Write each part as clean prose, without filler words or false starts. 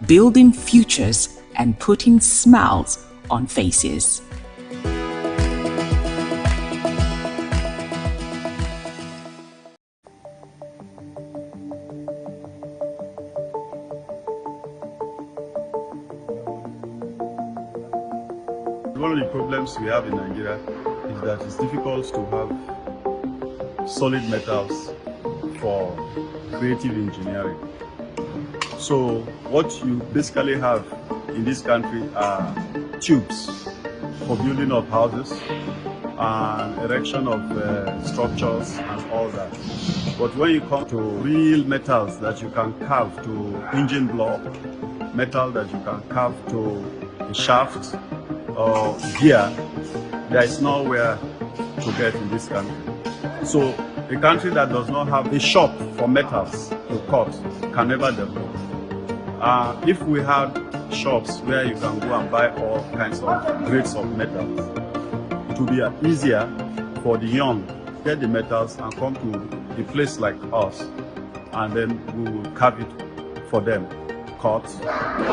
building futures and putting smiles on faces. One of the problems we have in Nigeria is that it's difficult to have solid metals for creative engineering. So what you basically have in this country are tubes for building of houses and erection of structures and all that. But when you come to real metals that you can carve to engine block, metal that you can carve to a shaft or gear, there is nowhere to get in this country. So a country that does not have a shop for metals to cut can never develop. If we had shops where you can go and buy all kinds of grades of metals, it would be easier for the young to get the metals and come to a place like us, and then we will carve it for them, cut,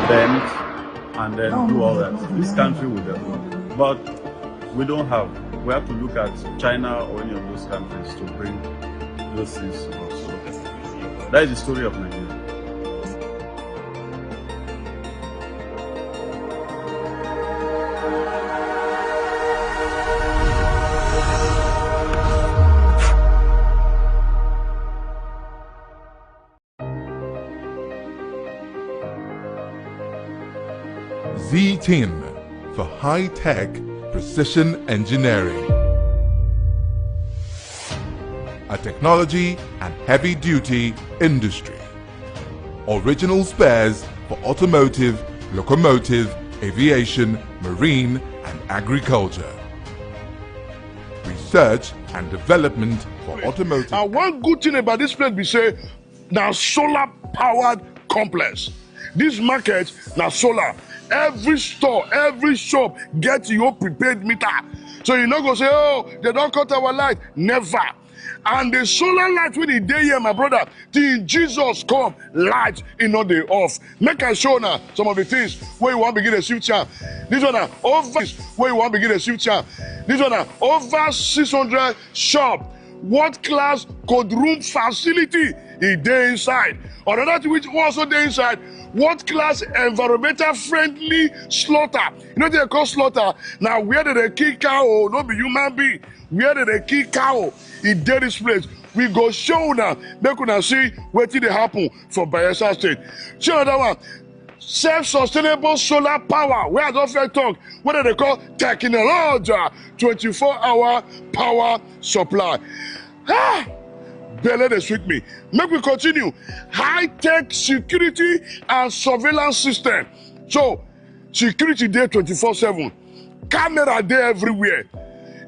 bend, and then do all that. This country will develop. But we don't have. We have to look at China or any of those countries to bring those things to us. So that is the story of Nigeria. Z-Tin for high-tech precision engineering. A technology and heavy-duty industry. Original spares for automotive, locomotive, aviation, marine and agriculture. Research and development for automotive. And one good thing about this place be say, now solar powered complex. This market now solar. Every store, every shop get your prepaid meter. So you not go say, oh, they don't cut our light. Never. And the solar light when the day here, my brother, till Jesus come, light in not the off. Make I show now some of the things where you want to begin a shift charm. This one now over where you want to begin a shift charm. This one now over 600 shop. What class code room facility is there inside? Another thing which also there inside. What class environmental friendly slaughter? You know they call slaughter. Now where did they kill cow? No be human being. Where did they kill cow? In this place. We go show now. They could see what did happen for Bayelsa State. Show another one. Self-sustainable solar power. Where I don't fair talk. What do they call technology? 24-hour power supply. Belle, they sweet me. Make we continue. High-tech security and surveillance system. So, security there 24/7. Camera there everywhere.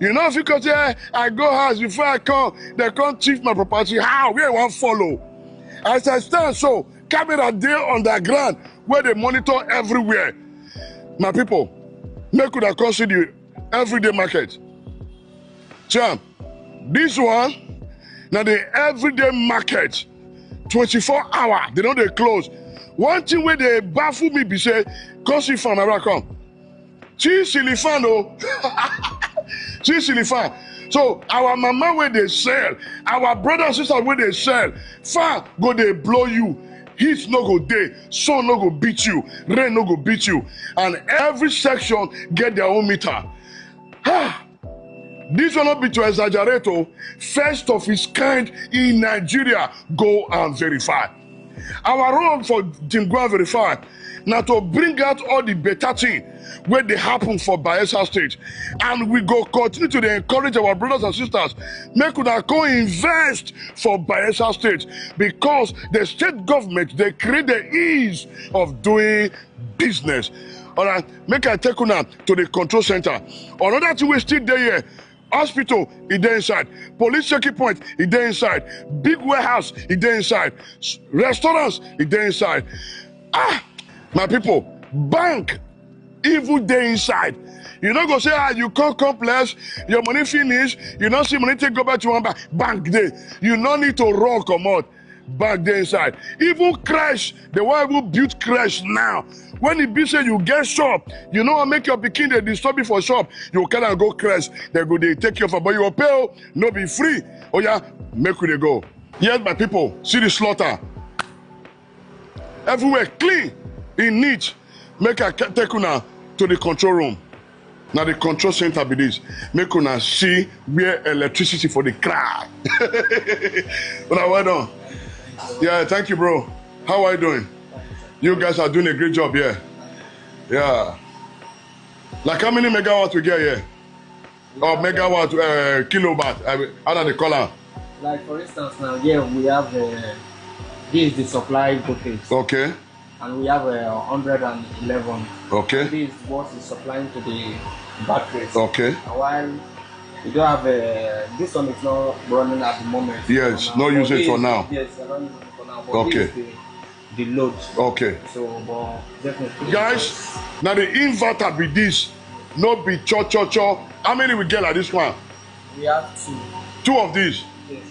You know, if you can say, I go house before I come, they can't thief my property. How? Where I want follow? As I stand, so, camera there on the ground where they monitor everywhere. My people, make we consider everyday market. Champ, this one, now the everyday market, 24 hours, they don't they close. One thing where they baffle me be say, cause if I'm ever come. Cheese silly fan, oh. Cheese silly fan. So our mama where they sell, our brother and sister where they sell, fan go they blow you. Heat no go day, sun no go beat you, rain no go beat you. And every section get their own meter. This will not be to exaggerate. First of its kind in Nigeria, go and verify. Our role for Team Go and Verify now to bring out all the better things where they happen for Bayelsa State. And we go continue to encourage our brothers and sisters, make una go invest for Bayelsa State, because the state government, they create the ease of doing business. All right, make I take una to the control center. Another thing we still there here. Hospital is there inside. Police checking point is there inside. Big warehouse is there inside. Restaurants is there inside. My people, bank even there inside. You not go say, you can't complex, your money finish, you don't see money take go back to one bank there. You no need to run come out. back there inside. Even crash, the one who built crash now. When it be say you get shop, you know, make your pikin they disturb you for shop, you can go crash. They go they take you for, but you will pay, no be free. Oh yeah, make we go. Yes, my people, see the slaughter. Everywhere clean, in neat. Make a take una to the control room. Now the control center be this. Make una see where electricity for the crowd. Well, well done. Yeah, thank you, bro. How are you doing? You guys are doing a great job here. Yeah. Like how many megawatts we get here? Or megawatt, kilowatt, how do they call it? Like for instance now, here we have this is the supply voltage. Okay. And we have 111. Okay. And this is what is supplying to the batteries. Okay. And while we don't have this one is not running at the moment. Yes, not use it for now. Yes, I'm not using it for now. But okay. This is the load. Okay. So, but definitely. Guys, now the inverter be this, not be cho. How many we get like this one? We have two. Two of these. Yes,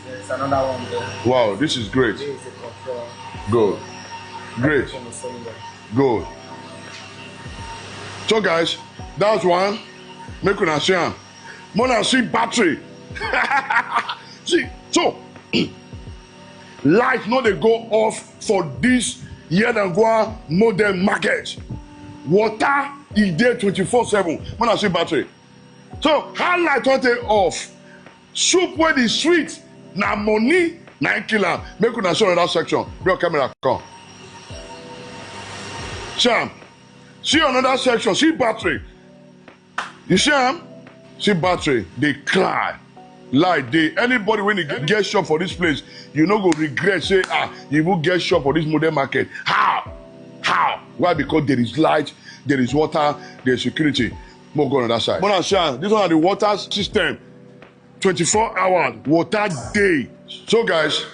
there's another one there. Wow, this is great. This is a control. Good. Great. Good. So guys, that's one. Make una see am. Mona see battery. See, so light no dey go off for this Yenagua modern market. Water is there 24/7. Mona see battery. So how light don't take off? Soup where the sweet na money na kill am. Make una show another section. Bring your camera come. See another section, see battery. You see am? See battery, they cry. Like they anybody when you get shop for this place, you no go regret say you will get shop for this modern market. How? Why? Because there is light, there is water, there is security. More go on that side. This one are the water system. 24 hours water day. So guys,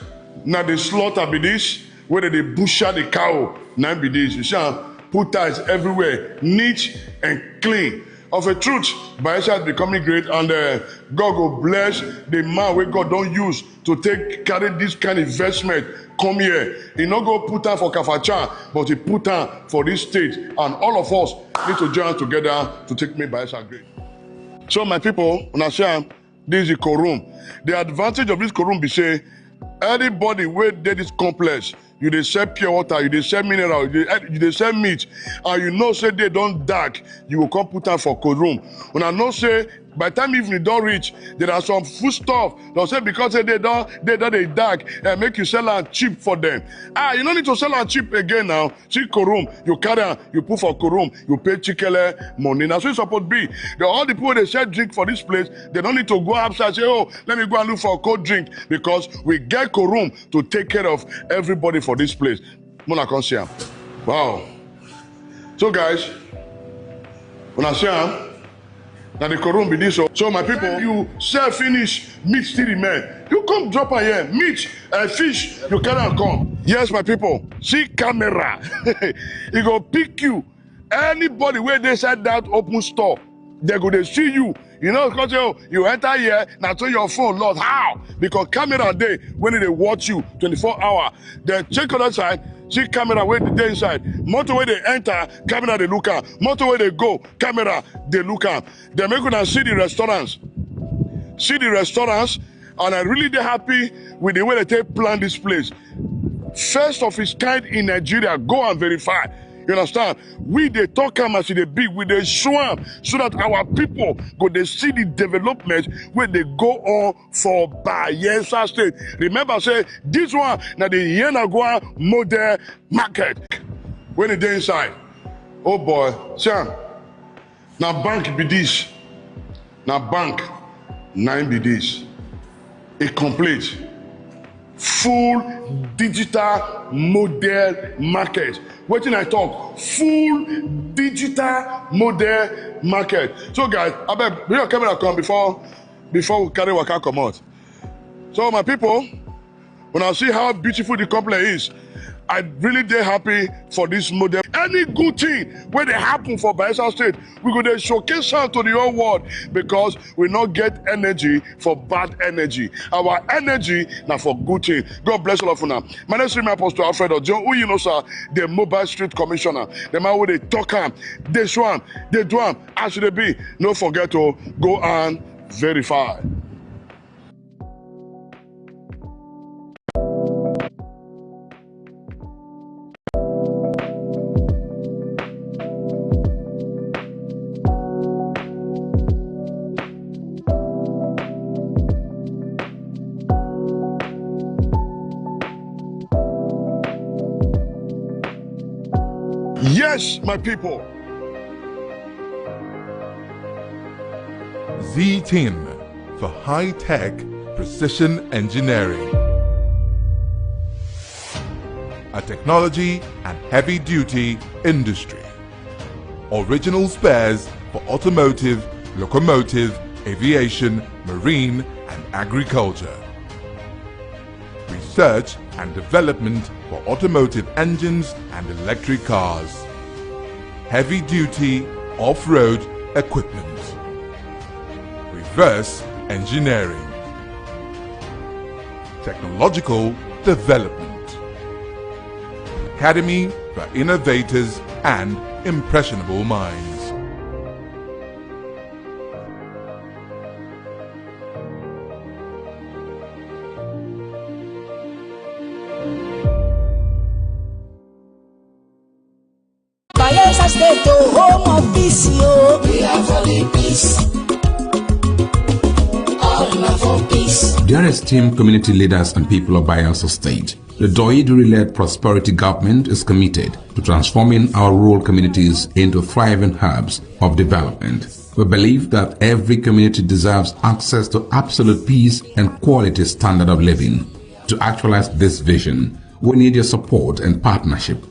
now the slaughter be this, whether they butcher the cow, now be this. You see, put ties everywhere, neat and clean. Of a truth, Bayesha is becoming great, and God will bless the man where God don't use to carry this kind of investment. Come here. He not go put her for Kafachan, but he put her for this state. And all of us need to join together to take me Bayesha great. So my people, when I say this is the Korum. The advantage of this Korum be say, anybody where did this complex, you dey sell pure water, you dey sell mineral, you dey sell meat, and you know say they don't dark, you will come put am for cold room. When I know say by the time evening don't reach, there are some food stuff. They'll say because they don't dark and make you sell am cheap for them. You don't need to sell am cheap again now. See Korum, you carry am, you put for Korum, you pay Chikele money. That's what it's supposed to be. All the people they sell drink for this place, they don't need to go outside and say, oh, let me go and look for a cold drink, because we get Korum to take care of everybody for this place. Mona can see am. Wow. So guys, when I see am, now the Korum be this. So my people, you sell finish, meat still remain. You come drop on here, meat, fish, you cannot come. Yes, my people, see camera. It go pick you. Anybody where they said that open store, they go to see you. You know, because you enter here, now to your phone, Lord, how? Because camera day, when they watch you 24 hours, they check on that side, see camera where they inside. Motor where they enter, camera they look at. Motor where they go, camera they look at. They make us see the restaurants. See the restaurants, and I'm really happy with the way they take plan this place. First of its kind in Nigeria, go and verify. You understand? We they talk as they big, we they show them so that our people go they see the development where they go on for Bayelsa State. Remember, say this one now the Yenagua model market. When they inside, oh boy, Sam. Now bank be this. Now bank 9 be this. A complete full digital model market. Wetin I talk? Full digital model market. So guys, I beg, bring your camera come before we carry waka comot. So my people, when I see how beautiful the complex is, I really dey happy for this model. Any good thing where they happen for Bayelsa State, we go to showcase am to the whole world because we not get energy for bad energy. Our energy now for good thing. God bless all of you now. My name is Apostle Alfred Ojo, who you know, sir, the Mobile Street Commissioner. The man where they talk am, they show am, they do am, as they be. No forget to go and verify. Yes, my people. Z-Team for high-tech precision engineering. A technology and heavy-duty industry. Original spares for automotive, locomotive, aviation, marine and agriculture. Research and development for automotive engines and electric cars. Heavy-duty off-road equipment. Reverse engineering. Technological development. Academy for innovators and impressionable minds. Bayelsa State, home of peace, yo. We are for the peace. All for peace. Dear esteemed community leaders and people of Bayelsa State, the Doiduri-led prosperity government is committed to transforming our rural communities into thriving hubs of development. We believe that every community deserves access to absolute peace and quality standard of living. To actualize this vision, we need your support and partnership.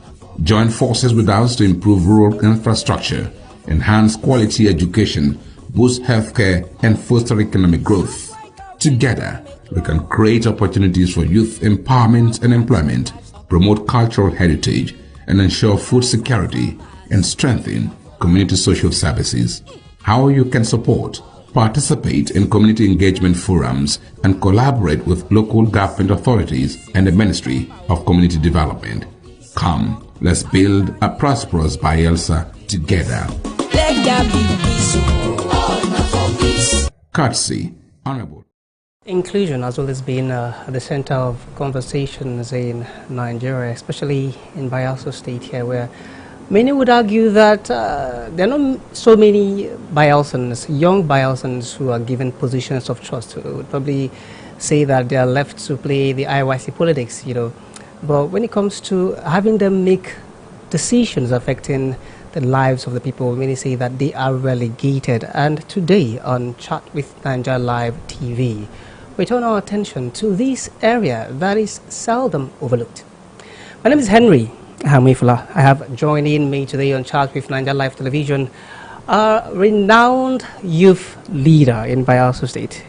Join forces with us to improve rural infrastructure, enhance quality education, boost healthcare, and foster economic growth. Together, we can create opportunities for youth empowerment and employment, promote cultural heritage, and ensure food security and strengthen community social services. How you can support? Participate in community engagement forums and collaborate with local government authorities and the Ministry of Community Development. Come, let's build a prosperous Bayelsa together. Let there be peace, all for peace. Courtesy, Honorable. Inclusion has always been at the center of conversations in Nigeria, especially in Bayelsa State here, where many would argue that there are not so many Bayelsans, young Bayelsans, who are given positions of trust. We would probably say that they are left to play the IYC politics, you know. But when it comes to having them make decisions affecting the lives of the people, many say that they are relegated. And today on Chat with Naija Live TV, we turn our attention to this area that is seldom overlooked. My name is Henry Hamifula. I have joining me today on Chat with Naija Live Television a renowned youth leader in Bayelsa State.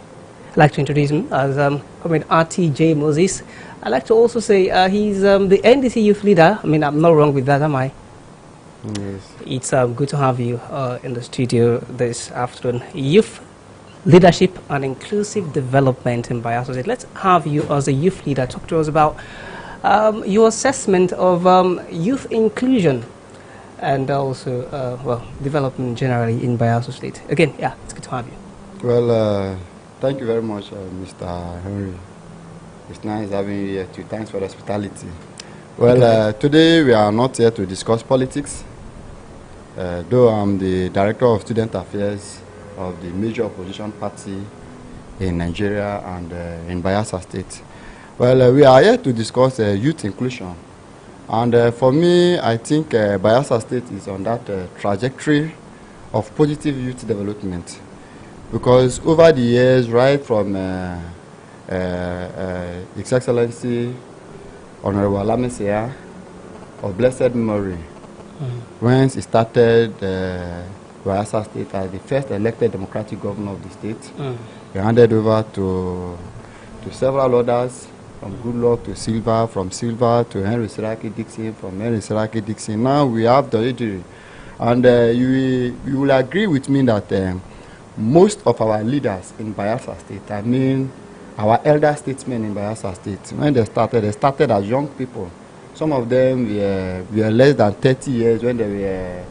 I'd like to introduce him as Comrade RTJ Moses. I'd like to also say he's the NDC youth leader. I mean, I'm not wrong with that, am I? Yes. It's good to have you in the studio this afternoon. Youth leadership and inclusive development in Bayelsa State. Let's have you as a youth leader talk to us about your assessment of youth inclusion and also, well, development generally in Bayelsa State. Again, yeah, it's good to have you. Well, thank you very much, Mr. Henry. It's nice having you here too. Thanks for the hospitality. Well, today we are not here to discuss politics, though I'm the Director of Student Affairs of the major opposition party in Nigeria and in Bayelsa State. Well, we are here to discuss youth inclusion. And for me, I think Bayelsa State is on that trajectory of positive youth development. Because over the years, right from His Excellency Honorable Alamesia of blessed memory, when he started Bayelsa State as the first elected democratic governor of the state, he handed over to several others from Goodluck to Silva, from Silva to Henry Seraki Dixon, from Henry Seraki Dixon. Now we have the Idiri. And you will agree with me that most of our leaders in Bayelsa State, I mean our elder statesmen in Bayelsa State, when they started as young people. Some of them were less than 30 years when they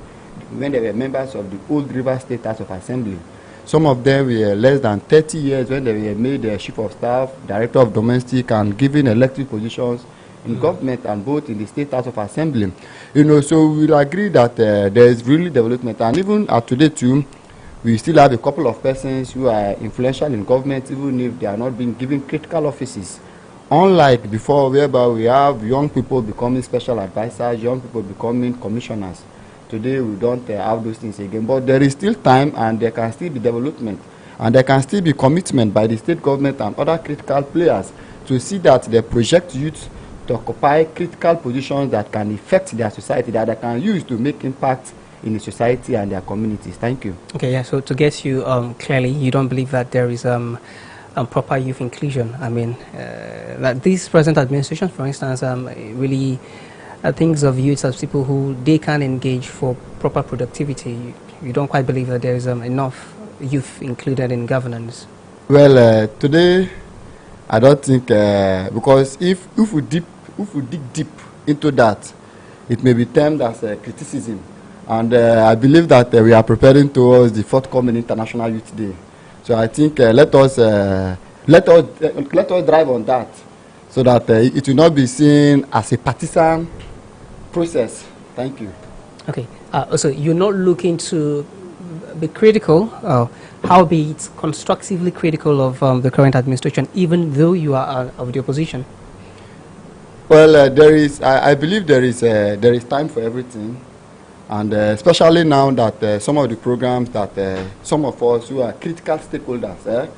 were members of the old River State House of Assembly. Some of them were less than 30 years when they were made Chief of Staff, Director of Domestic, and given elected positions in government and both in the State House of Assembly. You know, so we'll agree that there is really development. And even at today too, we still have a couple of persons who are influential in government, even if they are not being given critical offices. Unlike before, whereby we have young people becoming special advisors, young people becoming commissioners. Today, we don't have those things again. But there is still time, and there can still be development. And there can still be commitment by the state government and other critical players to see that they project youth to occupy critical positions that can affect their society, that they can use to make impact in the society and their communities. Thank you. Okay, yeah, so to get you clearly, you don't believe that there is proper youth inclusion. I mean, that this present administration, for instance, really thinks of youth as people who they can engage for proper productivity. You don't quite believe that there is enough youth included in governance? Well, today, I don't think, because if we dig deep into that, it may be termed as criticism. And I believe that we are preparing towards the forthcoming International Youth Day. So I think let us drive on that, so that it will not be seen as a partisan process. Thank you. Okay. So you're not looking to be critical, howbeit constructively critical of the current administration, even though you are of the opposition? Well, there is. I believe there is time for everything. And especially now that some of the programs that some of us who are critical stakeholders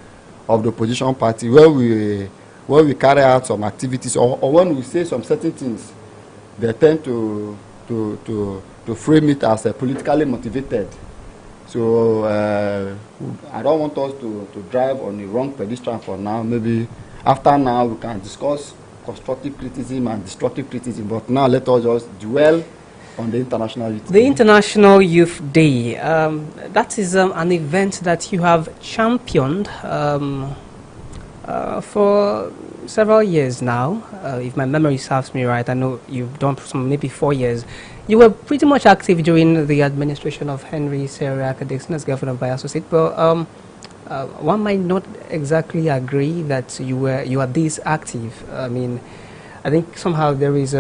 of the opposition party, where we carry out some activities or when we say some certain things, they tend to frame it as politically motivated. So I don't want us to drive on the wrong pedestrian for now. Maybe after now we can discuss constructive criticism and destructive criticism. But now let us just dwell on the International Youth Day. The International Youth Day, that is an event that you have championed for several years now. If my memory serves me right, I know you've done maybe 4 years. You were pretty much active during the administration of Henry Seraki Dixon as governor of Bayelsa State, but one might not exactly agree that you are this active. I mean, I think somehow there is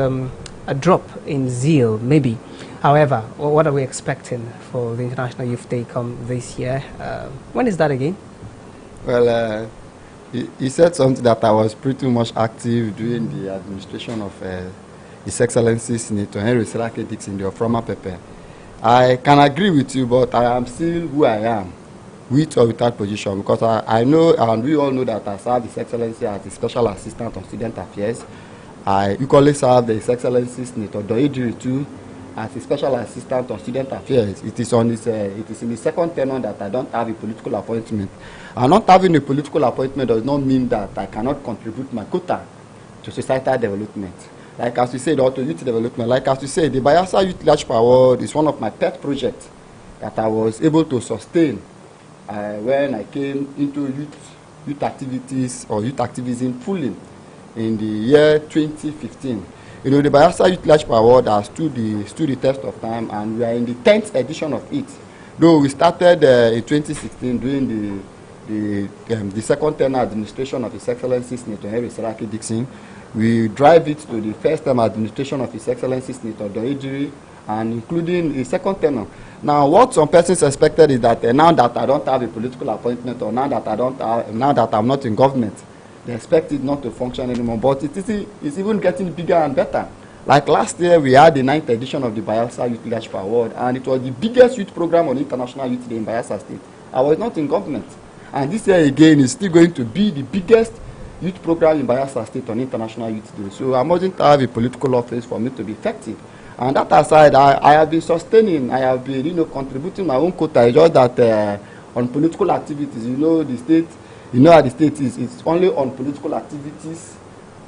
a drop in zeal, maybe. However, what are we expecting for the International Youth Day come this year? When is that again? Well, he said something that I was pretty much active during the administration of His Excellency Senator Henry Seraki Dixon, the former Pepe. I can agree with you, but I am still who I am, with or without position, because I know, and we all know that I serve His Excellency as the Special Assistant on Student Affairs. I equally serve His Excellency Senator Doidiri too as a Special Assistant on Student Affairs. It is in the second tenure that I don't have a political appointment. And not having a political appointment does not mean that I cannot contribute my quota to societal development. Like as you said, or to youth development, like as you said, the Bayelsa Youth Leadership Award is one of my pet projects that I was able to sustain when I came into youth activities or youth activism fully in the year 2015. You know, the Bayelsa Youth Leadership Award has stood the test of time, and we are in the 10th edition of it. Though we started in 2016 during the second term administration of His Excellency Senator Henry Seraki Dixon. We drive it to the first term administration of His Excellency Senator Doidiri, and including the second term. Now, what some persons expected is that now that I don't have a political appointment, or now that I'm not in government, they expect it not to function anymore. But it's even getting bigger and better. Like last year, we had the 9th edition of the Bayelsa Youth Leadership Award, and it was the biggest youth program on International Youth Day in Bayelsa State. I was not in government. And this year again is still going to be the biggest youth program in Bayelsa State on International Youth Day. So I mustn't have a political office for me to be effective. And that aside, I have been sustaining, I have been, contributing my own quota. It's just that on political activities, the state, how the state is, it's only on political activities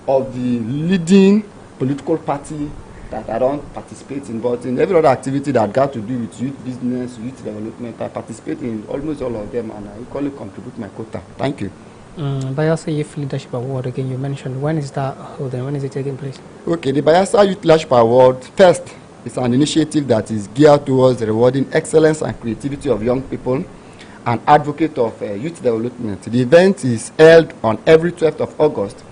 of the leading political party that I don't participate in, but in every other activity that got to do with youth business, youth development, I participate in almost all of them, and I equally contribute my quota. Thank you. Bayelsa Youth Leadership Award, again, you mentioned. When is that holding? When is it taking place? Okay, the Bayelsa Youth Leadership Award, first, is an initiative that is geared towards rewarding excellence and creativity of young people and advocate of youth development. The event is held on every 12th of August.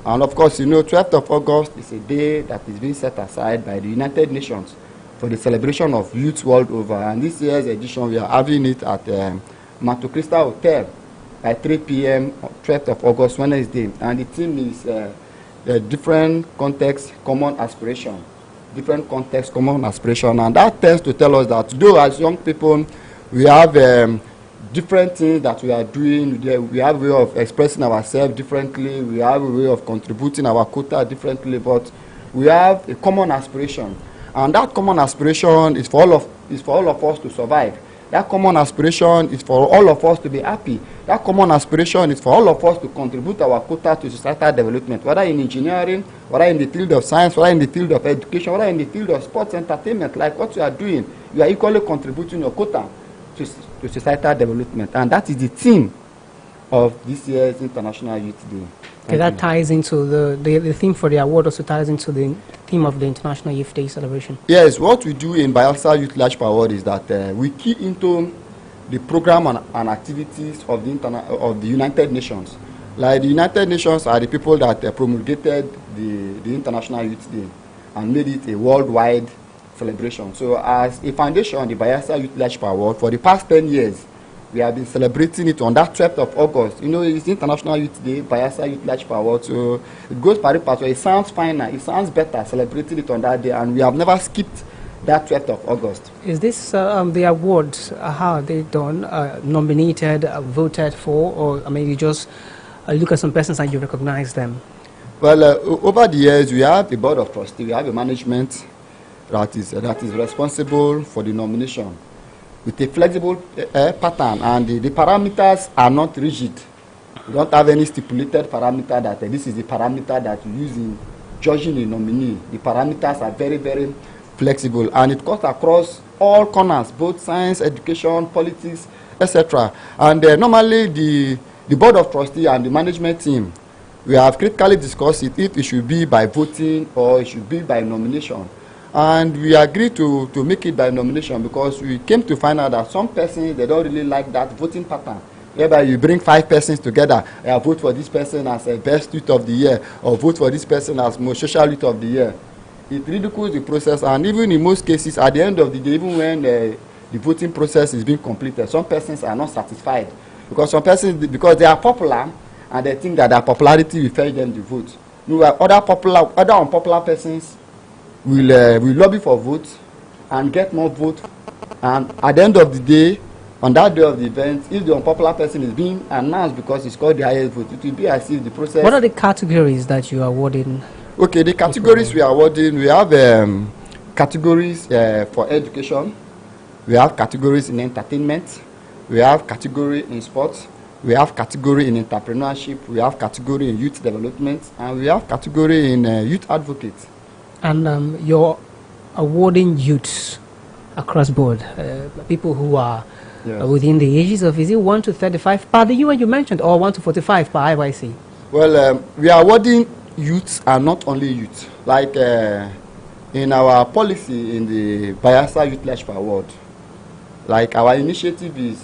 And of course, you know, 12th of August is a day that is being set aside by the United Nations for the celebration of youth world over. And this year's edition, we are having it at Mato Crystal Hotel at 3 p.m. 12th of August, Wednesday. And the theme is different context, common aspiration. Different context, common aspiration. And that tends to tell us that though as young people, we have different things that we are doing, we have a way of expressing ourselves differently, we have a way of contributing our quota differently, but we have a common aspiration. And that common aspiration is for all of us to survive. That common aspiration is for all of us to be happy. That common aspiration is for all of us to contribute our quota to societal development, whether in engineering, whether in the field of science, whether in the field of education, whether in the field of sports, entertainment, like what you are doing. You are equally contributing your quota to societal development. And that is the theme of this year's International Youth Day. Okay, that ties into the theme for the award, also ties into the theme of the International Youth Day celebration. Yes, what we do in Bayelsa Youth Leadership Award is that we key into the program and activities of the United Nations. Like the United Nations are the people that promulgated the International Youth Day and made it a worldwide celebration. So as a foundation, the Bayelsa Youth Leadership Award, for the past 10 years, we have been celebrating it on that 12th of August. You know, it's International Youth Day, Bayelsa Youth Leadership Award, so it goes pari passu. It sounds finer, it sounds better celebrating it on that day, and we have never skipped that 12th of August. Is this the awards, how are they done, nominated, voted for, or I mean, you just look at some persons and you recognize them? Well, over the years, we have a board of trustees, we have a management that is responsible for the nomination with a flexible pattern, and the parameters are not rigid. We don't have any stipulated parameter that this is the parameter that you use in judging a nominee. The parameters are very, very flexible, and it cuts across all corners, both science, education, politics, etc. And normally the board of trustees and the management team, we have critically discussed it, if it should be by voting or it should be by nomination. And we agreed to make it by nomination because we came to find out that some persons, they don't really like that voting pattern, whereby you bring 5 persons together, vote for this person as a best youth of the year, or vote for this person as most social youth of the year. It ridicules the process, and even in most cases, at the end of the day, even when the voting process is being completed, some persons are not satisfied because some persons, because they are popular, and they think that their popularity will fetch them the vote. Other unpopular persons will lobby for votes and get more votes, and at the end of the day, on that day of the event, if the unpopular person is being announced because he scored the highest vote, it will be as if the process... What are the categories that you are awarding? Okay, the categories we are awarding, we have categories for education, we have categories in entertainment, we have category in sports, we have category in entrepreneurship, we have category in youth development, and we have category in youth advocates. And you're awarding youths across board, people who are within the ages of, is it 1 to 35 per the UN you mentioned, or 1 to 45 per IYC? Well, we are awarding youths and not only youths. Like in our policy in the Bayelsa Youth Leadership Award, like our initiative is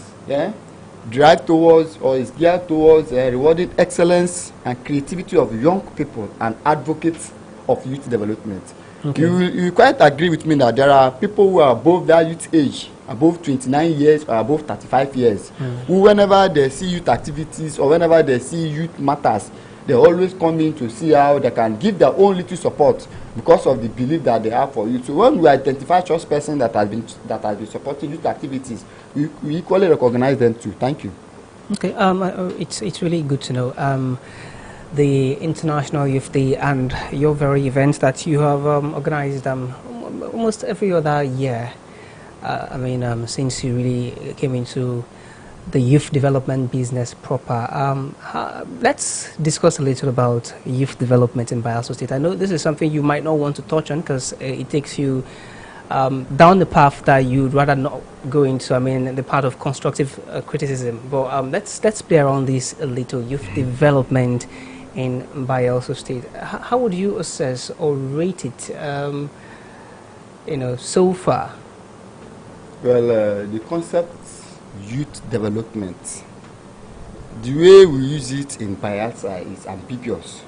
drive towards, or is geared towards rewarding excellence and creativity of young people and advocates of youth development. Okay. You quite agree with me that there are people who are above that youth age, above 29 years or above 35 years, who whenever they see youth activities or whenever they see youth matters, they always come in to see how they can give their own little support because of the belief that they have for youth. So when we identify such persons that has been supporting youth activities, we equally recognize them too. Thank you. Okay, it's really good to know. The International Youth Day and your very events that you have organized almost every other year. I mean, since you really came into the youth development business proper. Let's discuss a little about youth development in Bayelsa State. I know this is something you might not want to touch on because it takes you down the path that you'd rather not go into. I mean, the part of constructive criticism. But let's play around this a little. Youth development in Bayelsa State. How would you assess or rate it? So far. Well, the concept youth development, the way we use it in Bayelsa is ambiguous.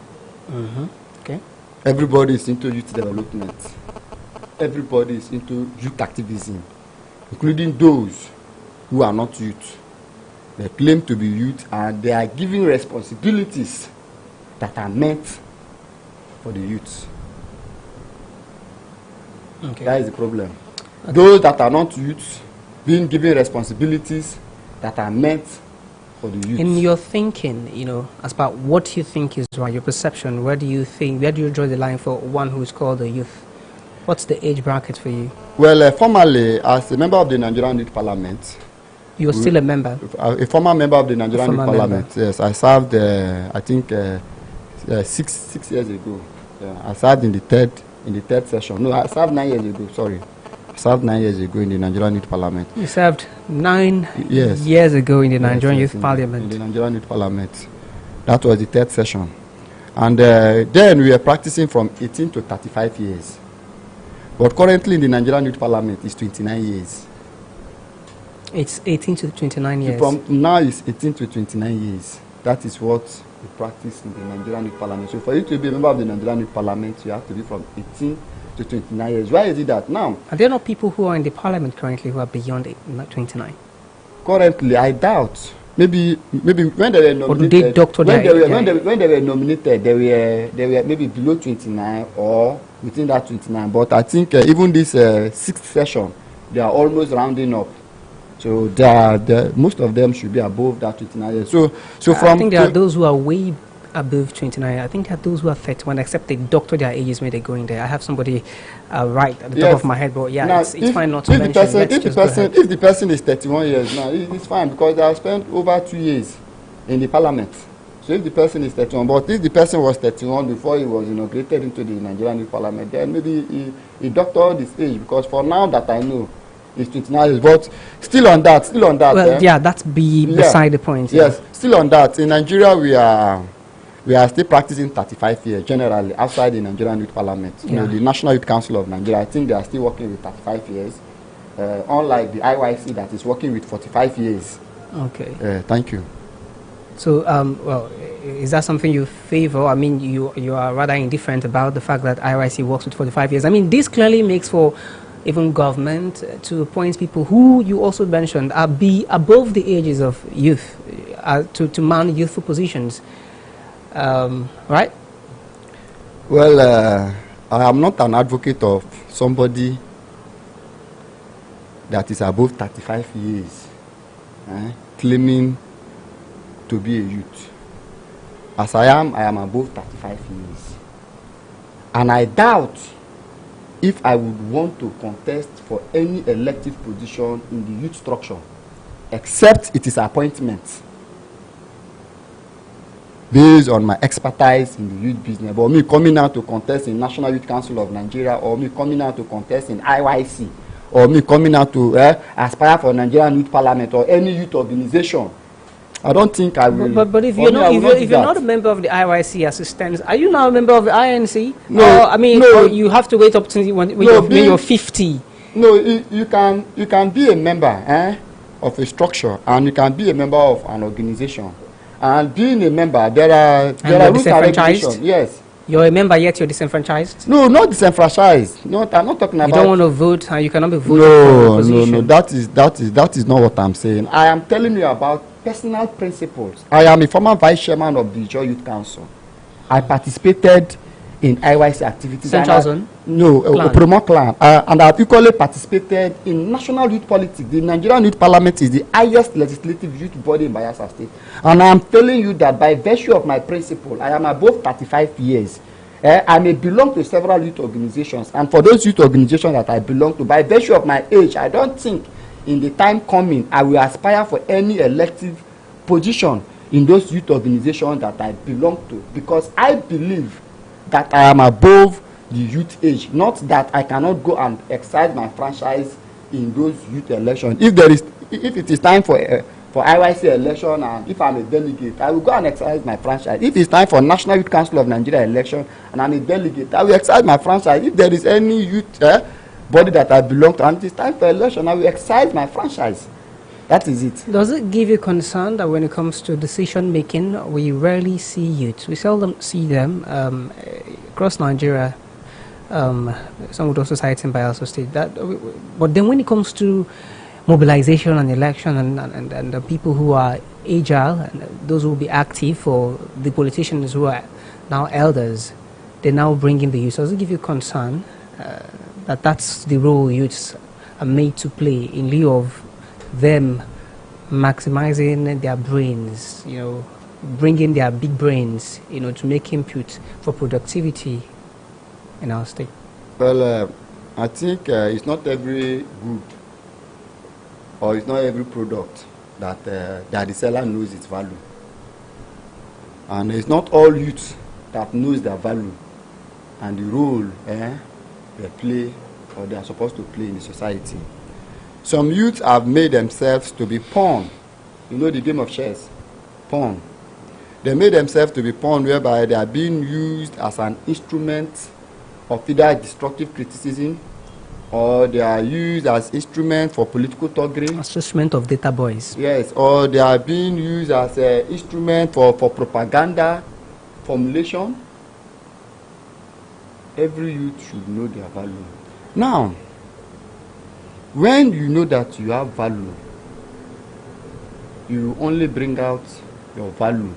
Okay. Everybody is into youth development. Everybody is into youth activism, including those who are not youth. They claim to be youth and they are given responsibilities that are meant for the youth. Okay. That is the problem. Okay. Those that are not youth being given responsibilities that are meant for the youth. In your thinking, as about what you think is right, your perception, where do you draw the line for one who is called a youth? What's the age bracket for you? Well, formerly, as a member of the Nigerian Youth Parliament. You are still a member? A former member of the Nigerian Youth Parliament, yes. I served, I think, 6 years ago. I served in the third session. No, I served 9 years ago, sorry. I served 9 years ago in the Nigerian Youth Parliament. You served 9 years ago in the Nigerian Youth Parliament? In the Nigerian Youth Parliament. That was the third session. And then we were practicing from 18 to 35 years. But currently in the Nigerian Youth Parliament is 29 years. It's 18 to 29 years? From now it's 18 to 29 years. That is what we practice in the Nigerian Youth Parliament. So for you to be a member of the Nigerian Youth Parliament, you have to be from 18 to 29 years. Why is it that now? Are there not people who are in the Parliament currently who are beyond 29? Currently, I doubt. Maybe when they were nominated, or do they doctor when they were nominated, they were maybe below 29 or within that 29. But I think even this sixth session, they are almost rounding up. So most of them should be above that 29 years. So I think there are those who are way above 29. I think there are those who are 31, except they doctor their ages when they go in there. I have somebody right at the top of my head, but yeah, now, it's fine not to mention. If the person is 31 years now, it's fine because they have spent over 2 years in the parliament. So if the person is 31, but if the person was 31 before he was inaugurated into the Nigerian Youth Parliament, then maybe he doctored his age, because for now that I know, it's 29 years. But still on that. Well, yeah, that's beside the point. Yes, still on that. In Nigeria, we are still practicing 35 years generally outside the Nigerian Youth Parliament. The National Youth Council of Nigeria, I think they are still working with 35 years, unlike the IYC that is working with 45 years. Okay. Thank you. So, well, is that something you favor? I mean, you are rather indifferent about the fact that IYC works with 45 years. I mean, this clearly makes for even government to appoint people who you also mentioned are above the ages of youth to man youthful positions. Right? Well, I am not an advocate of somebody that is above 35 years claiming to be a youth. As I am above 35 years. And I doubt if I would want to contest for any elective position in the youth structure, except it is appointment based on my expertise in the youth business. But me coming out to contest in National Youth Council of Nigeria, or me coming out to contest in IYC, or me coming out to aspire for Nigerian Youth Parliament or any youth organization, I don't think I will. But if you're not a member of the IYC assistants, are you now a member of the INC? No, I mean, no, you have to wait up to when you're 50. No, you can be a member of a structure, and you can be a member of an organization. And being a member, there are rules and regulations. Yes. You're a member yet you're disenfranchised? No, not disenfranchised. No, I'm not talking about. You don't want to vote, and you cannot be voted for a position. No. That is not what I'm saying. I am telling you about personal principles. I am a former vice chairman of the Joy Youth Council. I participated in IYC activities. Central Zone? No, Promo Clan. And I've equally participated in national youth politics. The Nigerian Youth Parliament is the highest legislative youth body in Bayelsa State. And I'm telling you that by virtue of my principle, I am above 35 years. I may belong to several youth organizations. And for those youth organizations that I belong to, by virtue of my age, I don't think in the time coming, I will aspire for any elective position in those youth organizations that I belong to, because I believe that I am above the youth age, not that I cannot go and exercise my franchise in those youth elections. If it is time for IYC election and if I'm a delegate, I will go and exercise my franchise. If it's time for National Youth Council of Nigeria election and I'm a delegate, I will exercise my franchise. If there is any youth body that I belong to and it is time for election, I will exercise my franchise. That is it. Does it give you concern that when it comes to decision making, we rarely see youth? We seldom see them across Nigeria. Some would also cite in Bayelsa State. But then when it comes to mobilization and election and the people who are agile and those who will be active, for the politicians who are now elders, they now bring in the youth. Does it give you concern that that's the role youths are made to play in lieu of them maximizing their brains, bringing their big brains, to make input for productivity in our state? Well, I think it's not every good or it's not every product that the seller knows its value. And it's not all youth that knows their value and the role they play or they are supposed to play in the society. Some youths have made themselves to be pawn. You know the game of chess? Pawn. They made themselves to be pawn whereby they are being used as an instrument of either destructive criticism or they are used as instrument for political thuggery. Assessment of data boys. Yes, or they are being used as an instrument for propaganda formulation. Every youth should know their value. Now, when you know that you have value, you only bring out your value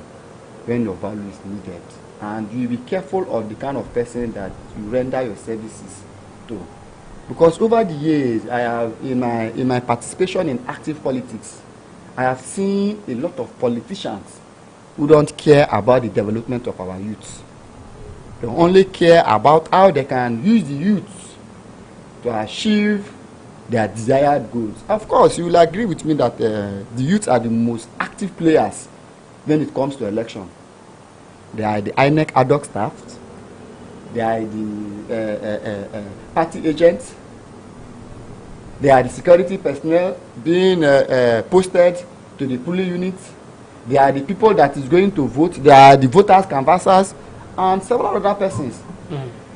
when your value is needed. And you be careful of the kind of person that you render your services to. Because over the years, I have, in my participation in active politics, I have seen a lot of politicians who don't care about the development of our youths. They only care about how they can use the youths to achieve their desired goals. Of course, you will agree with me that the youths are the most active players when it comes to election. They are the INEC ad hoc staff. They are the party agents. They are the security personnel being posted to the polling units. They are the people that is going to vote. They are the voters, canvassers, and several other persons.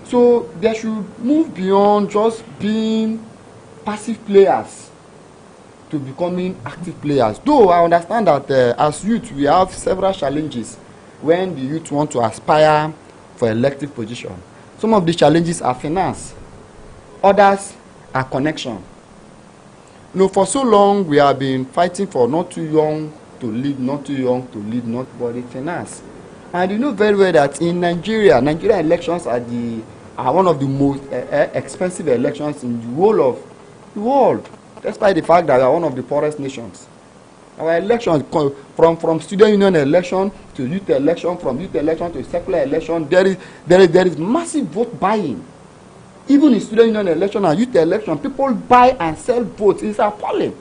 So they should move beyond just being passive players to becoming active players. Though I understand that as youth we have several challenges when the youth want to aspire for elective position. Some of the challenges are finance. Others are connection. For so long we have been fighting for not too young to lead, not too young to lead, not body finance. And you know very well that in Nigeria elections are one of the most expensive elections in the whole of the world, despite the fact that we are one of the poorest nations. Our elections, from student union election to youth election, from youth election to secular election, there is massive vote buying. Even in student union election and youth election, people buy and sell votes. It's appalling.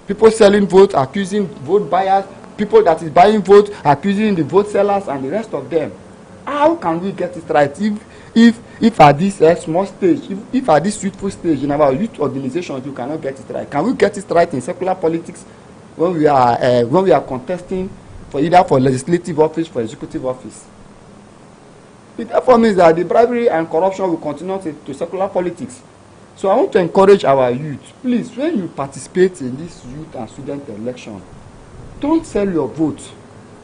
People selling votes, accusing vote buyers, people that is buying votes, accusing the vote sellers and the rest of them. How can we get it right if at this small stage, if at this youthful stage in our youth organizations you cannot get it right? Can we get it right in secular politics when we are contesting for either for legislative office, for executive office? It therefore means that the bribery and corruption will continue to secular politics. So I want to encourage our youth, please, when you participate in this youth and student election, don't sell your vote.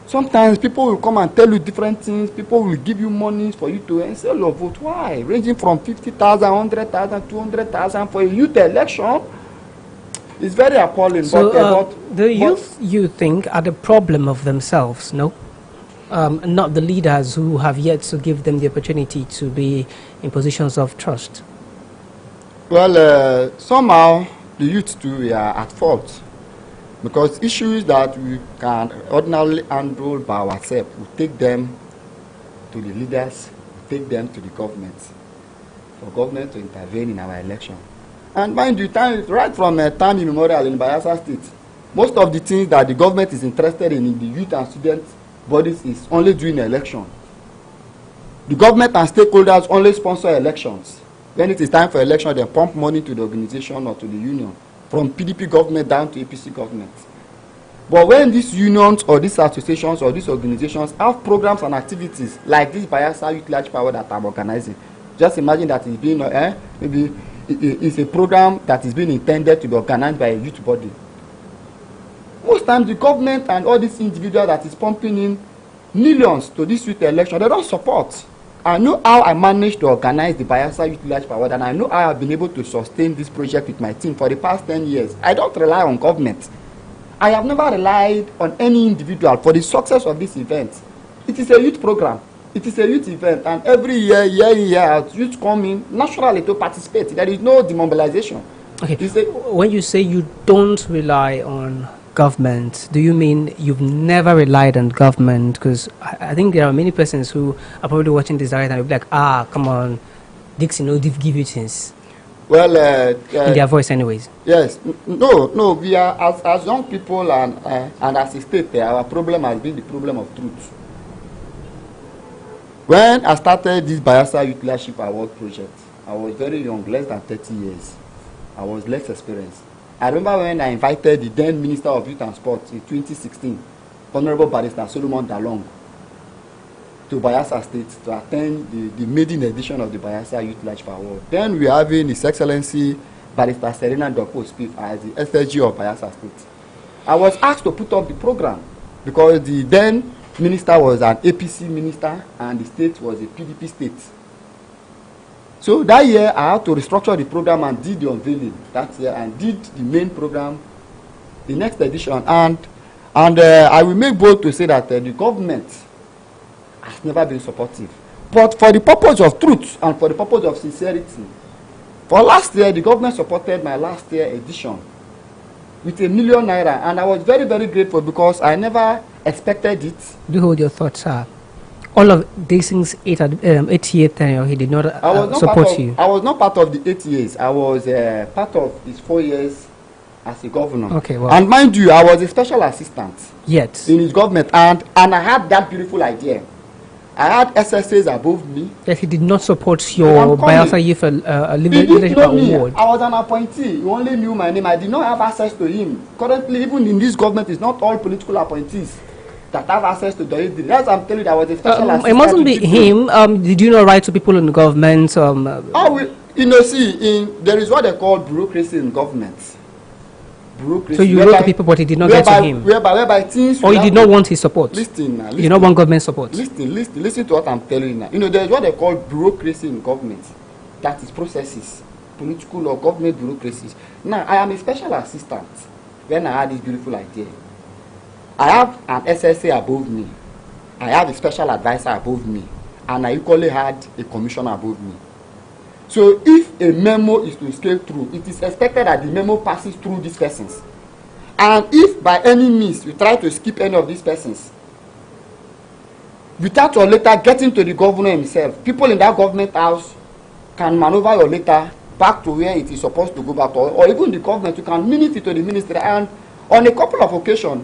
Sometimes people will come and tell you different things. People will give you money for you to sell your vote. Why? Ranging from 50,000, 100,000, 200,000 for a youth election. It's very appalling. So the youth, you think, are the problem of themselves, no? Not the leaders who have yet to give them the opportunity to be in positions of trust. Well, somehow the youth too are at fault, because issues that we can ordinarily handle by ourselves, we take them to the leaders, we take them to the government, for government to intervene in our election. And mind you, right from time immemorial in Bayelsa State, most of the things that the government is interested in the youth and student bodies is only during election. The government and stakeholders only sponsor elections. When it is time for election, they pump money to the organization or to the union, from PDP government down to APC government. But when these unions or these associations or these organizations have programs and activities like this Bayelsa Youth Large Power that I'm organizing, just imagine that it's being, maybe it's a program that is being intended to be organized by a youth body. Most times the government and all these individuals that is pumping in millions to this youth election, they don't support. I know how I managed to organize the Bayelsa Youth Large Power, and I know how I've been able to sustain this project with my team for the past 10 years. I don't rely on government. I have never relied on any individual for the success of this event. It is a youth program. It is a youth event, and every year, year in, year out, youth come in naturally to participate. There is no demobilization. Okay. When you say you don't rely on government, do you mean you've never relied on government? Because I think there are many persons who are probably watching this right now and will be like, come on, Dixie, no, give you things. Well, in their voice anyways. Yes. No, we are, as young people and as a state, our problem has been the problem of truth. When I started this Bayelsa Youth Leadership Award project, I was very young, less than 30 years. I was less experienced. I remember when I invited the then Minister of Youth and Sports in 2016, Honorable Barrister Solomon Dalong, to Bayelsa State to attend the maiden edition of the Bayelsa Youth Leadership Award. Then we are having His Excellency Barrister Serena Dopo speak as the SSG of Bayelsa State. I was asked to put up the program because the then minister was an APC minister and the state was a PDP state. So that year I had to restructure the program and did the unveiling that year and did the main program, the next edition. And I will make bold to say that the government has never been supportive. But for the purpose of truth and for the purpose of sincerity, for last year the government supported my last year edition with £1 million, and I was very, very grateful because I never expected it. Do hold your thoughts, sir. All of these things, 8 year tenure, he did not support you. I was not part of the 8 years. I was part of his 4 years as a governor. Okay, well. And mind you, I was a special assistant. Yet. In his government, and I had that beautiful idea. I had SSAs above me. Yes, he did not support your Bayelsa Youth Leadership Award. I was an appointee. He only knew my name. I did not have access to him. Currently, even in this government, it's not all political appointees that have access to the That's I'm telling you, I was a special assistant. It mustn't be him. Did you not write to people in the government? There is what they call bureaucracy in government. So you wrote to people, but it did not get to him. Whereby things. Or you did not want his support. Listen. You did not want government support. Listen to what I'm telling you now. There is what they call bureaucracy in government. That is processes, political or government bureaucracies. Now I am a special assistant. When I had this beautiful idea, I have an SSA above me. I have a special advisor above me, and I equally had a commissioner above me. So if a memo is to scale through, it is expected that the memo passes through these persons. And if by any means you try to skip any of these persons, without your letter getting to the governor himself, people in that government house can maneuver your letter back to where it is supposed to go back to, or even the government, you can minute it to the ministry. And on a couple of occasions,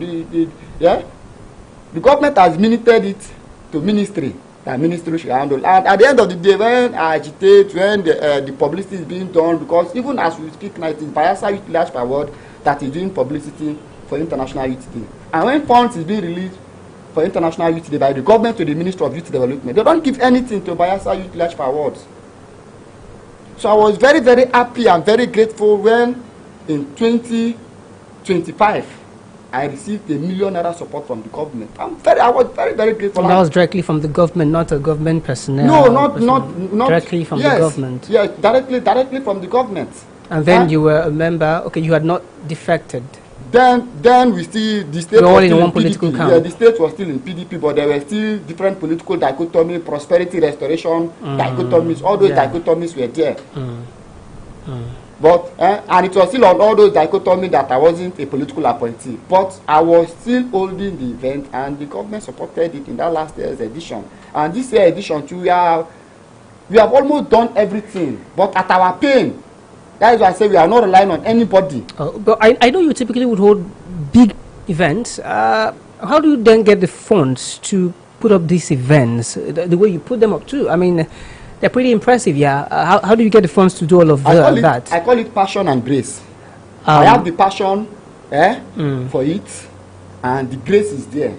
the government has minuted it to ministry. The ministry should handle. And at the end of the day, when I agitate, when the publicity is being done, because even as we speak now, it is Bayelsa Youth Leadership Award that is doing publicity for International Youth Day. And when funds is being released for International Youth Day by the government to the Ministry of Youth Development, they don't give anything to Bayelsa Youth Leadership Awards. So I was very, very happy and very grateful when in 2025, I received £1 million support from the government. I was very, very grateful. And that was directly from the government, not a government personnel. No, not directly from the government. Yes, directly from the government. And then you were a member. Okay, you had not defected. Then we still the state. We're all in one political camp. Yeah, the state was still in PDP, but there were still different political dichotomies, prosperity restoration dichotomies. All those dichotomies were there. But and it was still on all those dichotomies that I wasn't a political appointee. But I was still holding the event, and the government supported it in that last year's edition. And this year's edition too, we have almost done everything, but at our pain. That is why I say we are not relying on anybody. But I know you typically would hold big events. How do you then get the funds to put up these events? The way you put them up too. I mean, they're pretty impressive, yeah. How do you get the funds to do all of that? I call it passion and grace. I have the passion for it, and the grace is there.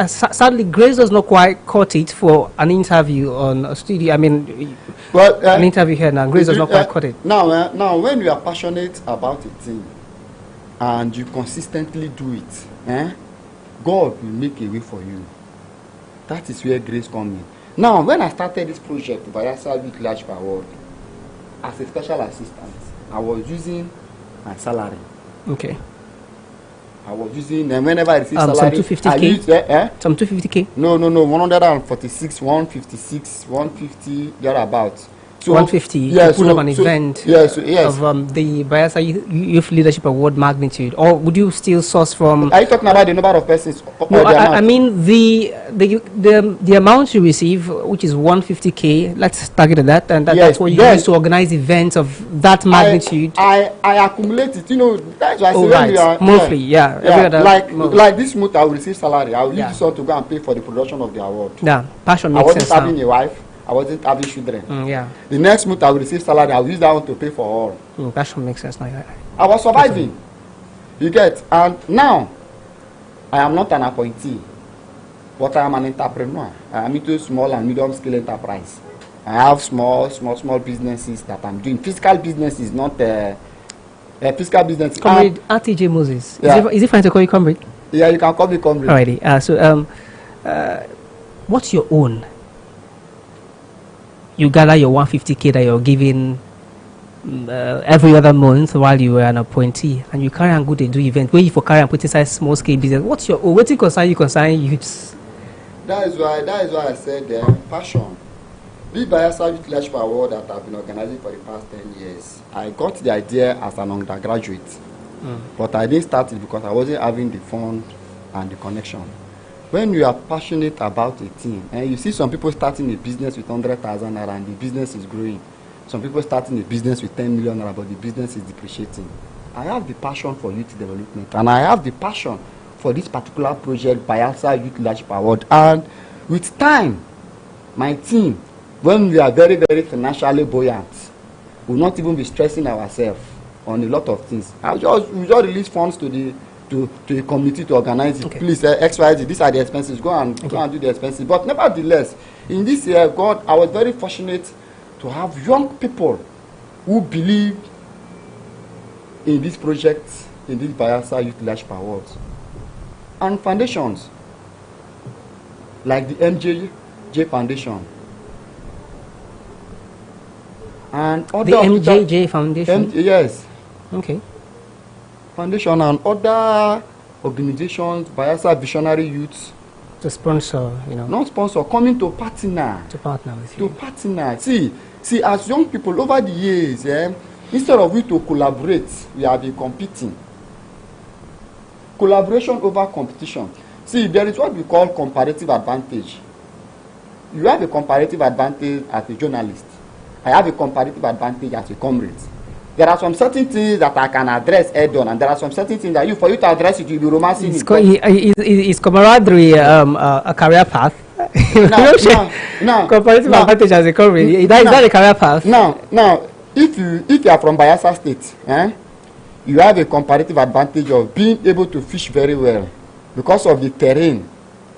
Sadly, grace does not quite cut it for an interview on a studio. I mean, an interview here now. Grace does not quite cut it. Now, when you are passionate about a thing and you consistently do it, God will make a way for you. That is where grace comes in. Now, when I started this project, Bayelsa Youth Leadership Award, as a special assistant, I was using my salary. Okay. I was using, and whenever I received salary, some 250K? Some 250K? No, 146, 156, 150, thereabouts. So 150, yeah, put up an event yes. of the Bayelsa Youth Leadership Award magnitude, or would you still source from? Are you talking about the number of persons? No, I mean the amount you receive, which is 150K. Let's target at that, and that's what you use to organize events of that magnitude. I accumulate it. You know, that's why I say when we are monthly, like this month I will receive salary. I will use this one to go and pay for the production of the award. Yeah, passion makes sense. I wasn't having a wife. I wasn't having children. The next month I will receive salary. I will use that one to pay for all. That should make sense now. I was surviving. You get, and now I am not an appointee, but I am an entrepreneur. I am into small and medium scale enterprise. I have small businesses that I'm doing. Physical businesses, not physical business. Comrade RTJ Moses. Is it fine to call you comrade? Yeah, you can call me comrade. Alrighty. So, what's your own? You gather your 150K that you're giving every other month while you were an appointee, and you carry and go to do event where you for carry and put inside small scale business. What's your what you concern youths? That is why I said passion. This Bayelsa Youth Leadership Award that I've been organizing for the past 10 years, I got the idea as an undergraduate, but I didn't start it because I wasn't having the fund and the connection. When you are passionate about a thing, and you see some people starting a business with 100,000 naira and the business is growing. Some people starting a business with 10 million naira, but the business is depreciating. I have the passion for youth development, and I have the passion for this particular project, Bayelsa Youth Leadership Award. And with time, my team, when we are very, very financially buoyant, will not even be stressing ourselves on a lot of things. We just release funds to a committee to organize it. Please, XYZ, these are the expenses. Go and do the expenses. But nevertheless, in this year, I was very fortunate to have young people who believe in this project, in this Bayelsa Youth Leadership Awards, and foundations like the MJJ Foundation and other. The MJJ Foundation. Yes. Okay. Foundation and other organizations, Bayelsa Visionary Youths. To sponsor, Not sponsor, coming to partner. To partner with you. To partner. See, as young people over the years, instead of we to collaborate, we have been competing. Collaboration over competition. See, there is what we call comparative advantage. You have a comparative advantage as a journalist. I have a comparative advantage as a comrade. There are some certain things that I can address head-on, and there are some certain things that for you to address it, you'll be romancing it. Is camaraderie a career path? No. Comparative advantage as a comrade. Is that a career path? Now, if you are from Bayelsa State, you have a comparative advantage of being able to fish very well because of the terrain.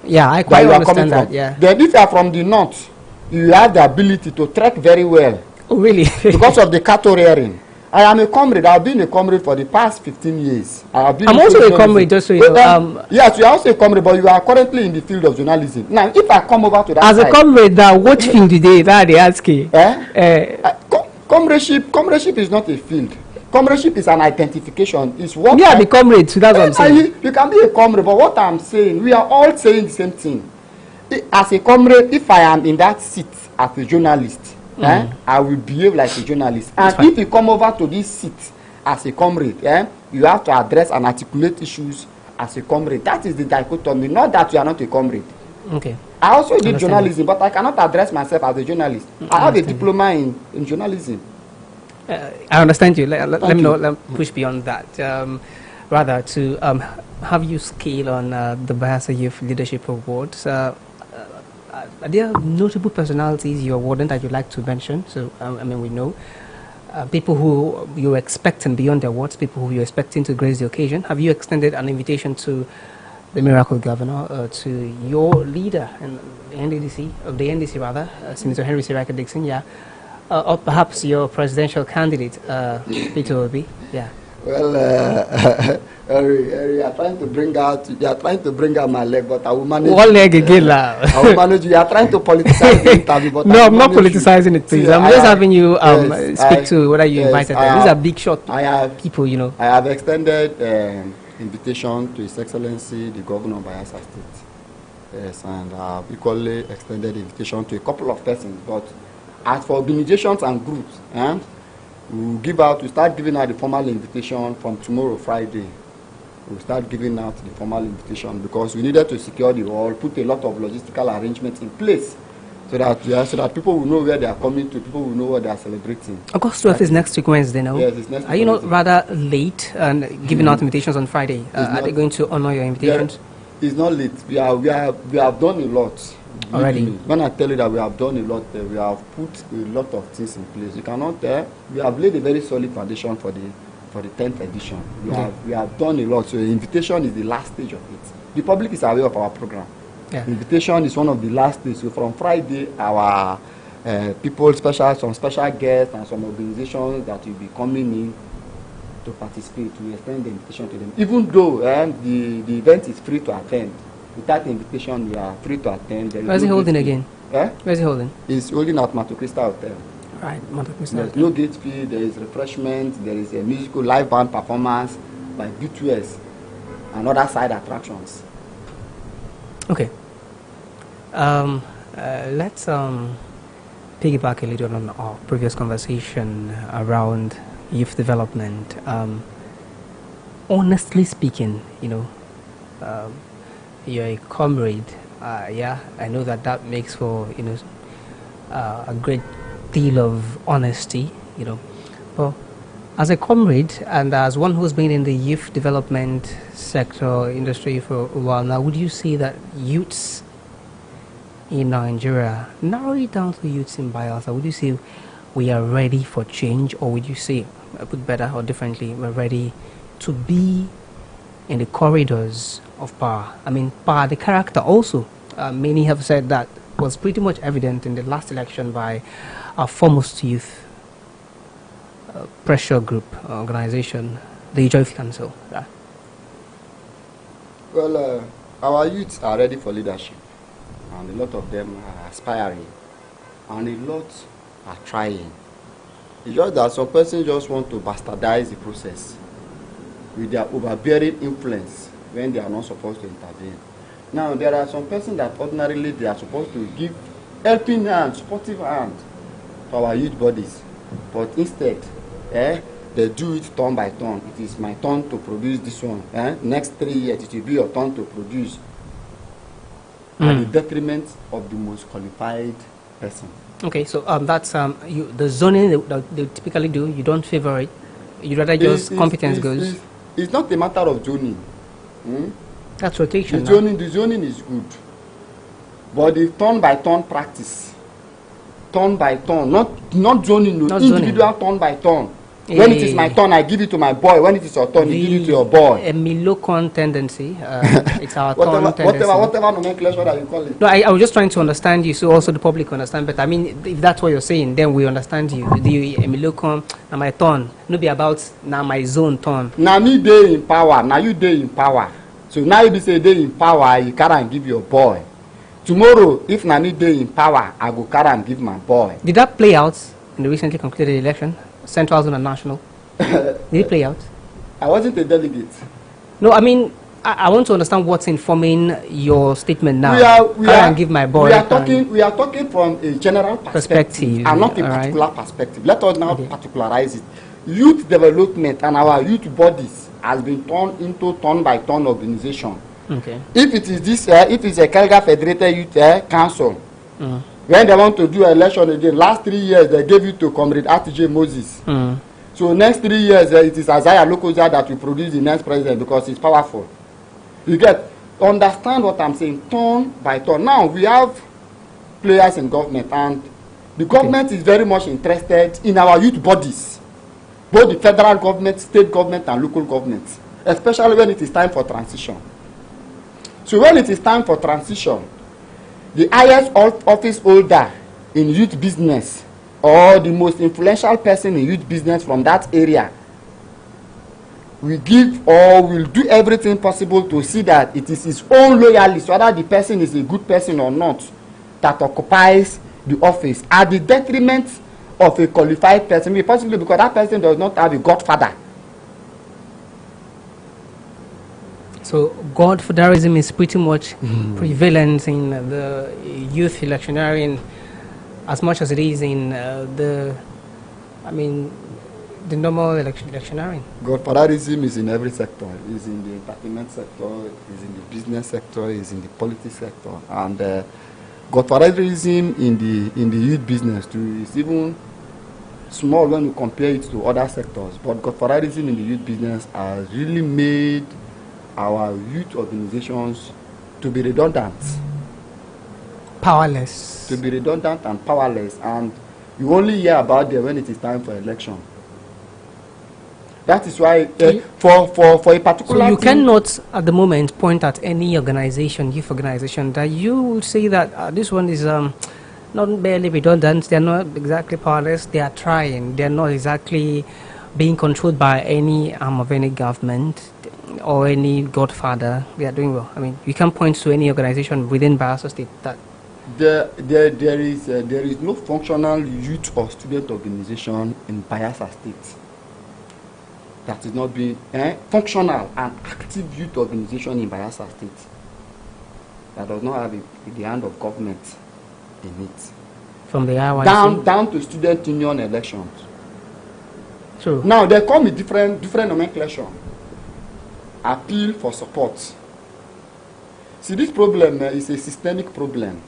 Yeah, I quite understand that. Yeah. Then if you are from the north, you have the ability to trek very well. Oh, really? Because of the cattle rearing. I am a comrade. I've been a comrade for the past 15 years. I'm also a comrade, just so you know. Yes, you are also a comrade, but you are currently in the field of journalism. Now, if I come over to that as a comrade, now, what field today? That they ask you. Comradeship is not a field. Comradeship is an identification. It's what. Yeah, the comrade. So that's what I'm saying. You can be a comrade, but what I'm saying, we are all saying the same thing. As a comrade, if I am in that seat as a journalist, I will behave like a journalist. And if you come over to this seat as a comrade, you have to address and articulate issues as a comrade. That is the dichotomy, not that you are not a comrade. Okay. I also did journalism, but I cannot address myself as a journalist. I have a diploma in journalism. I understand you. Let me you. know. Let me push beyond that. Rather, to have you scale on the Bayelsa Youth Leadership Awards. Are there notable personalities you're awarding that you'd like to mention? So, I mean, we know people who you're expecting beyond the awards, people who you're expecting to grace the occasion. Have you extended an invitation to the Miracle Governor, to your leader in the NDC rather, Senator Henry Siraka Dixon, yeah, or perhaps your presidential candidate, Peter Obi, yeah. Well, Harry, you are trying to bring out my leg, but I will manage. One leg again, I will manage. You are trying to politicize the interview, but no, I'm not politicizing it, please. I'm just having you speak to whether you invited them. These are big shot people, you know. I have extended invitation to His Excellency the Governor of Bayelsa State. Yes, and I have equally extended invitation to a couple of persons. But as for organizations and groups, we start giving out the formal invitation from tomorrow, Friday. We'll start giving out the formal invitation because we needed to secure the hall, put a lot of logistical arrangements in place so that people will know where they are coming to, people will know what they are celebrating. August 12th is next week Wednesday, no? Yes, it's next week. Are you not rather late and giving out invitations on Friday? Are they going to honor your invitations? Yeah, it's not late. We have done a lot. Already. When I tell you that we have done a lot, we have put a lot of things in place. You cannot we have laid a very solid foundation for the 10th edition. We have done a lot. So the invitation is the last stage of it. The public is aware of our program. Yeah. Invitation is one of the last stages. So from Friday, our some special guests and some organizations that will be coming in to participate. We extend the invitation to them. Even though the event is free to attend, without the invitation, we are free to attend. Where is it holding again? Where is it holding? It's holding at Mato Crystal Hotel. Right, Mato Crystal. There's no gate fee, there is refreshment, there is a musical live band performance by B2S and other side attractions. Okay. Let's piggyback a little on our previous conversation around youth development. Honestly speaking, you're a comrade. Yeah, I know that makes for a great deal of honesty, but as a comrade and as one who's been in the youth development sector industry for a while now, would you say that youths in Nigeria, narrow it down to youths in Bayelsa, would you say we are ready for change, or would you say, put better or differently, we're ready to be in the corridors of power? I mean, power, the character also, many have said that was pretty much evident in the last election by our foremost youth pressure group organization, the Joy Council. Yeah. Well, our youths are ready for leadership, and a lot of them are aspiring, and a lot are trying. It's just that some persons just want to bastardize the process with their overbearing influence when they are not supposed to intervene. Now, there are some persons that ordinarily they are supposed to give helping hand, supportive hand to our youth bodies, but instead, they do it turn by turn. It is my turn to produce this one. Next 3 years, it will be your turn to produce. At the detriment of the most qualified person. Okay, so that's the zoning that they typically do. You don't favor it. You rather just competence goes. It's not a matter of zoning. That's rotation. The zoning is good, but the turn by turn practice, turn by turn, not zoning, not individual zoning. Turn by turn. When it is my turn, I give it to my boy. When it is your turn, you give it to your boy. A Milocon tendency. It's our turn tendency. Whatever nomenclature that you call it. No, I was just trying to understand you, so also the public understand. But I mean, if that's what you're saying, then we understand you. The Milocon, now my turn. No be about now my zone turn. Now me dey in power. Now you dey in power. So now you be say dey in power, you carry and give your boy. Tomorrow, if na me dey in power, I go carry and give my boy. Did that play out in the recently concluded election? Central Zone and National. Did it play out? I wasn't a delegate. No, I mean, I want to understand what's informing your statement now. We are give my boy. We are talking from a general perspective and not a particular perspective. Let us now particularize it. Youth development and our youth bodies has been turned into turn by turn organization. Okay. If it is this, if it's a Calgary Federated Youth Council, When they want to do election again, last 3 years they gave it to Comrade RTJ Moses. So next 3 years it is Isaiah Lokoja that will produce the next president because he's powerful. You get, understand what I'm saying, turn by turn. Now we have players in government, and the government is very much interested in our youth bodies, both the federal government, state government, and local government, especially when it is time for transition. So when it is time for transition, the highest office holder in youth business or the most influential person in youth business from that area will give or will do everything possible to see that it is his own loyalist, whether the person is a good person or not, that occupies the office at the detriment of a qualified person, possibly because that person does not have a godfather. So godfatherism is pretty much prevalent in the youth electioneering as much as it is in the normal electioneering. Godfatherism is in every sector. It's in the entertainment sector, it's in the business sector, it's in the politics sector. And godfatherism in the youth business too is even small when you compare it to other sectors. But godfatherism in the youth business has really made our youth organizations to be redundant. Powerless. To be redundant and powerless. And you only hear about them when it is time for election. That is why for a particular so you cannot at the moment point at any organization, youth organization, that you will say that this one is not barely redundant, they are not exactly powerless, they are trying, they are not exactly being controlled by any arm of any government or any godfather, they are doing well. I mean, you can't point to any organization within Bayelsa State that there is no functional youth or student organization in Bayelsa State that is not being functional and active youth organization in Bayelsa State that does not have the hand of government in it. From the IYC down to student union elections. True. Now they come with different nomenclature. Appeal for support. See, this problem is a systemic problem.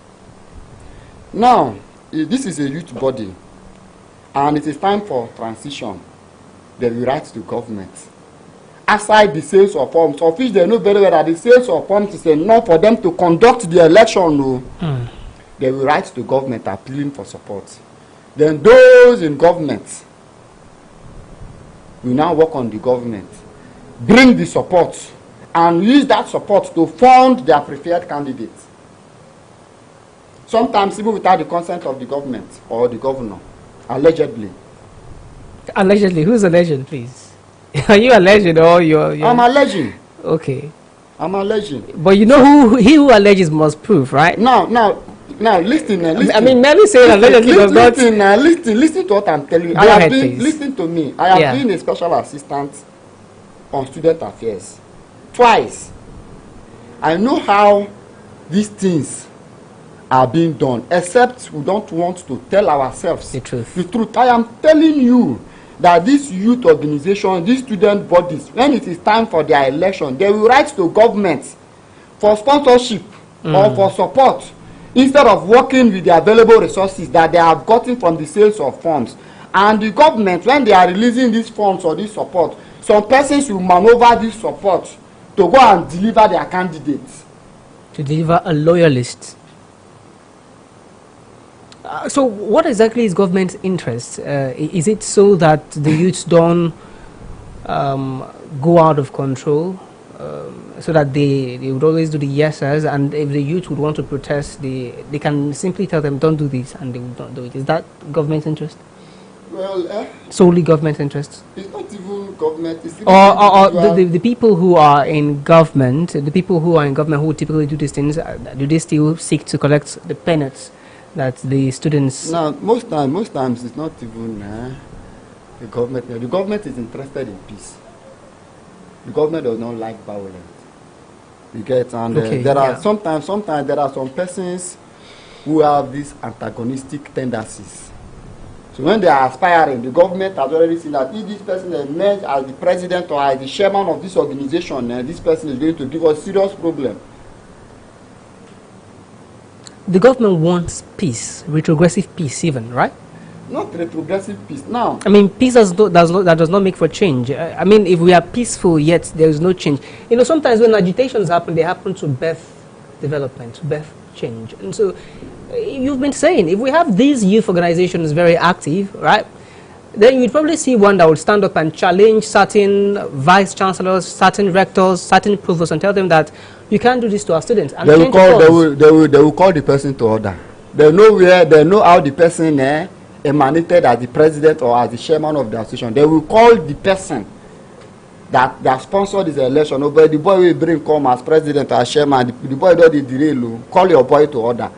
Now, this is a youth body, and it is time for transition. They will write to government. Aside the sales of forms, of which they know very well that the sales of forms is enough for them to conduct the election. No. They will write to government appealing for support. Then those in government will now work on the government, bring the support, and use that support to fund their preferred candidates. Sometimes even without the consent of the government or the governor, allegedly. Allegedly? Who's alleged, please? Are you alleged or you're... I'm alleging. Okay. I'm alleging. But you know he who alleges must prove, right? Now, listen. I mean, merely saying allegedly does not... Listen to what I'm telling you. Listen to me. I have been a special assistant on student affairs twice. I know how these things are being done, except we don't want to tell ourselves the truth. The truth. I am telling you that these youth organizations, these student bodies, when it is time for their election, they will write to government for sponsorship or for support, instead of working with the available resources that they have gotten from the sales of funds. And the government, when they are releasing these funds or this support, some persons will maneuver this support to go and deliver their candidates. To deliver a loyalist. So what exactly is government's interest? Is it so that the youths don't go out of control, so that they would always do the yeses, and if the youth would want to protest, they can simply tell them don't do this and they will not do it? Is that government's interest? Well, solely government interest? It's not even government. It's even the people who are in government, who typically do these things, do they still seek to collect the peanuts that the students... No, most times it's not even the government. The government is interested in peace. The government does not like violence. You get, and there are sometimes there are some persons who have these antagonistic tendencies. So when they are aspiring, the government has already seen that if this person is emerged as the president or as the chairman of this organization, this person is going to give us serious problem. the government wants peace, retrogressive peace even, right? Not retrogressive peace. Now, I mean, peace that does not make for change. I mean, if we are peaceful yet there is no change. You know, sometimes when agitations happen, they happen to birth development, to birth change. And so, you've been saying, if we have these youth organizations very active, right, then you'd probably see one that would stand up and challenge certain vice chancellors, certain rectors, certain provosts, and tell them that you can't do this to our students. And they will call the person to order. They know how the person emanated as the president or as the chairman of the association. They will call the person that sponsored this election. Oh, but the boy will bring come as president or as chairman. The boy does the derail. Call your boy to order.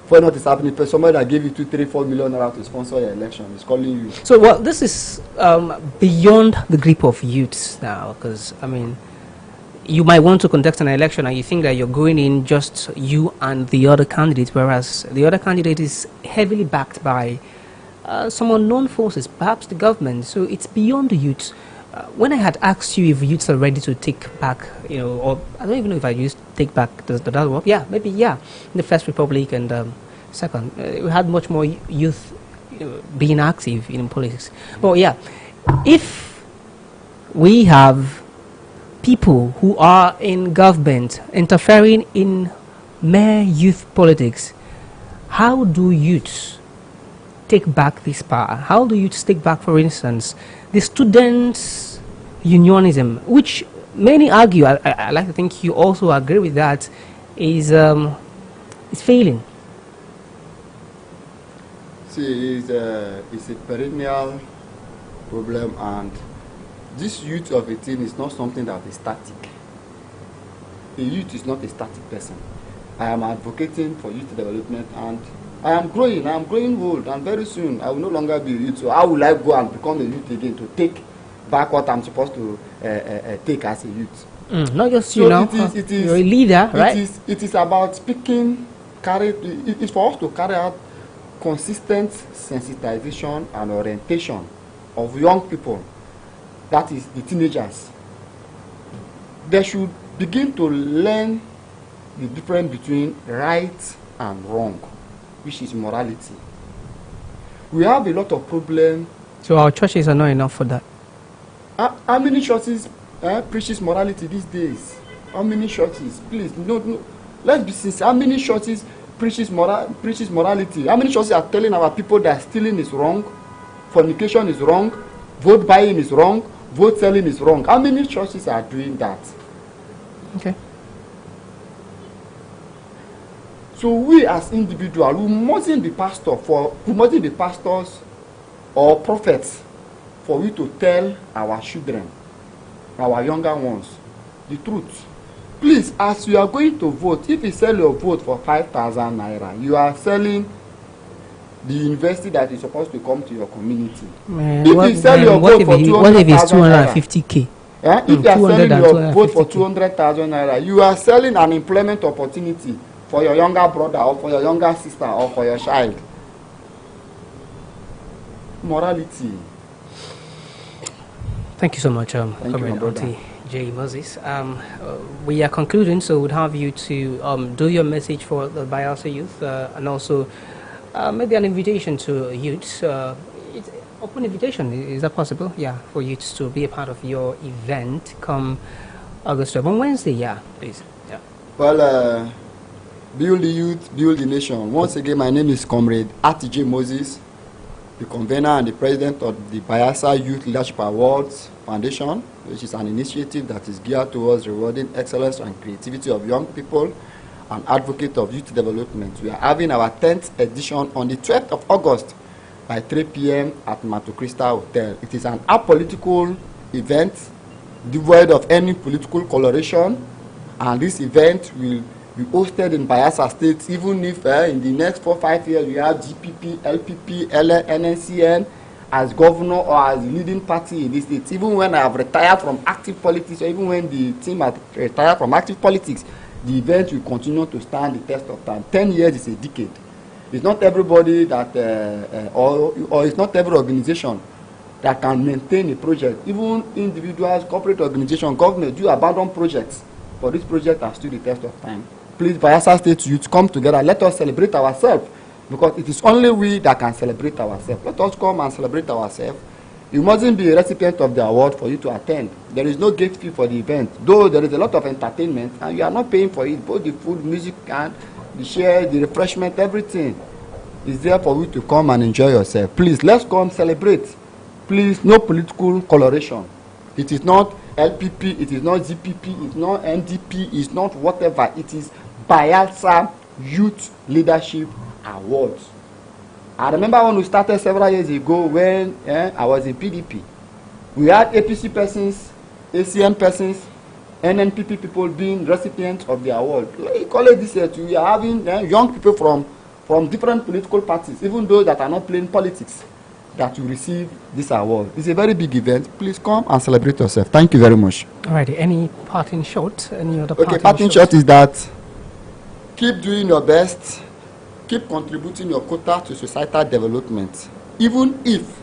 For what is happening, for somebody that gave you 2, 3, 4 million naira to sponsor your election is calling you. So, well, this is beyond the grip of youths now, because I mean, you might want to conduct an election and you think that you're going in just you and the other candidate, whereas the other candidate is heavily backed by some unknown forces, perhaps the government. So it's beyond the youths. When I had asked you if youths are ready to take back, you know, or I don't even know if I used take back, does that work? Yeah, maybe, yeah. In the First Republic and second, we had much more youth being active in politics. But yeah, if we have people who are in government interfering in mere youth politics, how do youths take back this power? How do youths take back, for instance, the students' unionism, which many argue, I like to think you also agree with that, is failing? See, it's a perennial problem, and this youth of a team is not something that is static. A youth is not a static person. I am advocating for youth development, and I am growing old, and very soon I will no longer be a youth. So how will I go and become a youth again to take back what I'm supposed to take as a youth? Not just you know, you're a leader, right? It is about speaking, it's for us to carry out consistent sensitization and orientation of young people, that is the teenagers. They should begin to learn the difference between right and wrong, which is morality. We have a lot of problems. So our churches are not enough for that. How many churches preaches morality these days? How many churches? Please, no. Let's be sincere. How many churches preaches morality? How many churches are telling our people that stealing is wrong, fornication is wrong, vote buying is wrong, vote selling is wrong? How many churches are doing that? Okay. So we as individuals, we mustn't be pastors or prophets for we to tell our children, our younger ones, the truth. Please, as you are going to vote, if you sell your vote for 5,000 naira, you are selling the university that is supposed to come to your community. Man, if you sell your vote for 250,000 what if it's 250K? If you are selling your vote for 200,000 naira, you are selling an employment opportunity for your younger brother or for your younger sister or for your child. Morality. Thank you so much, J. Moses. We are concluding, so we'd have you to do your message for the Bayelsa youth and also maybe an invitation to youths. It's open invitation, is that possible? Yeah, for youths to be a part of your event come August 12th on Wednesday. Yeah, please. Yeah. Well, build the youth, build the nation. Once again, my name is Comrade J. Moses, the convener and the president of the Bayelsa Youth Leadership Awards Foundation, which is an initiative that is geared towards rewarding excellence and creativity of young people and advocate of youth development. We are having our 10th edition on the 12th of August by 3 p.m. at Mato Crystal Hotel. It is an apolitical event devoid of any political coloration, and this event will be hosted in Bayelsa State, even if in the next 4-5 years we have GPP, LPP, NNCN as governor or as the leading party in this state. Even when I have retired from active politics, or even when the team has retired from active politics, the event will continue to stand the test of time. 10 years is a decade. It's not everybody that, or it's not every organization that can maintain a project. Even individuals, corporate organizations, government do abandon projects, but this project has stood the test of time. please, Bayelsa State youth, come together. Let us celebrate ourselves, because it is only we that can celebrate ourselves. Let us come and celebrate ourselves. You mustn't be a recipient of the award for you to attend. There is no gate fee for the event, though there is a lot of entertainment, and you are not paying for it. Both the food, music, and the share, the refreshment, everything is there for you to come and enjoy yourself. Please, let's come celebrate. Please, no political coloration. It is not LPP, it is not ZPP, it's not NDP, it's not whatever. It is Bayelsa Youth Leadership Awards. I remember when we started several years ago when I was in PDP. We had APC persons, ACN persons, NNPP people being recipients of the award. Equally this year too, we are having young people from different political parties, even those that are not playing politics, that will receive this award. It's a very big event. Please come and celebrate yourself. Thank you very much. Alrighty, any parting shot? Any other parting shot is that keep doing your best. Keep contributing your quota to societal development. Even if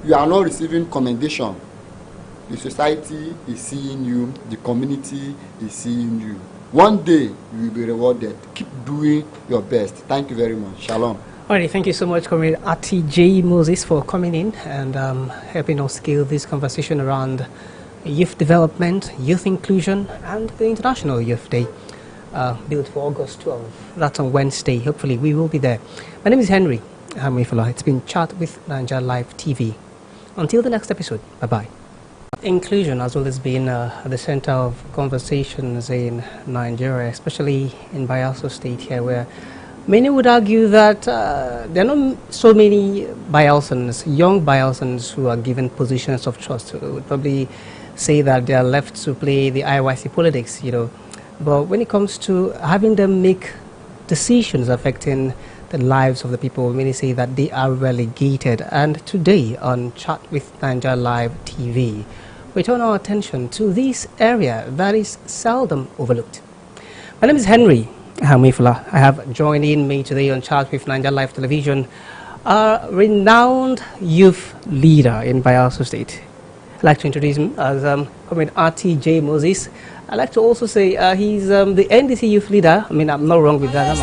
you are not receiving commendation, the society is seeing you, the community is seeing you. One day you will be rewarded. Keep doing your best. Thank you very much. Shalom. Alright, thank you so much, Comrade RTJ Moses, for coming in and helping us scale this conversation around youth development, youth inclusion, and the International Youth Day. Built for August 12th. That's on Wednesday. Hopefully we will be there. My name is Henry Hamifala. It's been Chat with Naija Live TV. Until the next episode, bye-bye. Inclusion has always been at the center of conversations in Nigeria, especially in Bayelsa State here, where many would argue that there are not so many Bayelsans, young Bayelsans, who are given positions of trust. We would probably say that they are left to play the IYC politics, you know. But when it comes to having them make decisions affecting the lives of the people, many say that they are relegated. And today on Chat with Naija Live TV, we turn our attention to this area that is seldom overlooked. My name is Henry Hamifula. I have joining me today on Chat with Naija Live Television a renowned youth leader in Bayelsa State. I'd like to introduce him as Comrade RTJ Moses. I'd like to also say he's the NDC youth leader. I mean, I'm not wrong with that.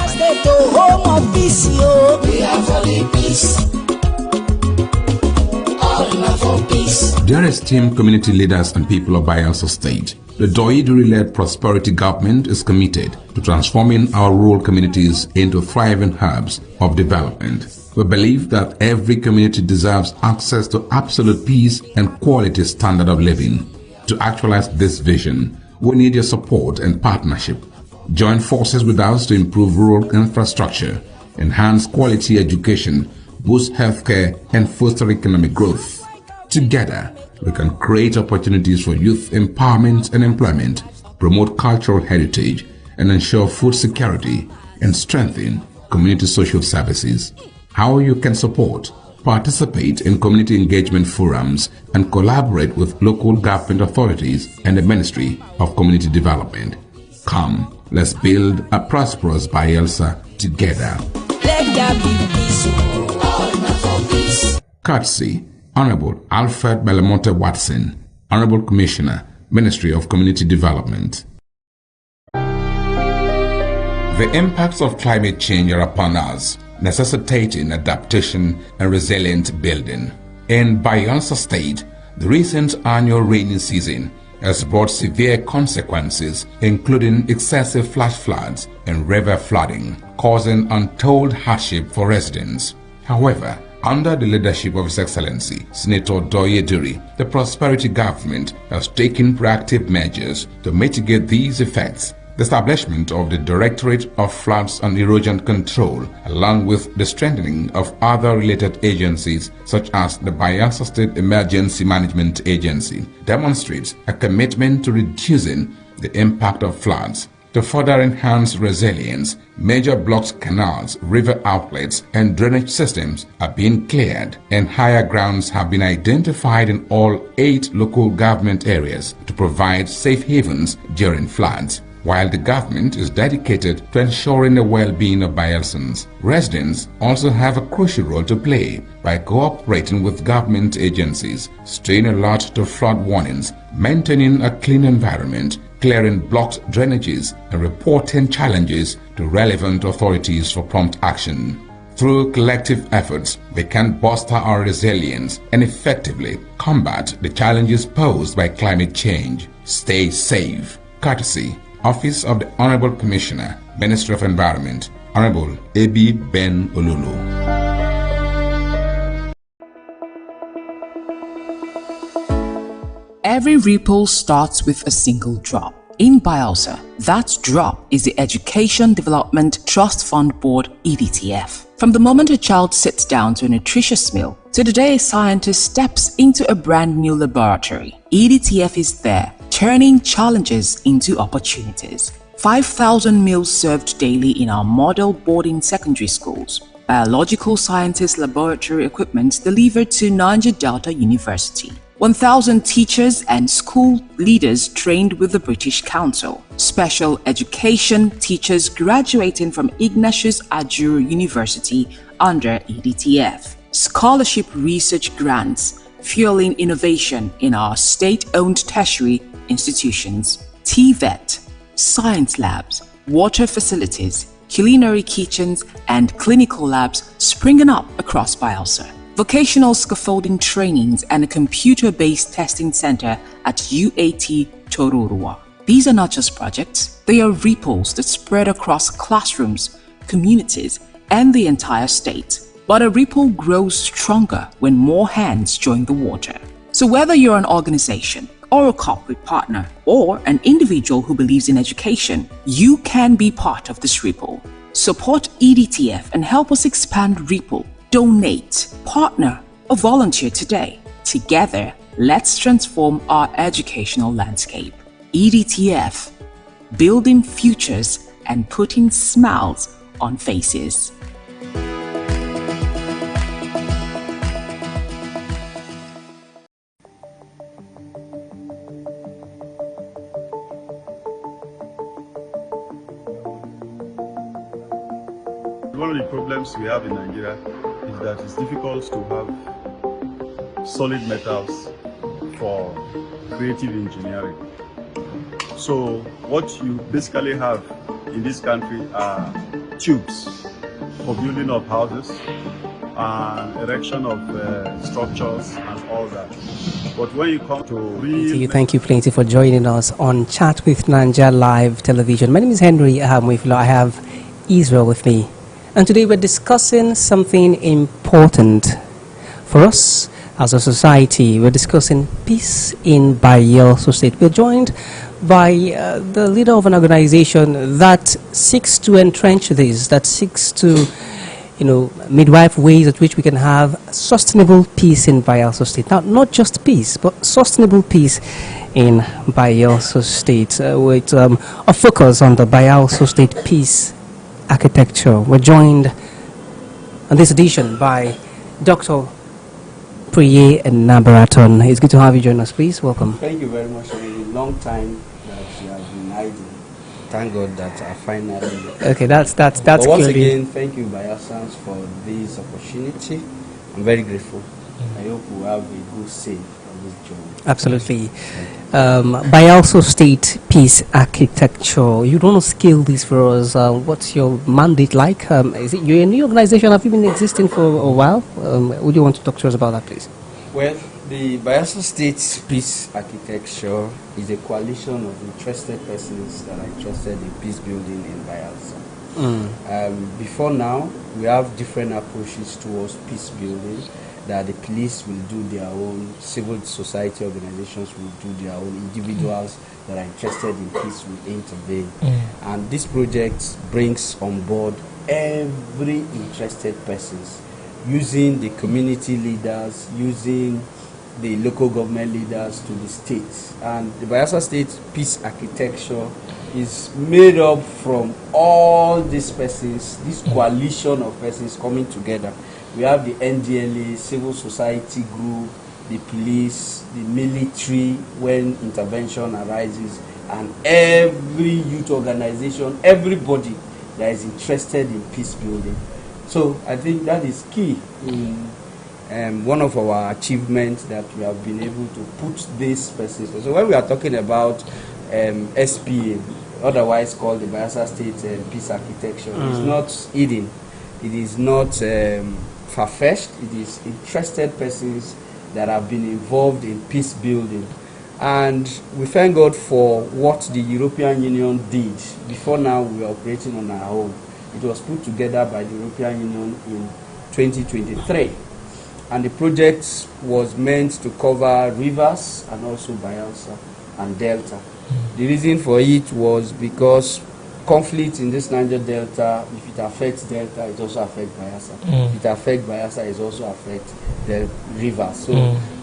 Dear esteemed community leaders and people of Bayelsa State, the Doiduri-led prosperity government is committed to transforming our rural communities into thriving hubs of development. We believe that every community deserves access to absolute peace and quality standard of living. To actualize this vision, we need your support and partnership. Join forces with us to improve rural infrastructure, enhance quality education, boost healthcare, and foster economic growth. Together, we can create opportunities for youth empowerment and employment, promote cultural heritage, and ensure food security and strengthen community social services. How you can support: participate in community engagement forums and collaborate with local government authorities and the Ministry of Community Development. Come, let's build a prosperous Bayelsa together. Courtesy, Honorable Alfred Belamonte Watson, Honorable Commissioner, Ministry of Community Development. The impacts of climate change are upon us, necessitating adaptation and resilient building. In Bayelsa State, the recent annual rainy season has brought severe consequences, including excessive flash floods and river flooding, causing untold hardship for residents. However, under the leadership of His Excellency Senator Doyeduri, the prosperity government has taken proactive measures to mitigate these effects. The establishment of the Directorate of Floods and Erosion Control, along with the strengthening of other related agencies such as the Bayelsa State Emergency Management Agency, demonstrates a commitment to reducing the impact of floods. To further enhance resilience, major blocks, canals, river outlets, and drainage systems are being cleared, and higher grounds have been identified in all 8 local government areas to provide safe havens during floods. While the government is dedicated to ensuring the well-being of Bayelsans, residents also have a crucial role to play by cooperating with government agencies, staying alert to flood warnings, maintaining a clean environment, clearing blocked drainages and reporting challenges to relevant authorities for prompt action. Through collective efforts, we can bolster our resilience and effectively combat the challenges posed by climate change. Stay safe. Courtesy, Office of the Honorable Commissioner, Ministry of Environment, Honorable Ebi Ben Olulu. Every ripple starts with a single drop. In Bielsa, that drop is the Education Development Trust Fund Board (EDTF). From the moment a child sits down to a nutritious meal to the day a scientist steps into a brand new laboratory, EDTF is there, turning challenges into opportunities. 5,000 meals served daily in our model boarding secondary schools. Biological sciences laboratory equipment delivered to Niger Delta University. 1,000 teachers and school leaders trained with the British Council. Special education teachers graduating from Ignatius Ajuru University under EDTF. Scholarship research grants fueling innovation in our state-owned tertiary institutions. TVET, science labs, water facilities, culinary kitchens and clinical labs springing up across Bielsa. Vocational scaffolding trainings and a computer-based testing center at UAT Tororua. These are not just projects, they are ripples that spread across classrooms, communities, and the entire state. But a ripple grows stronger when more hands join the water. So whether you're an organization, or a corporate partner, or an individual who believes in education, you can be part of this ripple. Support EDTF and help us expand Ripple. Donate, partner, or volunteer today. Together, let's transform our educational landscape. EDTF, building futures and putting smiles on faces. One of the problems we have in Nigeria is that it's difficult to have solid metals for creative engineering. So what you basically have in this country are tubes for building of houses and erection of structures and all that. But when you come to real... Thank you plenty for joining us on Chat with Naija Live Television. My name is Henry. I have Israel with me. And today we're discussing something important for us as a society. We're discussing peace in Bielsa State. We're joined by the leader of an organization that seeks to entrench this, that seeks to, midwife ways at which we can have sustainable peace in Bielsa State. Now, not just peace, but sustainable peace in Bielsa State, with a focus on the Bielsa State peace architecture. We're joined on this edition by Dr. Priye Nabaraton. It's good to have you join us, please. Welcome. Thank you very much. It's a long time that you have been hiding. Thank God that I finally... Okay, that's but once clearly... again, thank you, Bielsans, for this opportunity. I'm very grateful. I hope we have a good say on this journey. Absolutely. Bielsa State Peace Architecture. You don't scale this for us. What's your mandate like? Is it you're a new organization? Have you been existing for a while? Would you want to talk to us about that, please? Well, the Bielsa State Peace Architecture is a coalition of interested persons that are interested in peace building in Bielsa. Before now, we have different approaches towards peace building. That the police will do their own, civil society organizations will do their own, individuals that are interested in peace will intervene. And this project brings on board every interested persons, using the community leaders, using the local government leaders to the states. And the Bielsa State Peace Architecture is made up from all these persons, this coalition of persons coming together. We have the NDLA, civil society group, the police, the military when intervention arises, and every youth organization, everybody that is interested in peace building. So I think that is key in one of our achievements, that we have been able to put these persons. So when we are talking about SPA, otherwise called the Bayelsa State Peace Architecture. It's not hidden. It is not far-fetched. It is interested persons that have been involved in peace building. And we thank God for what the European Union did. Before now, we were operating on our own. It was put together by the European Union in 2023. And the project was meant to cover rivers and also Bayelsa and Delta. The reason for it was because conflict in this Niger Delta, if it affects Delta, it also affects Bayelsa. If it affects Bayelsa, it also affects the rivers. So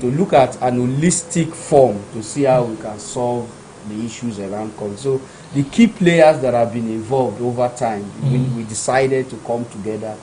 to look at an holistic form to see how we can solve the issues around conflict. So the key players that have been involved over time, we decided to come together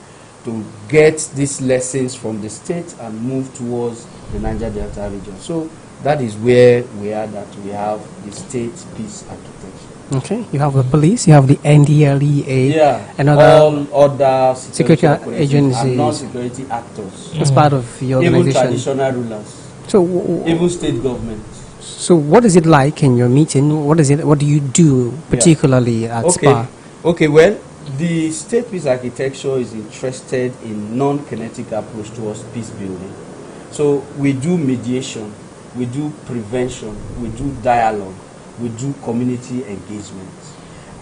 to get these lessons from the state and move towards the Niger Delta region. So that is where we are, that we have the state peace architecture. Okay, you have the police, you have the NDLEA, and all other security agencies and non-security actors. As part of your organization. Even traditional rulers. So, even state government. So what is it like in your meeting? What do you do particularly at SPA? Okay, well, the state peace architecture is interested in non-kinetic approach towards peace building. So we do mediation, we do prevention, we do dialogue, we do community engagement.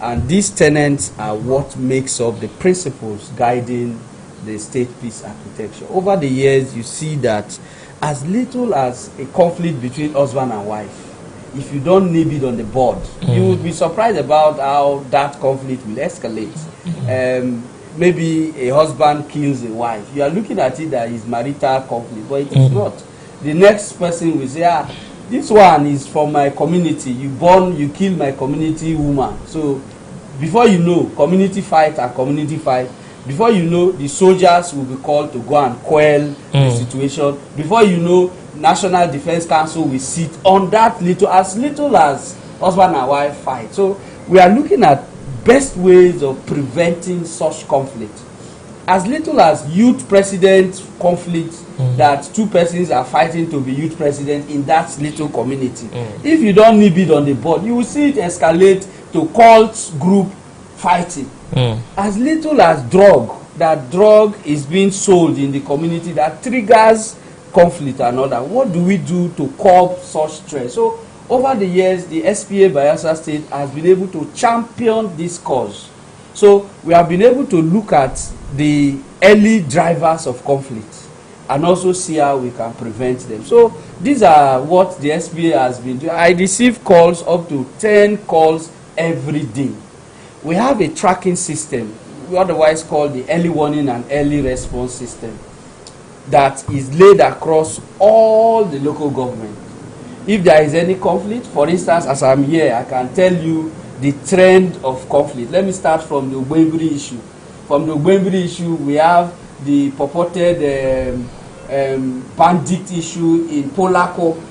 And these tenets are what makes up the principles guiding the state peace architecture. Over the years, you see that as little as a conflict between husband and wife, if you don't nib it on the board, you would be surprised about how that conflict will escalate. Maybe a husband kills a wife. You are looking at it that is marital conflict, but it is not. The next person will say, this one is from my community. You kill my community woman. So before you know, community fight and community fight. Before you know, the soldiers will be called to go and quell the situation. Before you know, National Defense Council will sit on that as little as husband and wife fight. So we are looking at best ways of preventing such conflict. As little as youth president conflict, that two persons are fighting to be youth president in that little community. If you don't nib it on the board, you will see it escalate to cult group fighting. As little as that drug is being sold in the community that triggers conflict and all that. What do we do to curb such stress? So over the years, the SPA Bayelsa State has been able to champion this cause. So we have been able to look at the early drivers of conflict and also see how we can prevent them. So these are what the SPA has been doing. I receive calls, up to 10 calls every day. We have a tracking system, otherwise called the early warning and early response system, that is laid across all the local government. If there is any conflict, for instance, as I'm here, I can tell you the trend of conflict. Let me start from the Ogbembiri issue. From the Ogbembiri issue, we have the purported bandit issue in Polako,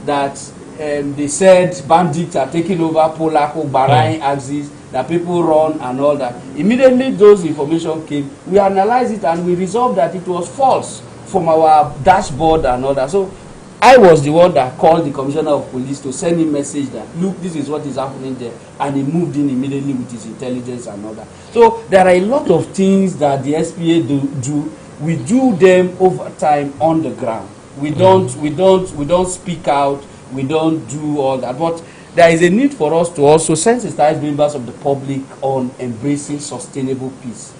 that they said bandits are taking over Polako, Bahrain axis, that people run and all that. Immediately those information came, we analyzed it and we resolved that it was false from our dashboard and all that. So I was the one that called the commissioner of police to send him message that, look, this is what is happening there, and he moved in immediately with his intelligence and all that. So there are a lot of things that the SPA do. We do them over time on the ground. We don't speak out. We don't do all that. But there is a need for us to also sensitize members of the public on embracing sustainable peace.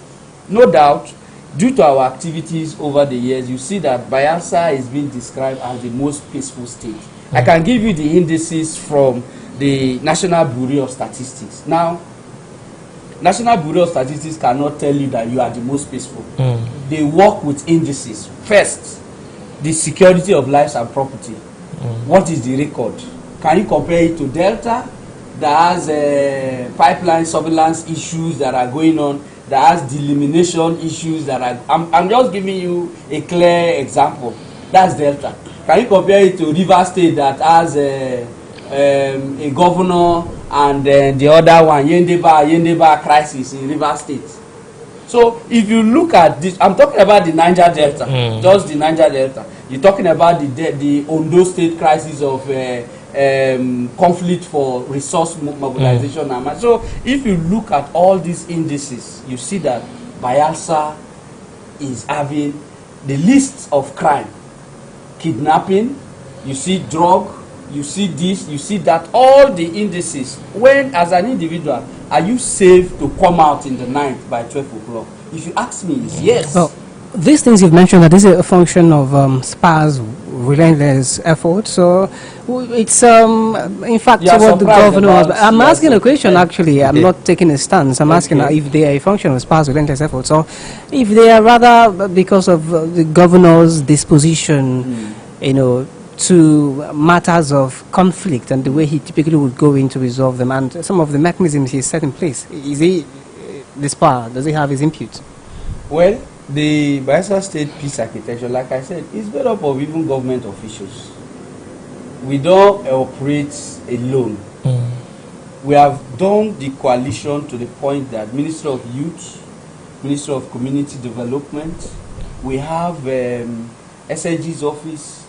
No doubt, due to our activities over the years, you see that Bayelsa is being described as the most peaceful state. I can give you the indices from the National Bureau of Statistics. Now, National Bureau of Statistics cannot tell you that you are the most peaceful. They work with indices. First, the security of lives and property. What is the record? Can you compare it to Delta that has pipeline surveillance issues that are going on, that has delimitation issues that are... I'm just giving you a clear example. That's Delta. Can you compare it to River State that has a governor and the other one, Yendeba crisis in River State? So if you look at this, I'm talking about the Niger Delta, just the Niger Delta. You're talking about the Ondo State crisis of conflict for resource mobilization. So if you look at all these indices, you see that Bayelsa is having the list of crime, kidnapping, you see drug, you see this, you see that, all the indices. When, as an individual, are you safe to come out in the night by 12 o'clock? If you ask me, it's yes. Well, these things you've mentioned, that this is a function of SPA's relentless effort. So it's in fact what the governor was. I'm asking a question actually. I'm not taking a stance. I'm asking if they are a function of SPA's relentless effort, or if they are rather because of the governor's disposition, you know, to matters of conflict and the way he typically would go in to resolve them, and some of the mechanisms he's set in place. Is he the SPA? Does he have his input? Well, the Bayelsa State peace architecture, like I said, is made up of even government officials. We don't operate alone. We have done the coalition to the point that Ministry of Youth, Ministry of Community Development, we have SAG's office,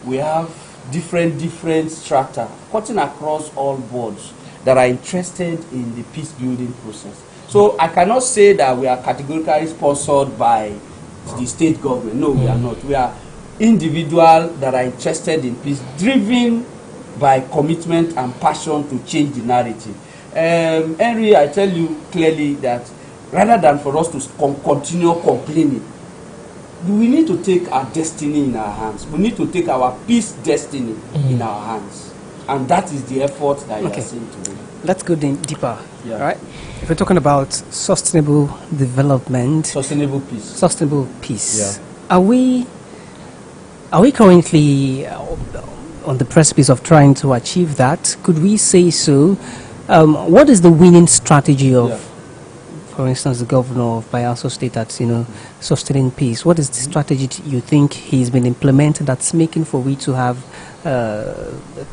we have different strata cutting across all boards that are interested in the peace building process. So I cannot say that we are categorically sponsored by the state government. No, we are not. We are individuals that are interested in peace, driven by commitment and passion to change the narrative. Henry, I tell you clearly that rather than for us to continue complaining, we need to take our destiny in our hands. We need to take our peace destiny in our hands. And that is the effort that you are seeing today. Let's go deeper. Yeah. Right? If we're talking about sustainable development, sustainable peace, are we currently on the precipice of trying to achieve that? Could we say so? What is the winning strategy of, for instance, the governor of Bayelsa State that's, you know, sustaining peace? What is the strategy you think he's been implementing that's making for we to have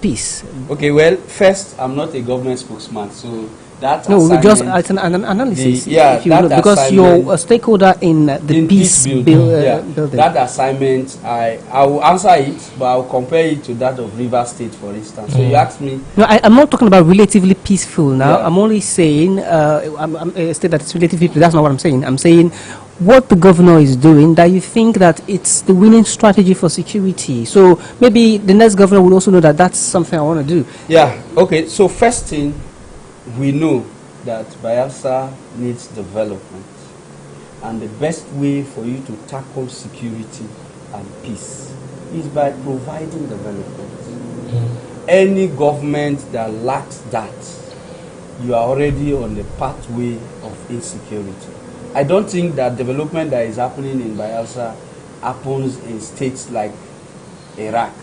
peace? Okay, well, first, I'm not a government spokesman, so that just it's an analysis. Because you're a stakeholder in the peace building. That assignment, I will answer it, but I will compare it to that of River State, for instance. So you asked me. No, I'm not talking about relatively peaceful now. I'm only saying I'm a state that is relatively peaceful. That's not what I'm saying. I'm saying what the governor is doing, that you think that it's the winning strategy for security. So maybe the next governor will also know that that's something I want to do. Yeah, okay. So first thing, we know that Bayelsa needs development. And the best way for you to tackle security and peace is by providing development. Any government that lacks that, you are already on the pathway of insecurity. I don't think that development that is happening in Bayelsa happens in states like Iraq,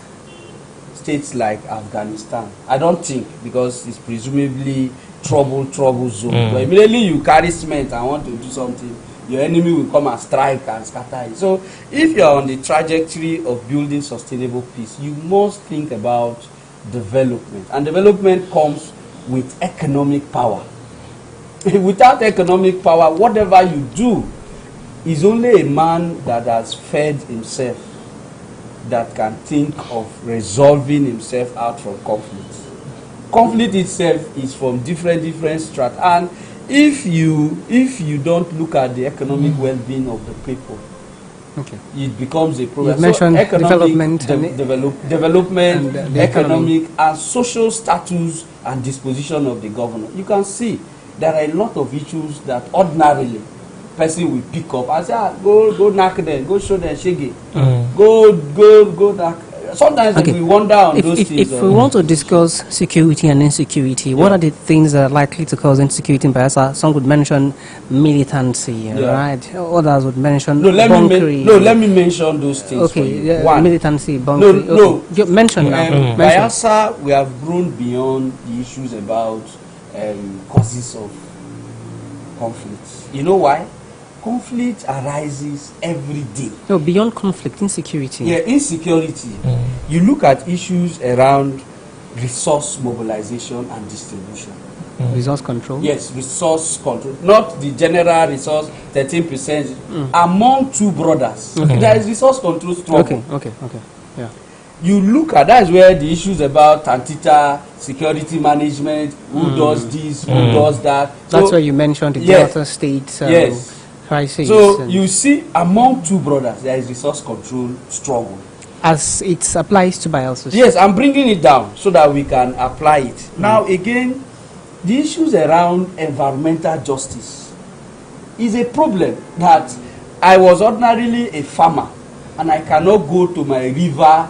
states like Afghanistan. I don't think, because it's presumably trouble zone. But immediately you carry cement and want to do something, your enemy will come and strike and scatter it. So if you are on the trajectory of building sustainable peace, you must think about development. And development comes with economic power. Without economic power, whatever you do is only a man that has fed himself that can think of resolving himself out from conflict. Conflict itself is from different strata, and if you don't look at the economic well-being of the people, it becomes a problem. You mentioned development, development, economic and social status and disposition of the governor. You can see there are a lot of issues that ordinarily person will pick up and say, go knock them, go show them shege, go knock. Sometimes we wonder on those things. If we want to discuss security and insecurity, what are the things that are likely to cause insecurity in Bayelsa? Some would mention militancy, right? Others would mention bunkering. Let me mention those things. Okay, militancy, bunkering. You mention now. Bayelsa, we have grown beyond the issues about causes of conflict. You know why? Conflict arises every day. No, beyond conflict, insecurity. Yeah, insecurity. You look at issues around resource mobilization and distribution. Resource control? Yes, resource control. Not the general resource, 13%. Among two brothers, there is resource control struggle. Okay. Yeah. you look at, that's where the issues about Tantita, security management, who does this, who does that. That's so, where you mentioned the Delta State crisis. So you see, among two brothers, there is resource control struggle. As it applies to Bayelsa. Yes, I'm bringing it down so that we can apply it. Now again, the issues around environmental justice is a problem that I was ordinarily a farmer and I cannot go to my river,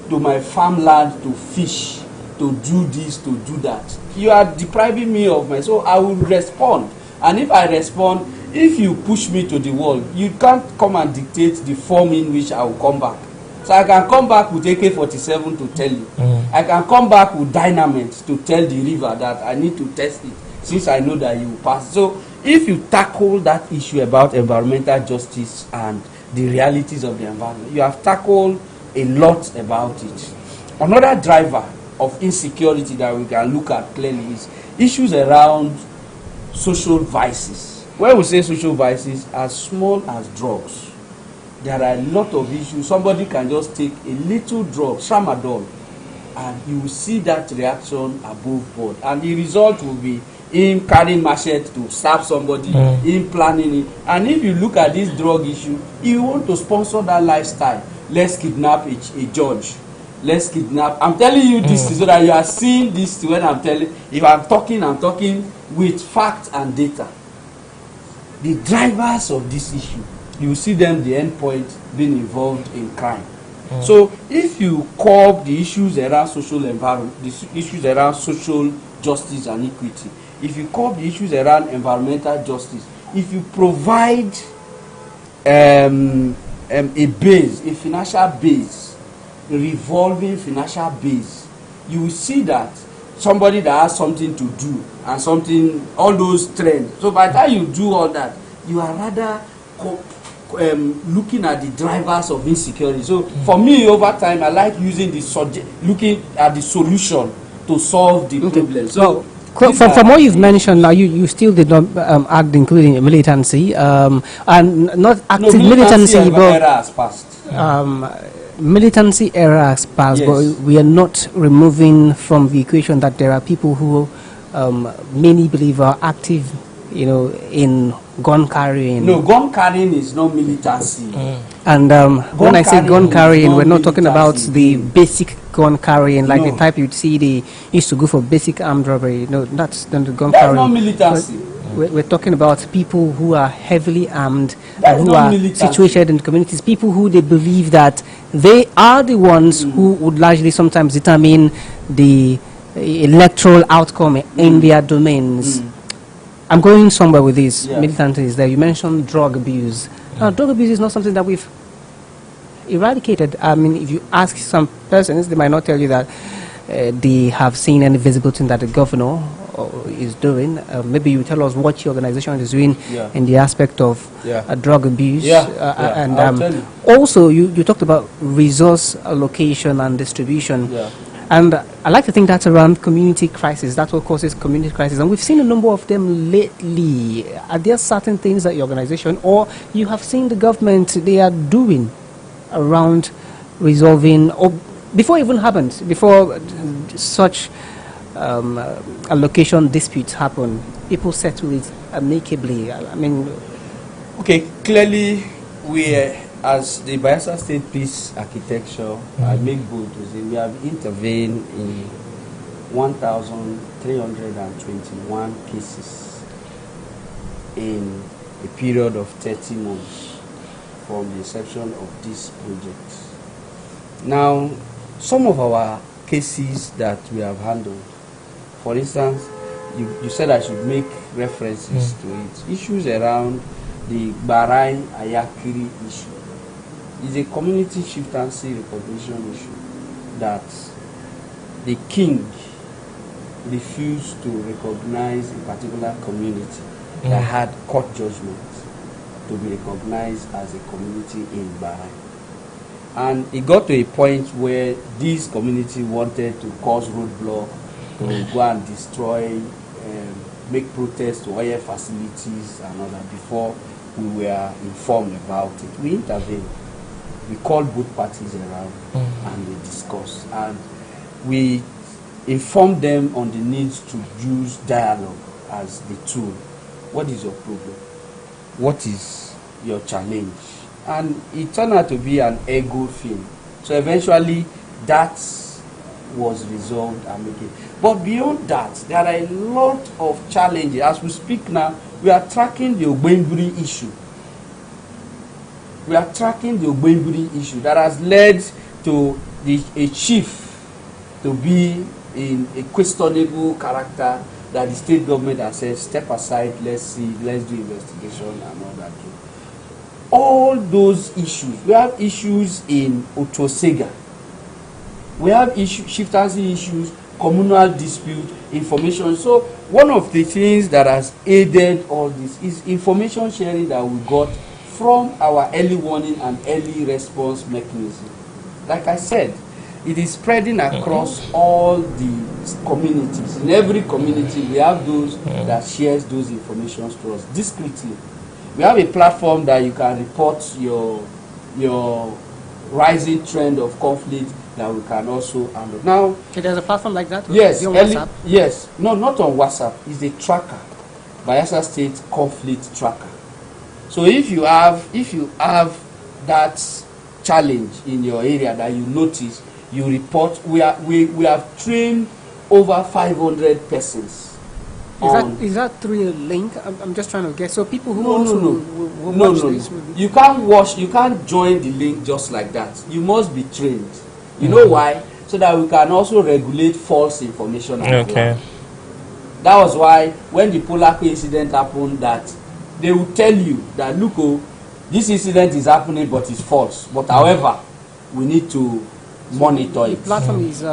to my farmland to fish, to do this, to do that. You are depriving me of my, so I will respond. And if I respond, if you push me to the wall, you can't come and dictate the form in which I will come back. So I can come back with AK-47 to tell you. I can come back with dynamite to tell the river that I need to test it, since I know that you will pass. So if you tackle that issue about environmental justice and the realities of the environment, you have tackled a lot about it. Another driver of insecurity that we can look at clearly is issues around social vices. When we say social vices, as small as drugs, there are a lot of issues. Somebody can just take a little drug, tramadol, and you will see that reaction above board. And the result will be him carrying machete to stab somebody, him planning it. And if you look at this drug issue, you want to sponsor that lifestyle. Let's kidnap a judge. Let's kidnap. I'm telling you this so that you are seeing this when I'm telling. If I'm talking with facts and data. The drivers of this issue, you see them, the end point, being involved in crime. So if you curb the issues around social environment, the issues around social justice and equity, if you curb the issues around environmental justice, if you provide a base, a financial base, a revolving financial base, you will see that somebody that has something to do and something, all those trends. So by the time you do all that, you are rather looking at the drivers of insecurity. So for me, over time, I like using the subject, looking at the solution to solve the problem. So from what you've mentioned now, you still did not add including militancy and not active militancy, but era has passed. Militancy era has passed, but we are not removing from the equation that there are people who many believe are active, in gun carrying. No, gun carrying is not militancy. And when I say gun carrying, we're not talking about the basic gun carrying, like the type you'd see they used to go for basic armed robbery. No, that's not the gun carrying. That's not militancy. We're talking about people who are heavily armed and who are situated in communities, people who they believe that they are the ones who would largely sometimes determine the electoral outcome in their domains. I'm going somewhere with this. Militancy is there. You mentioned drug abuse. Now, drug abuse is not something that we've eradicated. I mean, if you ask some persons, they might not tell you that they have seen any visible thing that the governor is doing. Maybe you tell us what your organization is doing in the aspect of drug abuse. And also, you talked about resource allocation and distribution. And I like to think that's around community crisis. That's what causes community crisis. And we've seen a number of them lately. Are there certain things that your organization or you have seen the government, they are doing around resolving, or before it even happens, before such allocation disputes happen, people settle it amicably? I mean... Okay, clearly as the Bayelsa State Peace Architecture, I make bold to say we have intervened in 1,321 cases in a period of 30 months from the inception of this project. Now, some of our cases that we have handled, for instance, you said I should make references to it. Issues around the Barai Ayakiri issue. Is a community chieftaincy recognition issue that the king refused to recognize a particular community that had court judgment to be recognized as a community in Barai. And it got to a point where this community wanted to cause roadblock, to go and destroy, make protests to oil facilities and all that before we were informed about it. We intervened. we called both parties around and we discussed. And we informed them on the need to use dialogue as the tool. What is your problem? What is your challenge? And it turned out to be an ego thing. So eventually that was resolved and made it. But beyond that, there are a lot of challenges. As we speak now, we are tracking the Ogbemburi issue. We are tracking the Ogbemburi issue that has led to a chief to be in a questionable character that the state government has said, step aside, let's see, let's do investigation and all that. All those issues. We have issues in Otosega. We have chieftaincy issues, communal dispute, information. So one of the things that has aided all this is information sharing that we got from our early warning and early response mechanism. Like I said, it is spreading across all the communities. In every community, we have those that shares those information to us discreetly. We have a platform that you can report your rising trend of conflict that we can also handle. Now, okay, there's a platform like that? Yes. On WhatsApp? Yes. No, not on WhatsApp. It's a tracker. Bayelsa State Conflict Tracker. So if you have that challenge in your area that you notice, you report. We have trained over 500 persons. Is that through a link? I'm just trying to get, so people who will watch this. You can't join the link just like that. You must be trained. You know why? So that we can also regulate false information. Okay. That was why when the Polako incident happened, that they will tell you that, look, this incident is happening but it's false. But however, we need to monitor it. The platform is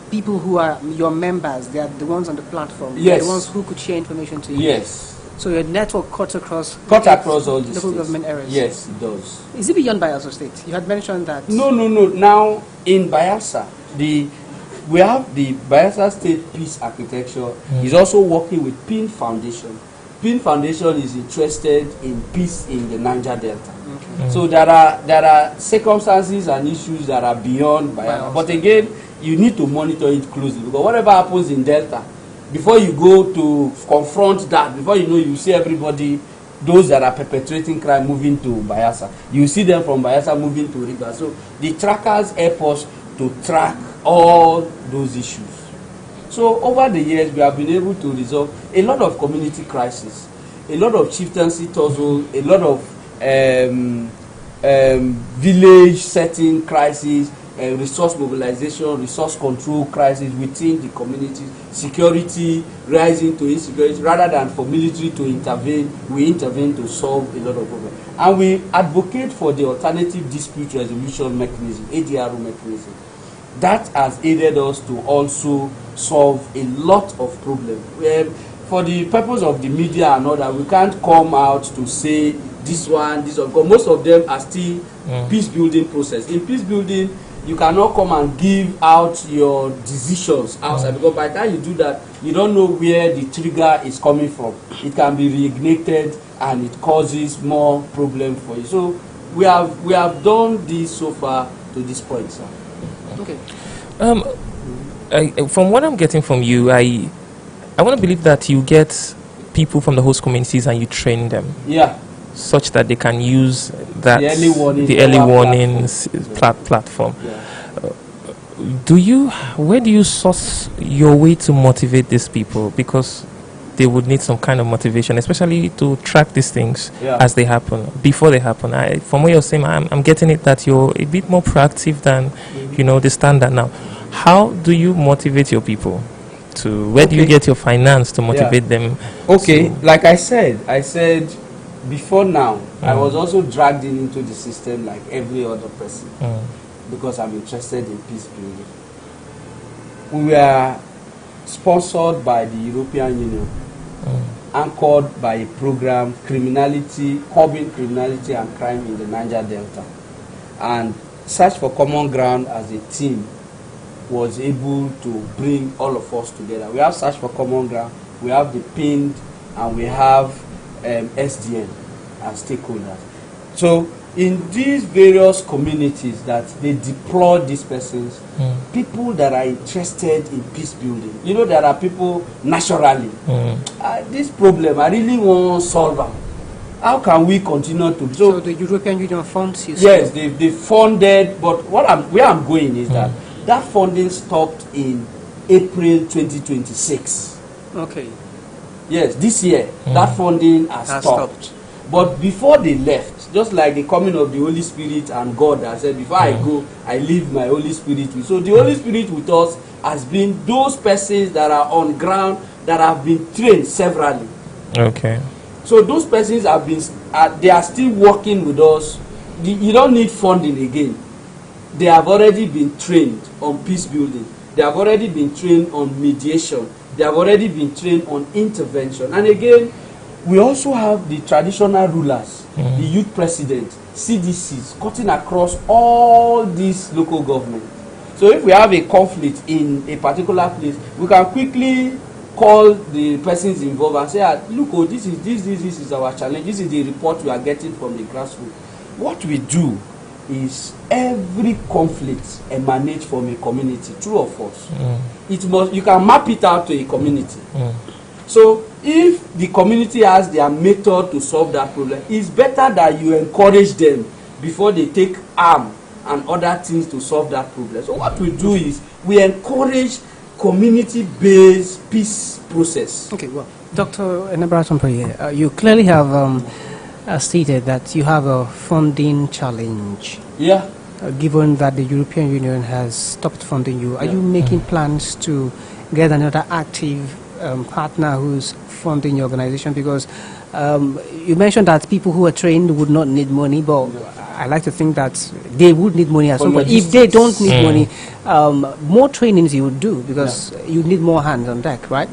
people who are your members. They are the ones on the platform. Yes. They are the ones who could share information to you. Yes. So your network cuts across all the local government areas. Yes, it does. Is it beyond Bayelsa State? You had mentioned that. No. Now in Bayelsa, we have the Bayelsa State Peace Architecture. Is also working with PIN Foundation. PIN Foundation is interested in peace in the Naija Delta. Okay. So there are circumstances and issues that are beyond Bayelsa. But again, you need to monitor it closely, because whatever happens in Delta, before you go to confront that, before you know, you see everybody, those that are perpetrating crime moving to Bayelsa. You see them from Bayelsa moving to River. So the trackers help us to track all those issues. So over the years, we have been able to resolve a lot of community crises, a lot of chieftaincy tussle, a lot of village setting crises, resource mobilization, resource control crisis within the community, security rising to insecurity. Rather than for military to intervene, we intervene to solve a lot of problems. And we advocate for the alternative dispute resolution mechanism, ADRO mechanism. That has aided us to also solve a lot of problems. For the purpose of the media and all that, we can't come out to say this one, because most of them are still peace building process. In peace building, you cannot come and give out your decisions outside, because by the time you do that, you don't know where the trigger is coming from. It can be reignited and it causes more problem for you. So we have done this so far to this point, sir. Okay. From what I'm getting from you, I want to believe that you get people from the host communities and you train them. Yeah. Such that they can use that the early warning platform. Yeah. Where do you source your way to motivate these people? Because they would need some kind of motivation, especially to track these things as they happen, before they happen. From what you're saying, I'm getting it that you're a bit more proactive than the standard now. How do you motivate your people? Where do you get your finance to motivate them? Okay, like I said before now, I was also dragged into the system like every other person because I'm interested in peace building. We were sponsored by the European Union, anchored by a program, curbing criminality and crime in the Niger Delta. And Search for Common Ground as a team was able to bring all of us together. We have Search for Common Ground, we have the PIN, and we have SDN as stakeholders. So in these various communities that they deploy these persons, people that are interested in peace building, you know, there are people naturally, this problem, I really want to solve it. How can we continue to... So the European Union funds you Yes, they funded, but where I'm going is that funding stopped in April 2026. Okay. Yes, this year, that funding has stopped. But before they left, just like the coming of the Holy Spirit and God has said, before I go, I leave my Holy Spirit with. So the Holy Spirit with us has been those persons that are on ground that have been trained severally. Okay. So those persons have been, they are still working with us. You don't need funding again. They have already been trained on peace building. They have already been trained on mediation. They have already been trained on intervention. And again, we also have the traditional rulers, the youth president, CDCs, cutting across all these local governments. So if we have a conflict in a particular place, we can quickly call the persons involved and say, look, oh, this is our challenge. This is the report we are getting from the grassroots. What we do is every conflict emanates from a community, true or false. You can map it out to a community. So if the community has their method to solve that problem, it's better that you encourage them before they take arm and other things to solve that problem. So what we do is we encourage community-based peace process. Okay, well, Dr. Enebratompe, you clearly have stated that you have a funding challenge. Yeah. Given that the European Union has stopped funding you, are you making plans to get another active partner who's funding your organization? Because you mentioned that people who are trained would not need money, but I like to think that they would need money at some point. If they don't need money, more trainings you would do, because you need more hands on deck, right?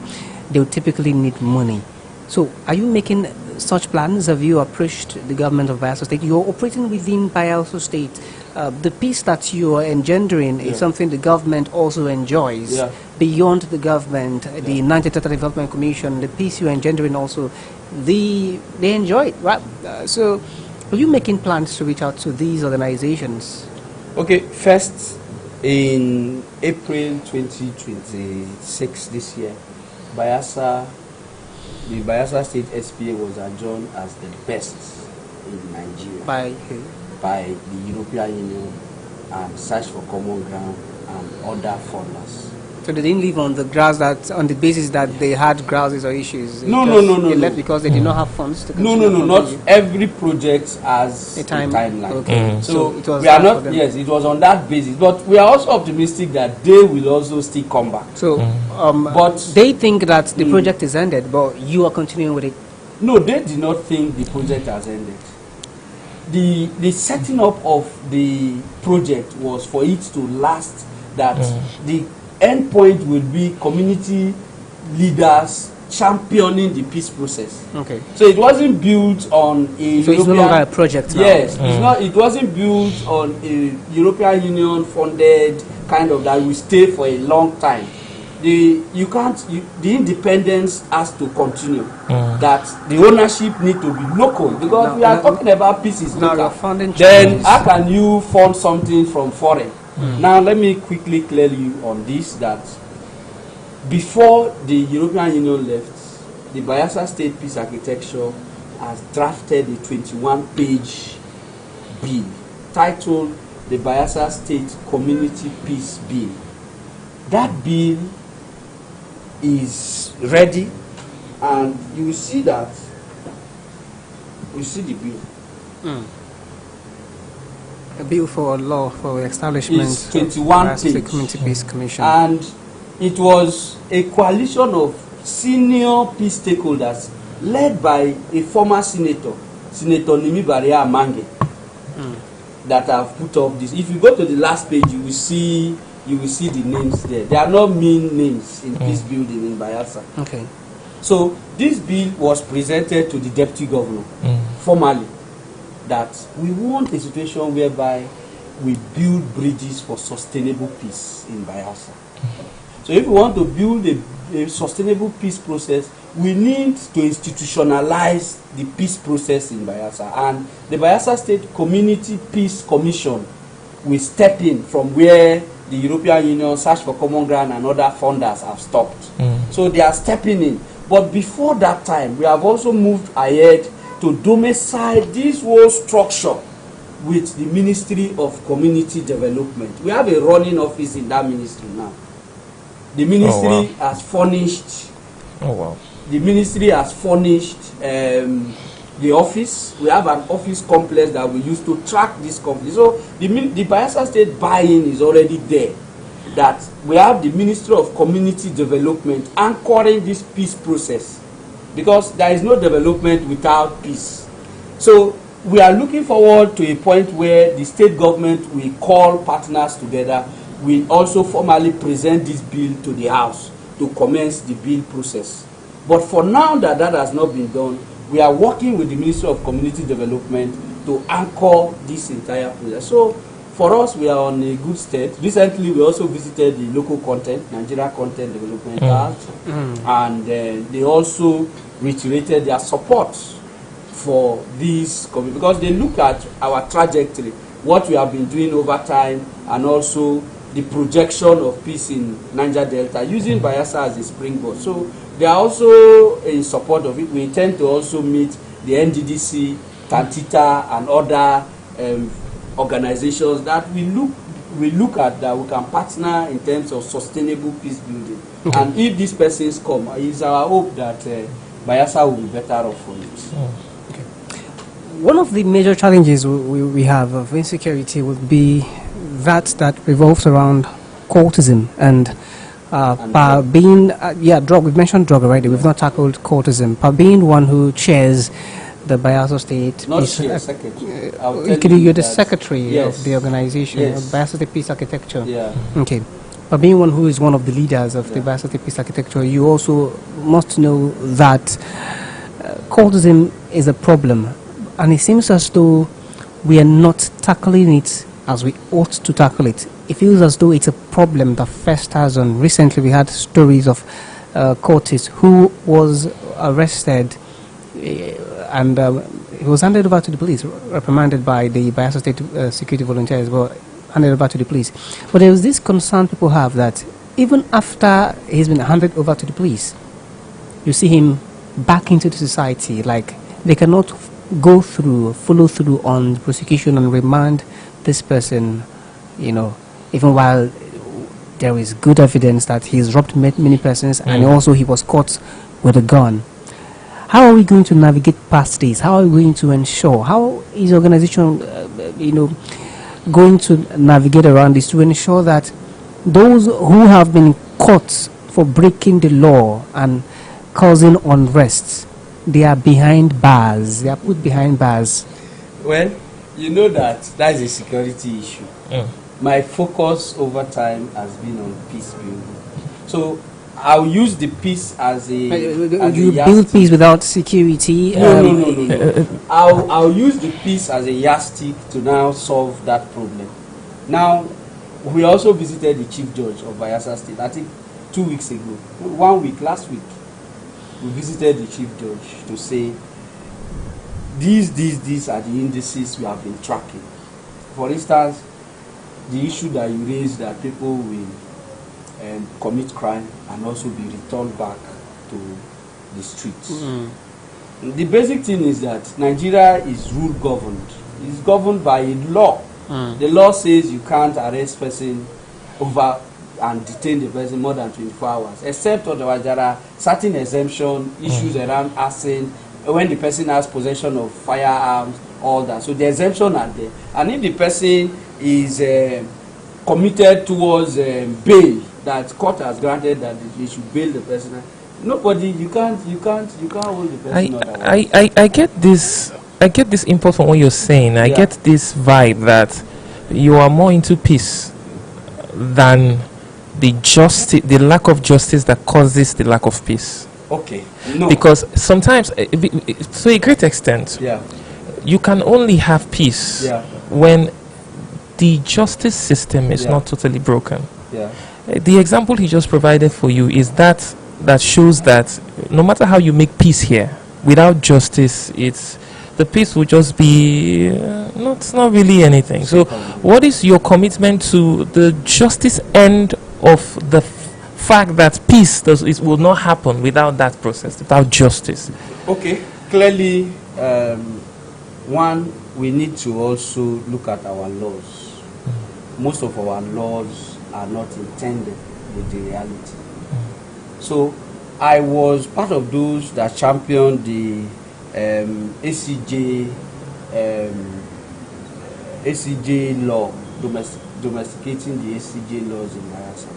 They would typically need money. So are you making such plans? Have you approached the government of Bayelsa State? You're operating within Bayelsa State. The peace that you are engendering is something the government also enjoys. Beyond the government, the Naija Development Commission, the peace you're engendering also, they enjoy it, right? So are you making plans to reach out to these organizations? Okay, first, in April 2026 this year, the Bayelsa State SPA was adjourned as the best in Nigeria. By who? By the European Union and Search for Common Ground and other funders. So they didn't leave on the grounds that, on the basis that they had grouses or issues? No. They left because they did not have funds to continue. No. Not every project has a timeline. Okay. So it was we are not. Yes, it was on that basis. But we are also optimistic that they will also still come back. So, but they think that the project is ended, but you are continuing with it. No, they did not think the project has ended. The setting up of the project was for it to last. That the end point will be community leaders championing the peace process. Okay. So it wasn't built on a. So it's no longer a project now. Yes, it's not. It wasn't built on a European Union funded kind of that will stay for a long time. The independence has to continue. That the ownership need to be local, because we are talking about pieces local. Then how can you fund something from foreign? Now let me quickly clear you on this, that before the European Union left, the Bayelsa State Peace Architecture has drafted a 21-page bill titled the Bayelsa State Community Peace Bill. That bill is ready, and you will see that. You see the bill. A bill for a law for the establishment is 21 of the Community Peace Commission. And it was a coalition of senior peace stakeholders led by a former senator, Senator Nimi Baria Amange, that have put up this. If you go to the last page, you will see the names there. They are not mean names in peace building in Bayelsa. Okay. So this bill was presented to the deputy governor formally, that we want a situation whereby we build bridges for sustainable peace in Bayelsa. So if we want to build a sustainable peace process, we need to institutionalize the peace process in Bayelsa, and the Bayelsa State Community Peace Commission will step in from where the European Union, Search for Common Ground, and other funders have stopped. So they are stepping in. But before that time, we have also moved ahead to domicile this whole structure with the Ministry of Community Development. We have a running office in that ministry now. The ministry has furnished. The ministry has furnished the office. We have an office complex that we use to track this company. So the Bayelsa State buy-in is already there. That we have the Ministry of Community Development anchoring this peace process, because there is no development without peace. So we are looking forward to a point where the state government will call partners together. We also formally present this bill to the House to commence the bill process. But for now that has not been done, we are working with the Ministry of Community Development to anchor this entire process. So for us, we are on a good state. Recently, we also visited the local content, Nigeria Content Development Act, and they also reiterated their support for this, because they look at our trajectory, what we have been doing over time, and also the projection of peace in Niger Delta, using Bayelsa as a springboard. So they are also in support of it. We intend to also meet the NDDC, Tantita, and other organizations that we look at that we can partner in terms of sustainable peace building. And if these persons come, it's our hope that Bayelsa will be better off for it. One of the major challenges we have of insecurity would be that revolves around cultism and drug. We've mentioned drug already. We've not tackled cultism. being one who chairs the Bayelsa State. Secretary. You're the secretary of the organization, Bayelsa State Peace Architecture. Okay. But being one who is one of the leaders of the Bayelsa State Peace Architecture, you also must know that cultism is a problem. And it seems as though we are not tackling it as we ought to tackle it. It feels as though it's a problem that festers on. Recently, we had stories of Curtis who was arrested and he was handed over to the police, reprimanded by the Bayelsa State security volunteers, but handed over to the police. But there was this concern people have that even after he's been handed over to the police, you see him back into the society. Like, they cannot follow through on prosecution and remand this person, even while there is good evidence that he's robbed many persons, and also he was caught with a gun. How are we going to navigate past this? How are we going to ensure? How is the organization, going to navigate around this to ensure that those who have been caught for breaking the law and causing unrest, they are behind bars? They are put behind bars. Well, you know that is a security issue. My focus over time has been on peace building. So I'll use the peace as a... you build peace without security? No. I'll use the peace as a yardstick to now solve that problem. Now, we also visited the Chief Judge of Bayelsa State, I think 2 weeks ago. 1 week, last week. We visited the Chief Judge to say, these are the indices we have been tracking. For instance, the issue that you raised, that people will commit crime and also be returned back to the streets. The basic thing is that Nigeria is rule governed. It's governed by a law. The law says you can't arrest person over and detain the person more than 24 hours, except otherwise there are certain exemption issues around arson, when the person has possession of firearms, all that. So the exemption are there. And if the person is committed towards bail, that court has granted that they should bail the person, nobody, you can't hold the person otherwise. I get this impulse from what you're saying. I get this vibe that you are more into peace than the lack of justice that causes the lack of peace. Okay. No. Because sometimes, to a great extent, you can only have peace when the justice system is not totally broken. The example he just provided for you is that that shows that no matter how you make peace here, without justice, the peace will just be not really anything. So, what is your commitment to the justice end of the fact that peace will not happen without that process, without justice? Okay, clearly, one, we need to also look at our laws. Most of our laws are not intended with the reality. So I was part of those that championed the ACJ law, domesticating the ACJ laws in Bayelsa.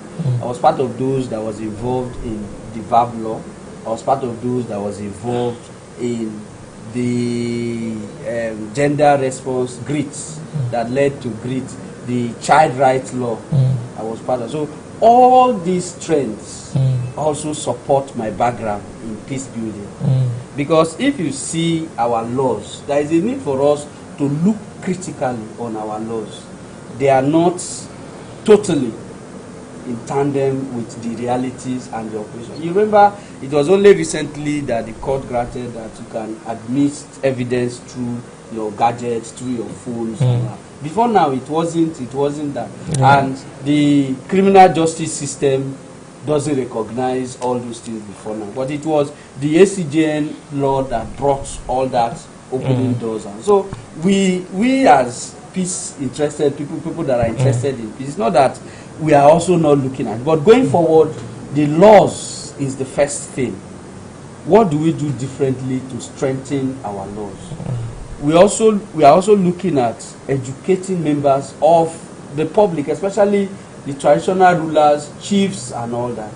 I was part of those that was involved in the VAB law. I was part of those that was involved in the gender response GRITs that led to GRIT, the child rights law. I was part of. So all these trends also support my background in peace building. Because if you see our laws, there is a need for us to look critically on our laws. They are not totally in tandem with the realities and the operation. You remember, it was only recently that the court granted that you can admit evidence through your gadgets, through your phones. Before now, it wasn't that. And the criminal justice system doesn't recognize all those things before now. But it was the ACJN law that brought all that opening doors. And so we as peace interested people that are interested in peace, it's not that we are also not looking at it. But going forward, the laws is the first thing. What do we do differently to strengthen our laws? We are also looking at educating members of the public, especially the traditional rulers, chiefs, and all that.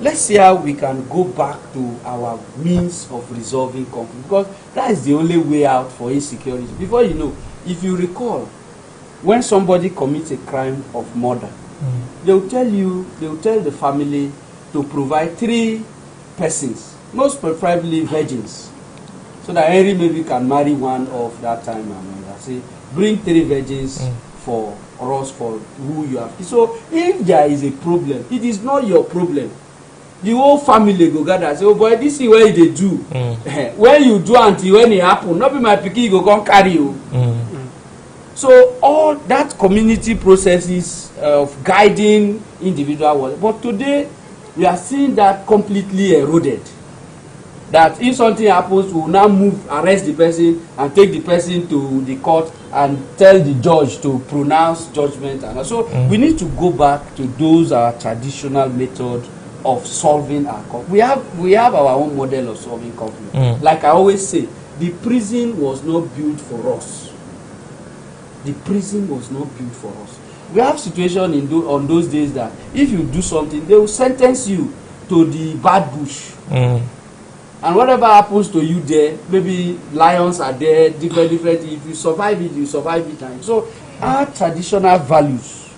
Let's see how we can go back to our means of resolving conflict, because that is the only way out for insecurity. Before you know, if you recall, when somebody commits a crime of murder, they will tell the family to provide 3 persons, most preferably virgins, so that Henry maybe can marry one of that time and all that. Say, bring 3 virgins for us, for who you have. So if there is a problem, it is not your problem. The whole family go gather and say, oh boy, this is where they do. When you do until when it happen, not be my pikin go come carry you. So all that community processes of guiding individual, but today we are seeing that completely eroded. That if something happens, we will now move, arrest the person and take the person to the court and tell the judge to pronounce judgment. And so we need to go back to those traditional methods of solving our conflict. We have our own model of solving conflict. Like I always say, the prison was not built for us. The prison was not built for us. We have situations on those days that if you do something, they will sentence you to the bad bush. And whatever happens to you there, maybe lions are there, different. If you survive it, you survive it. And so our traditional values,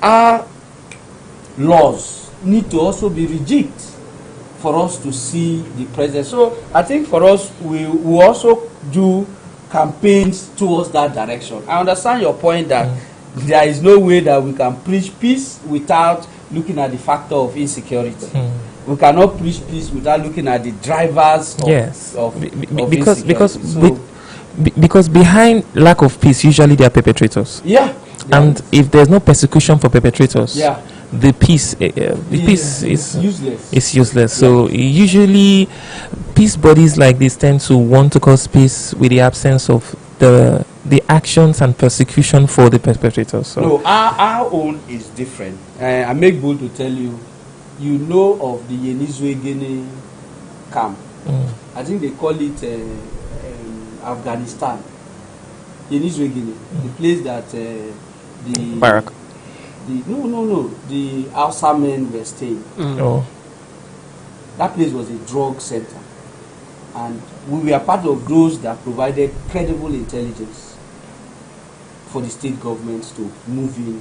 our laws need to also be rigid for us to see the present. So I think for us, we also do campaigns towards that direction. I understand your point that there is no way that we can preach peace without looking at the factor of insecurity. We cannot preach peace without looking at the drivers of because behind lack of peace, usually there are perpetrators. And if there's no persecution for perpetrators, the peace is useless. It's useless. So usually, peace bodies like this tend to want to cause peace with the absence of the actions and persecution for the perpetrators. So no, our own is different. I make bold to tell you. You know of the Yenizwe camp. I think they call it Afghanistan. Yenizwe, the place that the Barak. The Hausa men were staying. That place was a drug center, and we were part of those that provided credible intelligence for the state governments to move in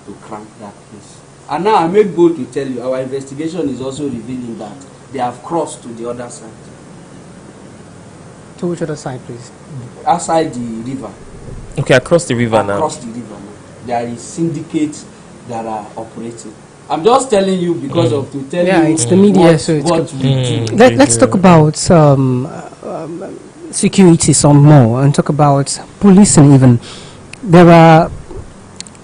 to crank that place. And now I make bold to tell you, our investigation is also revealing that they have crossed to the other side. To which other side, please? Outside the river. Okay, across the river now. Across the river now. There is syndicates that are operating. I'm just telling you because of to tell you. Yeah, it's the media, so it's what we do. Let's talk about security some more and talk about policing even. There are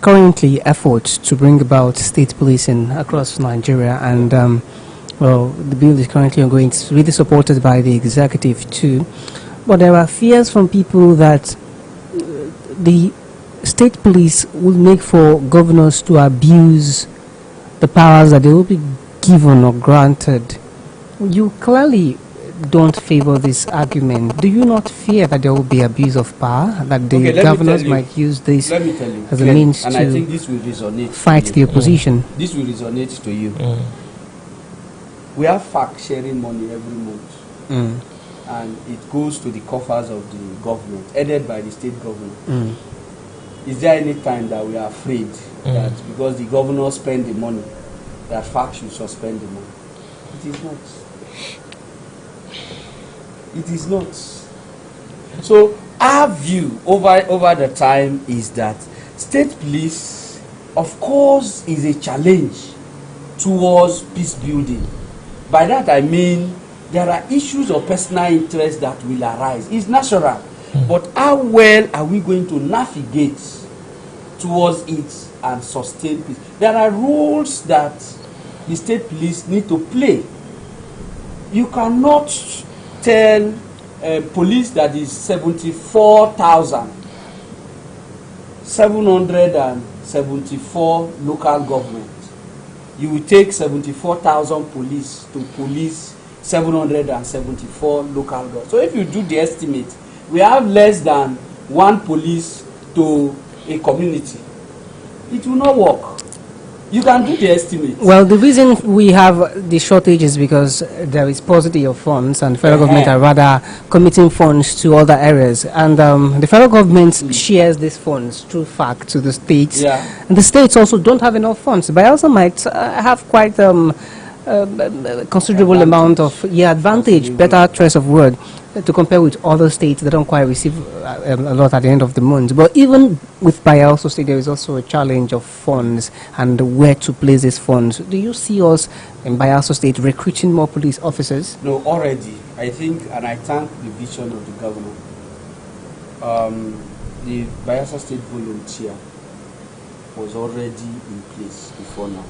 currently efforts to bring about state policing across Nigeria, and well, the bill is currently ongoing. It's really supported by the executive too, but there are fears from people that the state police will make for governors to abuse the powers that they will be given or granted. You clearly don't favor this argument. Do you not fear that there will be abuse of power, that the governors might use this as a means and to I think this will resonate fight the opposition? This will resonate to you. We have fact sharing money every month, and it goes to the coffers of the government, headed by the state government. Is there any time that we are afraid that because the governor spend the money, that fact should suspend the money? It is not. It is not. So our view over the time is that state police, of course, is a challenge towards peace building. By that I mean there are issues of personal interest that will arise. It's natural. But how well are we going to navigate towards it and sustain peace? There are roles that the state police need to play. You cannot tell police that is 74,774 local government. You will take 74,000 police to police 774 local government. So if you do the estimate, we have less than one police to a community. It will not work. You can do the estimate. Well, the reason we have the shortage is because there is paucity of funds, and the federal government are rather committing funds to other areas. And the federal government shares these funds through FAC to the states. And the states also don't have enough funds. But also might have quite considerable amount of advantage, better choice of word, to compare with other states that don't quite receive a lot at the end of the month. But even with Bayelsa State, there is also a challenge of funds and where to place these funds. Do you see us in Bayelsa State recruiting more police officers? No, already. I think, and I thank the vision of the governor. The Bayelsa State volunteer was already in place before now.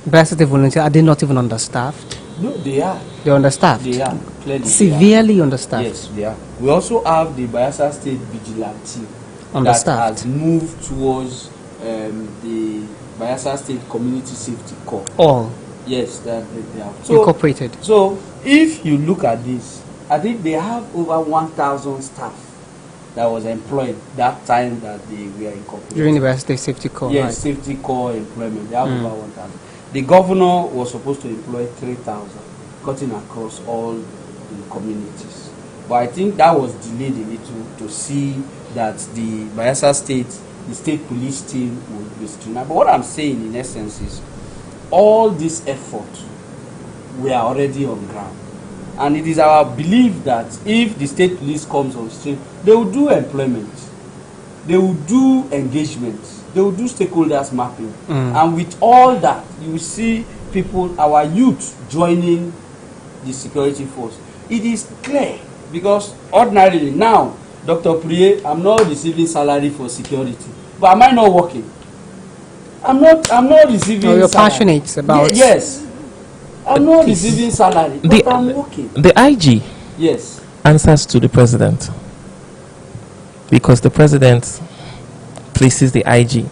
Bayelsa State volunteer, are they not even understaffed? No, they are. They're understaffed? They are, clearly. Severely understaffed? Yes, they are. We also have the Bayelsa State vigilante that has moved towards the Bayelsa State Community Safety Corps. All? Yes, that they have. So, incorporated? So, if you look at this, I think they have over 1,000 staff that was employed that time that they were incorporated. During the Bayelsa State Safety Corps? Yes, right. Safety Corps employment. They have over 1,000. The governor was supposed to employ 3,000, cutting across all the communities. But I think that was delayed a little to see that the Bayelsa State, the state police team would be streamlined. But what I'm saying in essence is, all this effort, we are already on ground. And it is our belief that if the state police comes on stream, they will do employment, they will do engagement, they will do stakeholders mapping. And with all that, you will see people, our youth, joining the security force. It is clear, because ordinarily now, Dr. Priye, I'm not receiving salary for security. But am I not working? I'm not receiving salary. You're passionate about... Yes. I'm not receiving salary, but I'm working. The IG answers to the president, because the president places the IG.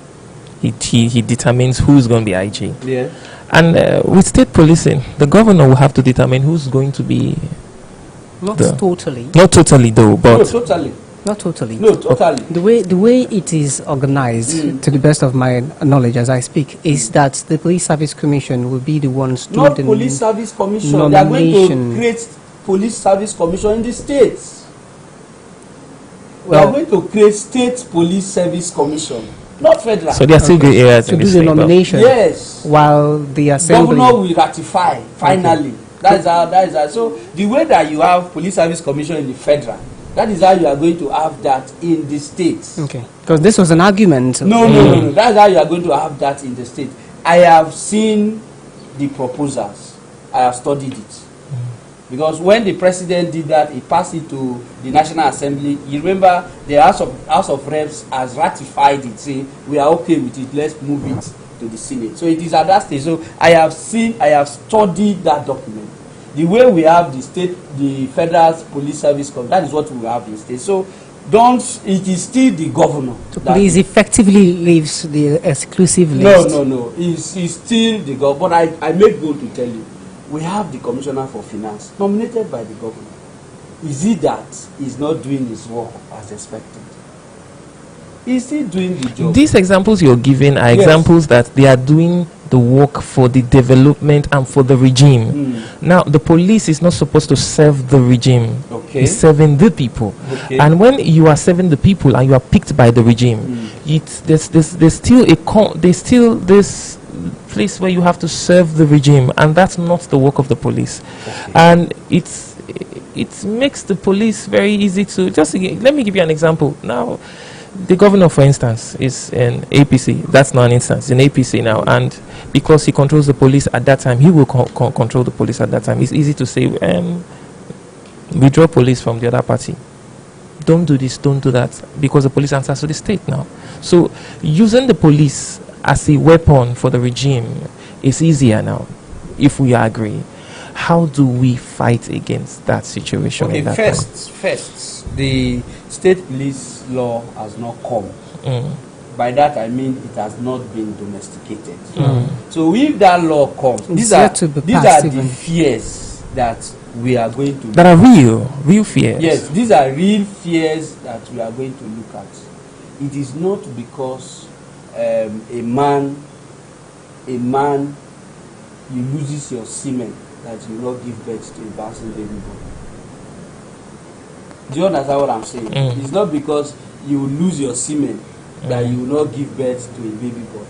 He determines who's going to be IG. Yeah. And with state policing, the governor will have to determine who's going to be... Not totally. Not totally, though, but... No, totally. Not totally. No, totally. The way it is organized, to the best of my knowledge as I speak, is that the Police Service Commission will be the ones to Not Police Service Commission. They are going to create Police Service Commission in the states. We are going to create State Police Service Commission, not federal. So there are still gray areas to do the nomination. Yes. While the assembly... Governor will ratify, finally. That is how. So the way that you have Police Service Commission in the federal, that is how you are going to have that in the states. Okay. Because this was an argument. No. That's how you are going to have that in the state. I have seen the proposals. I have studied it. Because when the president did that, he passed it to the National Assembly. You remember the House of Reps has ratified it, saying we are okay with it, let's move it to the Senate. So it is at that stage. So I have studied that document. The way we have the Federal Police Service, that is what we have in state. So it is still the governor. The police effectively leaves the exclusive list. No. It's still the governor. But I make bold to tell you, we have the Commissioner for Finance nominated by the governor. Is it that he's not doing his work as expected? He's still doing the job. These examples you're giving are examples that they are doing the work for the development and for the regime. Now, the police is not supposed to serve the regime. Okay. It's serving the people. Okay. And when you are serving the people and you are picked by the regime, there's still this place where you have to serve the regime, and that's not the work of the police. Okay. And it makes the police very easy to let me give you an example. Now, the governor, for instance, is in APC. That's not an instance. In APC now, and because he controls the police at that time, he will control the police at that time. It's easy to say, withdraw police from the other party. Don't do this, don't do that, because the police answers to the state now. So using the police as a weapon for the regime is easier now, if we agree. How do we fight against that situation? Okay, first, the state police law has not come. By that I mean it has not been domesticated. So if that law comes, these are the fears that we are going to that are real fears. Yes, these are real fears that we are going to look at. It is not because a man you loses your semen that you will not give birth to a bouncing baby boy. Do you understand what I'm saying? It's not because you will lose your semen that you will not give birth to a baby boy.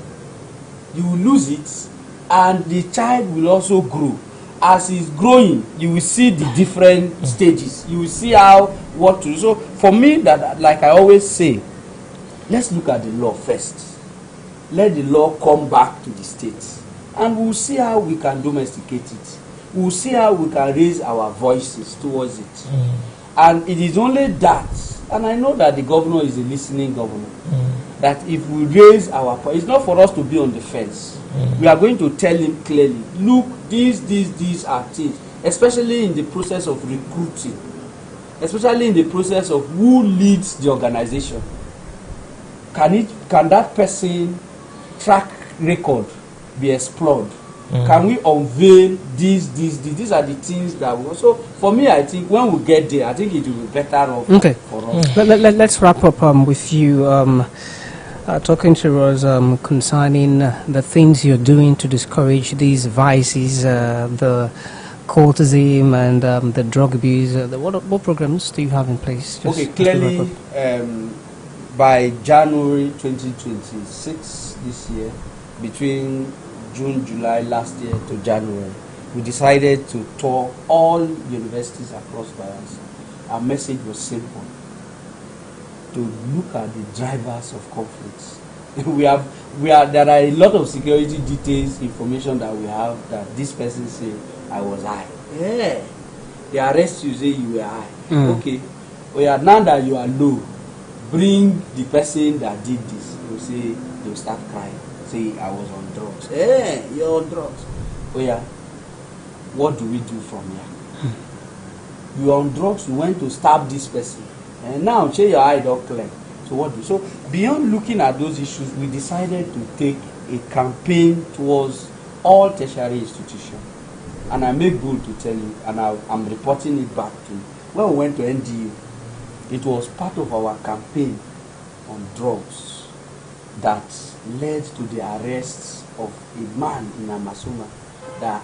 You will lose it, and the child will also grow. As he's growing, you will see the different stages. You will see what to do. So for me, that, like I always say, let's look at the law first. Let the law come back to the states, and we'll see how we can domesticate it. We'll see how we can raise our voices towards it. And it is only that, and I know that the governor is a listening governor, that if we raise our voice, it's not for us to be on the fence. We are going to tell him clearly, look, these are things, especially in the process of recruiting, especially in the process of who leads the organization. Can that person track record be explored? Can we unveil these are the things that we also, for me, I think when we get there, I think it will be better off for us. Let's wrap up with you talking to us concerning the things you're doing to discourage these vices, the cultism and the drug abuse. What programs do you have in place? Okay, clearly by January 2026 this year, between June, July last year to January, we decided to tour all universities across Bayelsa. Our message was simple: to look at the drivers of conflicts. There are a lot of security details, information that we have that this person say, I was high. Yeah. They arrest you, say you were high. Okay. Now that you are low, bring the person that did this. They'll say, they'll start crying. Say, I was on drugs. Hey, you're on drugs. What do we do from here? You're on drugs, you went to stab this person. And now, say your eye don't clear. So what do? So beyond looking at those issues, we decided to take a campaign towards all tertiary institutions. And I make bold to tell you, and I'm reporting it back to you. When we went to NDU, it was part of our campaign on drugs that led to the arrest of a man in Amasoma, that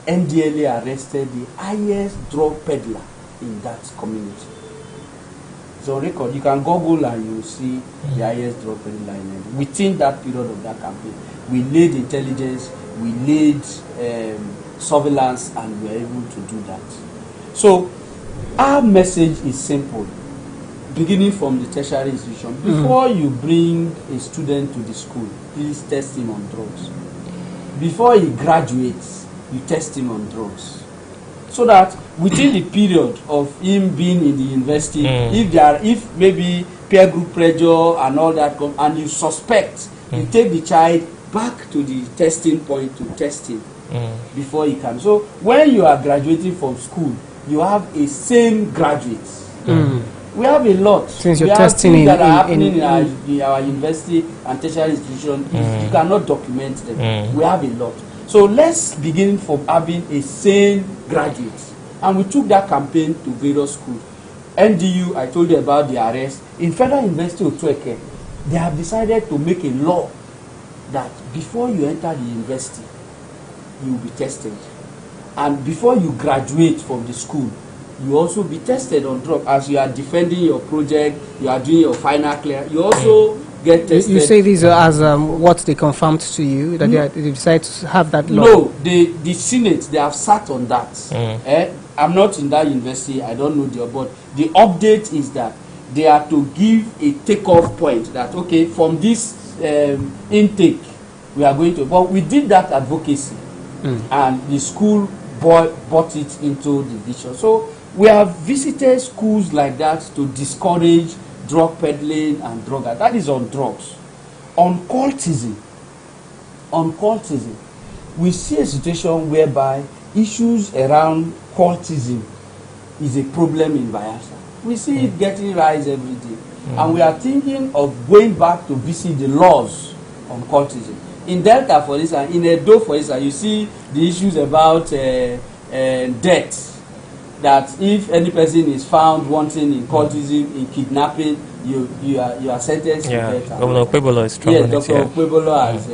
NDLA arrested the highest drug peddler in that community. So record, you can Google and you will see the highest drug peddler in NDLA. Within that period of that campaign, we laid intelligence, we laid surveillance, and we were able to do that. So our message is simple. Beginning from the tertiary institution, before you bring a student to the school, please test him on drugs. before he graduates, you test him on drugs. So that within the period of him being in the university, if maybe peer group pressure and all that come, and you suspect, you take the child back to the testing point to test him before he can. So when you are graduating from school, you have a same graduates. We have a lot. Since we you're have testing things that are happening in our university and tertiary institution. You cannot document them. We have a lot. So let's begin from having a sane graduate. And we took that campaign to various schools. NDU, I told you about the arrest. In Federal University of Tweke, they have decided to make a law that before you enter the university, you will be tested. And before you graduate from the school, you also be tested on drugs. As you are defending your project, you are doing your final clear, you also get tested. You say these are as what they confirmed to you, that they decide to have that law? No, the Senate, they have sat on that. I'm not in that university, I don't know but the update is that they are to give a takeoff point that, okay, from this intake, we are going to, but we did that advocacy, and the school brought it into the vision. So we have visited schools like that to discourage drug peddling and drug. That is on drugs. On cultism, we see a situation whereby issues around cultism is a problem in Bayelsa. We see it getting rise every day. And we are thinking of going back to visit the laws on cultism. In Delta, for instance, in Edo, for instance, you see the issues about debt. That if any person is found wanting in cultism, in kidnapping, you are sentenced to death. Governor Kwebolo is strong. Yes, Dr. Kwebolo has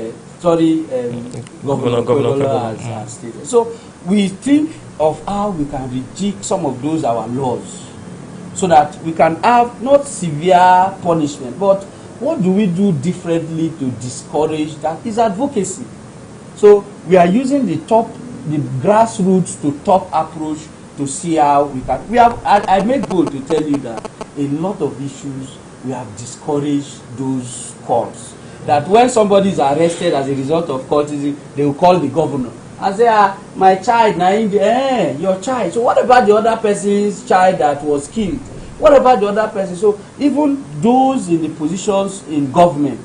Governor Kwebolo has stated. So we think of how we can rejig some of those our laws, so that we can have not severe punishment, but what do we do differently to discourage that? Is advocacy. So we are using the grassroots to top approach to see how we can. I make bold to tell you that a lot of issues we have discouraged those calls. That when somebody is arrested as a result of cultism, they will call the governor and say, my child, your child. So what about the other person's child that was killed? What about the other person? So even those in the positions in government,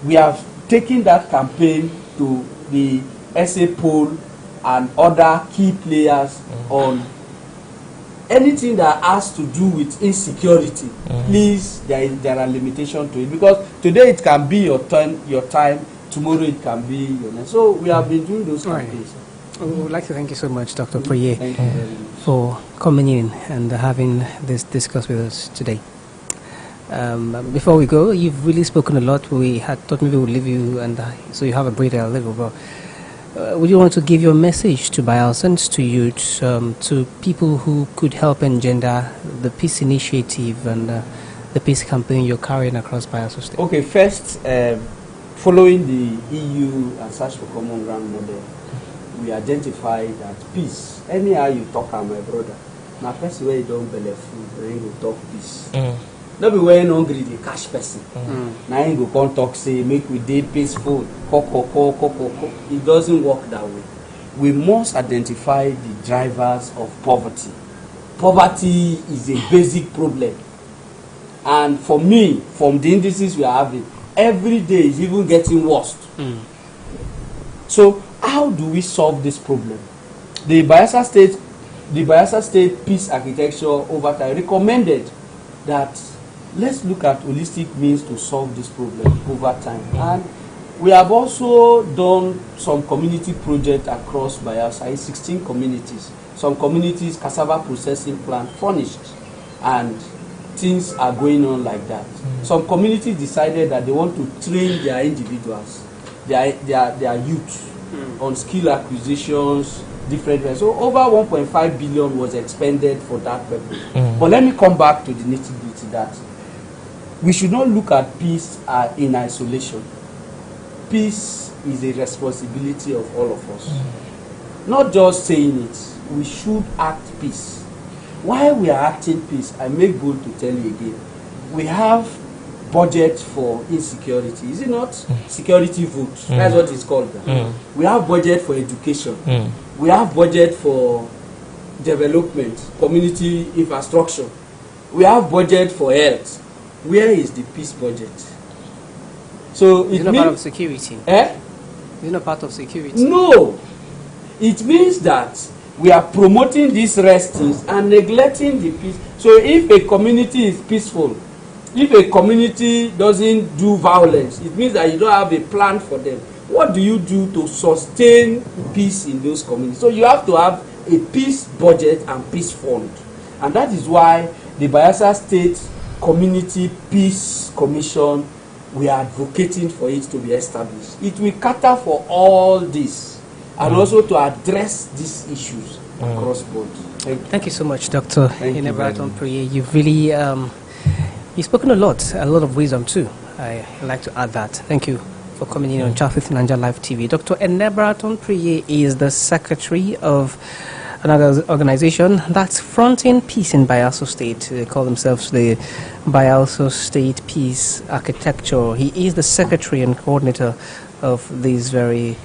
we have taken that campaign to the SA poll and other key players on anything that has to do with insecurity. Please, there are limitations to it, because today it can be your time, tomorrow it can be your next. So we have been doing those campaigns. We would like to thank you so much, Dr. Proye, for coming in and having this discuss with us today. Before we go, you've really spoken a lot. We had thought maybe we'd leave you, and so you have a breather a little. But would you want to give your message to Bayelsans, to youths, to people who could help engender the peace initiative and the peace campaign you're carrying across Bayelsa State? Okay, first, following the EU and Search for Common Ground model, we identify that peace, anyhow you talk, my brother, now person where you don't believe food, then you talk peace. Don't be when hungry, the cash person. Now you go come talk, say, make we dey peaceful, It doesn't work that way. We must identify the drivers of poverty. Poverty is a basic problem. And for me, from the indices we are having, every day is even getting worse. So how do we solve this problem? The Bayelsa State Peace Architecture over time recommended that let's look at holistic means to solve this problem over time. And we have also done some community projects across Bayelsa in 16 communities. Some communities, cassava processing plant furnished, and things are going on like that. Some communities decided that they want to train their individuals, their youth, on skill acquisitions, different ways. So over 1.5 billion was expended for that purpose. But let me come back to the nitty-gritty that we should not look at peace in isolation. Peace is a responsibility of all of us. Not just saying it, we should act peace. While we are acting peace, I make bold to tell you again, we have budget for insecurity, is it not? Security vote, that's what it's called. We have budget for education, we have budget for development, community infrastructure, we have budget for health. Where is the peace budget? So it's not part of security. It's not part of security. No, it means that we are promoting these restings and neglecting the peace. So if a community is peaceful, if a community doesn't do violence, it means that you don't have a plan for them. What do you do to sustain peace in those communities? So you have to have a peace budget and peace fund. And that is why the Bayelsa State Community Peace Commission, we are advocating for it to be established. It will cater for all this and also to address these issues across board. Thank you so much, Dr. Enebraton Priye. You've really you've spoken a lot of wisdom too. I like to add that. Thank you for coming in on Chat with Naija Live TV. Dr. Enebraton Priye is the secretary of another organization that's fronting peace in Bayelsa State. They call themselves the Bayelsa State Peace Architecture. He is the secretary and coordinator of this very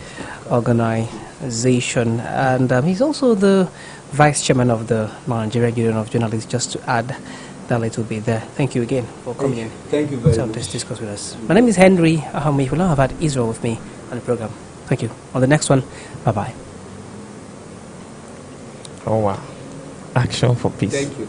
organization, and he's also the vice chairman of the Nigerian Union of Journalists, just to add that little bit there. Thank you again for coming in. Thank you very much. To discuss with us. My name is Henry Ahami. We'll now have had Israel with me on the program. Thank you. On the next one, bye-bye. Oh wow. Action for peace. Thank you.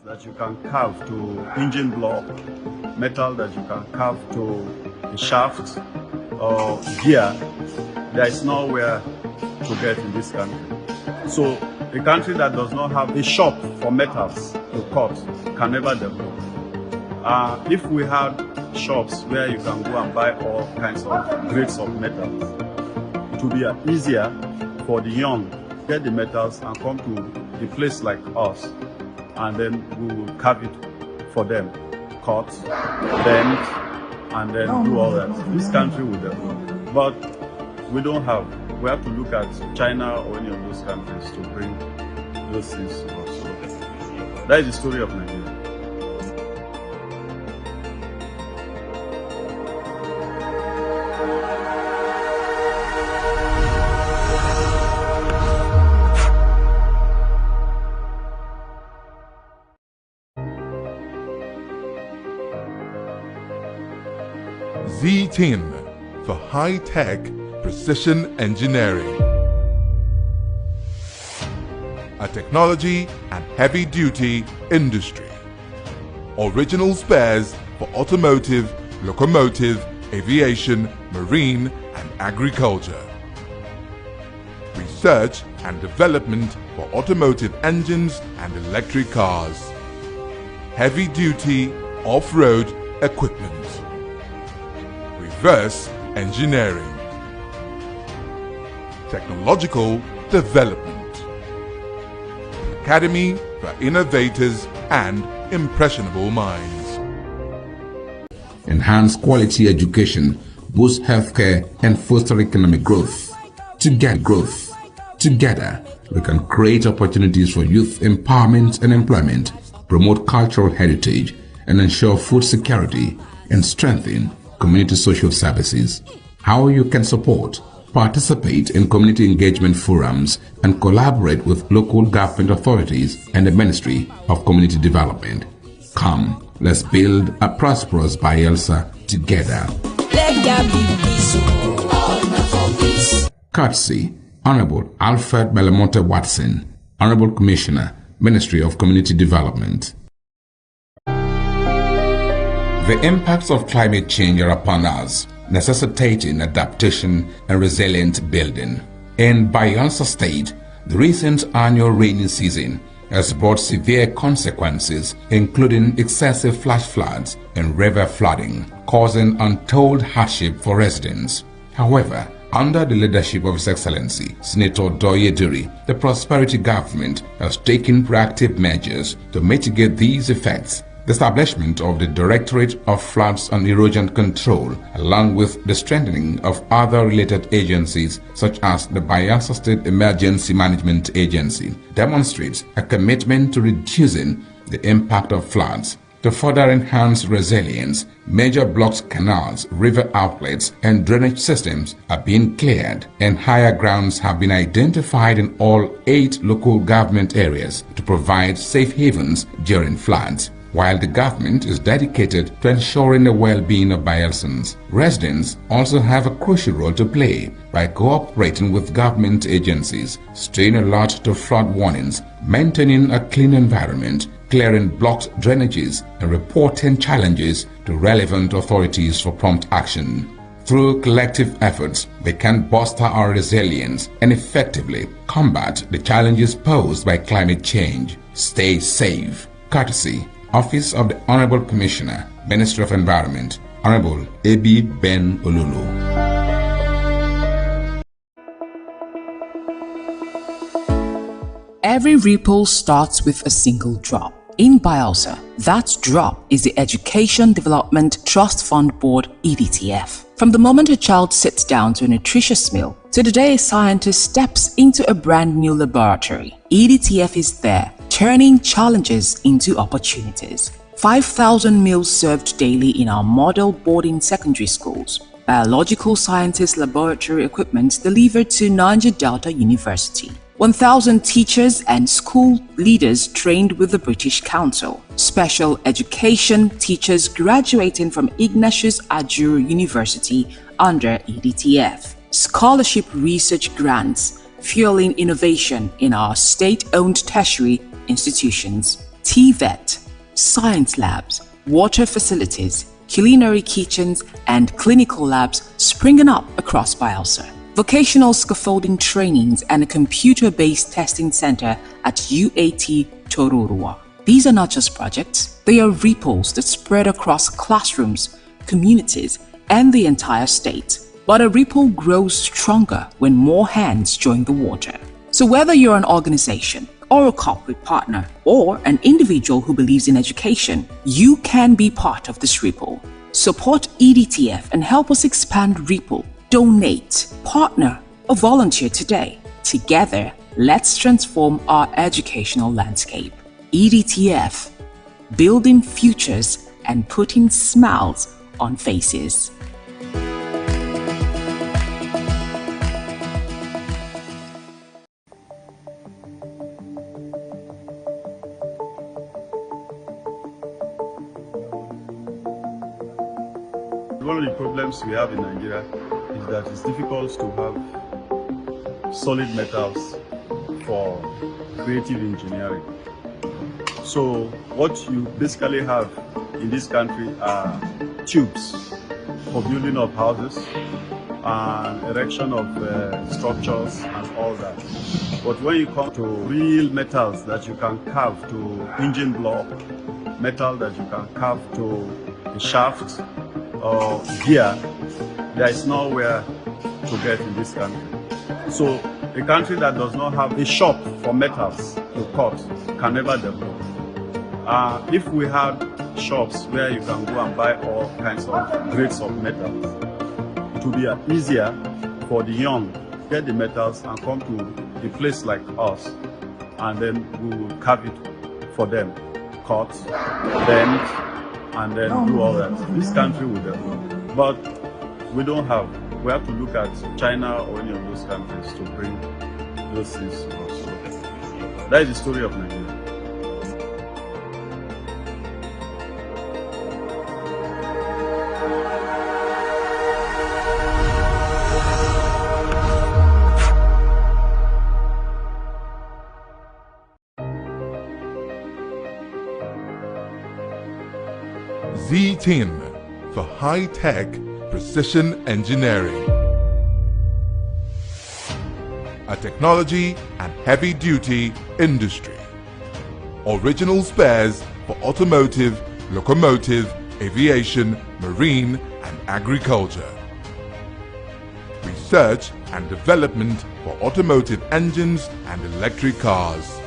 that you can carve to engine block, metal that you can carve to a shaft or gear, there is nowhere to get in this country. So a country that does not have a shop for metals to cut can never develop. If we had shops where you can go and buy all kinds of grades of metals, it would be easier for the young to get the metals and come to a place like us, and then we will carve it for them, cut, bend, and then do all that. This country will develop, but we don't have. We have to look at China or any of those countries to bring those things to us. So that is the story of Nigeria. Z10 for high-tech precision engineering. A technology and heavy-duty industry. Original spares for automotive, locomotive, aviation, marine, and agriculture. Research and development for automotive engines and electric cars. Heavy-duty off-road equipment. Reverse engineering. Technological development. Academy for innovators and impressionable minds. Enhance quality education, boost healthcare, and foster economic growth. Together, we can create opportunities for youth empowerment and employment, promote cultural heritage, and ensure food security, and strengthen community social services. How you can support: participate in community engagement forums and collaborate with local government authorities and the Ministry of Community Development. Come, let's build a prosperous Bayelsa together. Courtesy, Honorable Alfred Belamonte Watson, Honorable Commissioner, Ministry of Community Development. The impacts of climate change are upon us, necessitating adaptation and resilient building. In Bayelsa State, the recent annual rainy season has brought severe consequences, including excessive flash floods and river flooding, causing untold hardship for residents. However, under the leadership of His Excellency Senator Doye Duri, the Prosperity Government has taken proactive measures to mitigate these effects. The establishment of the Directorate of Floods and Erosion Control, along with the strengthening of other related agencies such as the Bayelsa State Emergency Management Agency, demonstrates a commitment to reducing the impact of floods. To further enhance resilience, major blocks, canals, river outlets, and drainage systems are being cleared, and higher grounds have been identified in all 8 local government areas to provide safe havens during floods. While the government is dedicated to ensuring the well-being of Bayelsans, residents also have a crucial role to play by cooperating with government agencies, staying alert to flood warnings, maintaining a clean environment, clearing blocked drainages, and reporting challenges to relevant authorities for prompt action. Through collective efforts, we can bolster our resilience and effectively combat the challenges posed by climate change. Stay safe. Courtesy, Office of the Honorable Commissioner, Ministry of Environment, Honorable A.B. Ben Olulu. Every ripple starts with a single drop. In Bayelsa, that drop is the Education Development Trust Fund Board (EDTF). From the moment a child sits down to a nutritious meal to the day a scientist steps into a brand new laboratory, EDTF is there, turning challenges into opportunities. 5,000 meals served daily in our model boarding secondary schools. Biological sciences laboratory equipment delivered to Niger Delta University. 1,000 teachers and school leaders trained with the British Council. Special education teachers graduating from Ignatius Ajuru University under EDTF. Scholarship research grants fueling innovation in our state-owned tertiary institutions. TVET, science labs, water facilities, culinary kitchens, and clinical labs springing up across Bayelsa. Vocational scaffolding trainings and a computer-based testing center at UAT Tororua. These are not just projects, they are ripples that spread across classrooms, communities, and the entire state. But a ripple grows stronger when more hands join the water. So whether you're an organization, or a corporate partner, or an individual who believes in education, you can be part of this ripple. Support EDTF and help us expand Ripple. Donate, partner, or volunteer today. Together, let's transform our educational landscape. EDTF, building futures and putting smiles on faces. One of the problems we have in Nigeria is that it's difficult to have solid metals for creative engineering. So what you basically have in this country are tubes for building of houses and erection of structures and all that. But when you come to real metals that you can carve to engine block, metal that you can carve to a shaft or gear, there is nowhere to get in this country. So a country that does not have a shop for metals to cut can never develop. If we had shops where you can go and buy all kinds of grades of metals, it would be easier for the young to get the metals and come to a place like us, and then we will carve it for them, cut, bend, and then do all that. This country will develop. But we don't have. We have to look at China or any of those countries to bring those things to us. So that is the story of Nigeria. Z10 for high-tech precision engineering. A technology and heavy-duty industry. Original spares for automotive, locomotive, aviation, marine and agriculture. Research and development for automotive engines and electric cars.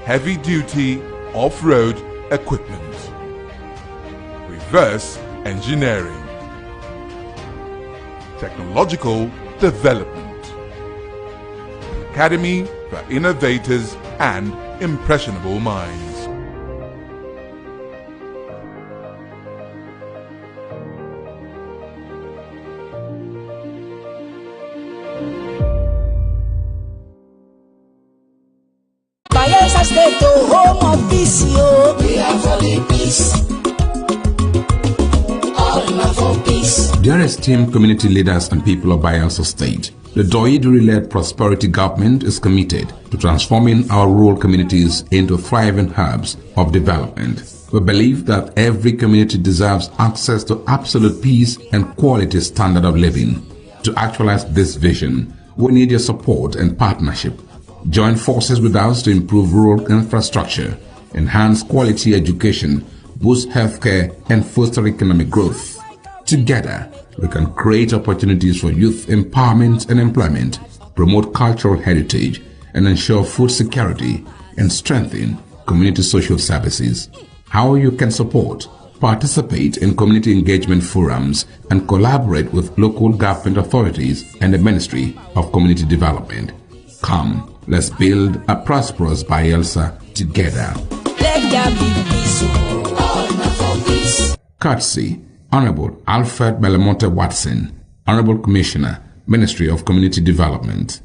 Heavy-duty off-road equipment. Reverse engineering. Technological development. Academy for innovators and impressionable minds. Bayelsa State, home of peace, yo. We are for the peace. Dear esteemed community leaders and people of Bayelsa State, the Doiduri-led Prosperity Government is committed to transforming our rural communities into thriving hubs of development. We believe that every community deserves access to absolute peace and quality standard of living. To actualize this vision, we need your support and partnership. Join forces with us to improve rural infrastructure, enhance quality education, boost healthcare, and foster economic growth. Together, we can create opportunities for youth empowerment and employment, promote cultural heritage, and ensure food security and strengthen community social services. How you can support: participate in community engagement forums and collaborate with local government authorities and the Ministry of Community Development. Come, let's build a prosperous Bayelsa together. Let there be peace, all for peace. Courtesy Honorable Alfred Belamonte Watson, Honorable Commissioner, Ministry of Community Development.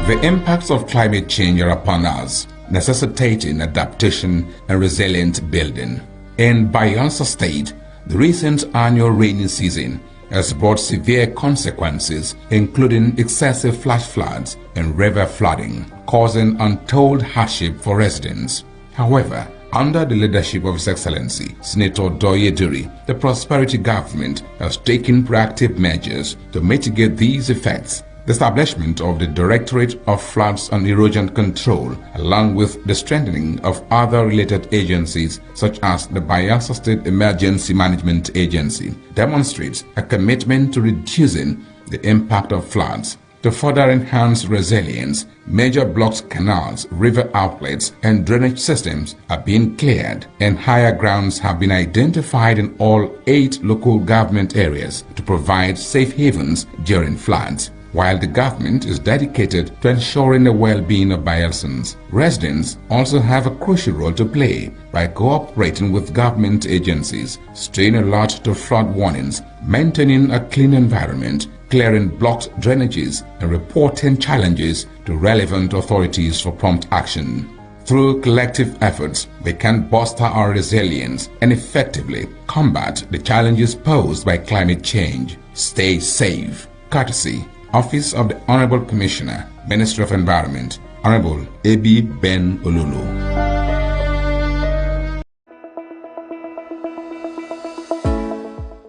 The impacts of climate change are upon us, necessitating adaptation and resilient building. In Bayelsa State, the recent annual rainy season has brought severe consequences, including excessive flash floods and river flooding, causing untold hardship for residents. However, under the leadership of His Excellency Senator Doyediri, the Prosperity Government has taken proactive measures to mitigate these effects. The establishment of the Directorate of Floods and Erosion Control, along with the strengthening of other related agencies such as the Bayelsa State Emergency Management Agency, demonstrates a commitment to reducing the impact of floods. To further enhance resilience, major blocked canals, river outlets, and drainage systems are being cleared, and higher grounds have been identified in all 8 local government areas to provide safe havens during floods. While the government is dedicated to ensuring the well-being of Bayelsans, residents also have a crucial role to play by cooperating with government agencies, staying alert to flood warnings, maintaining a clean environment, clearing blocked drainages, and reporting challenges to relevant authorities for prompt action. Through collective efforts, we can bolster our resilience and effectively combat the challenges posed by climate change. Stay safe. Courtesy, Office of the Honorable Commissioner, Ministry of Environment, Honorable A.B. Ben Olulu.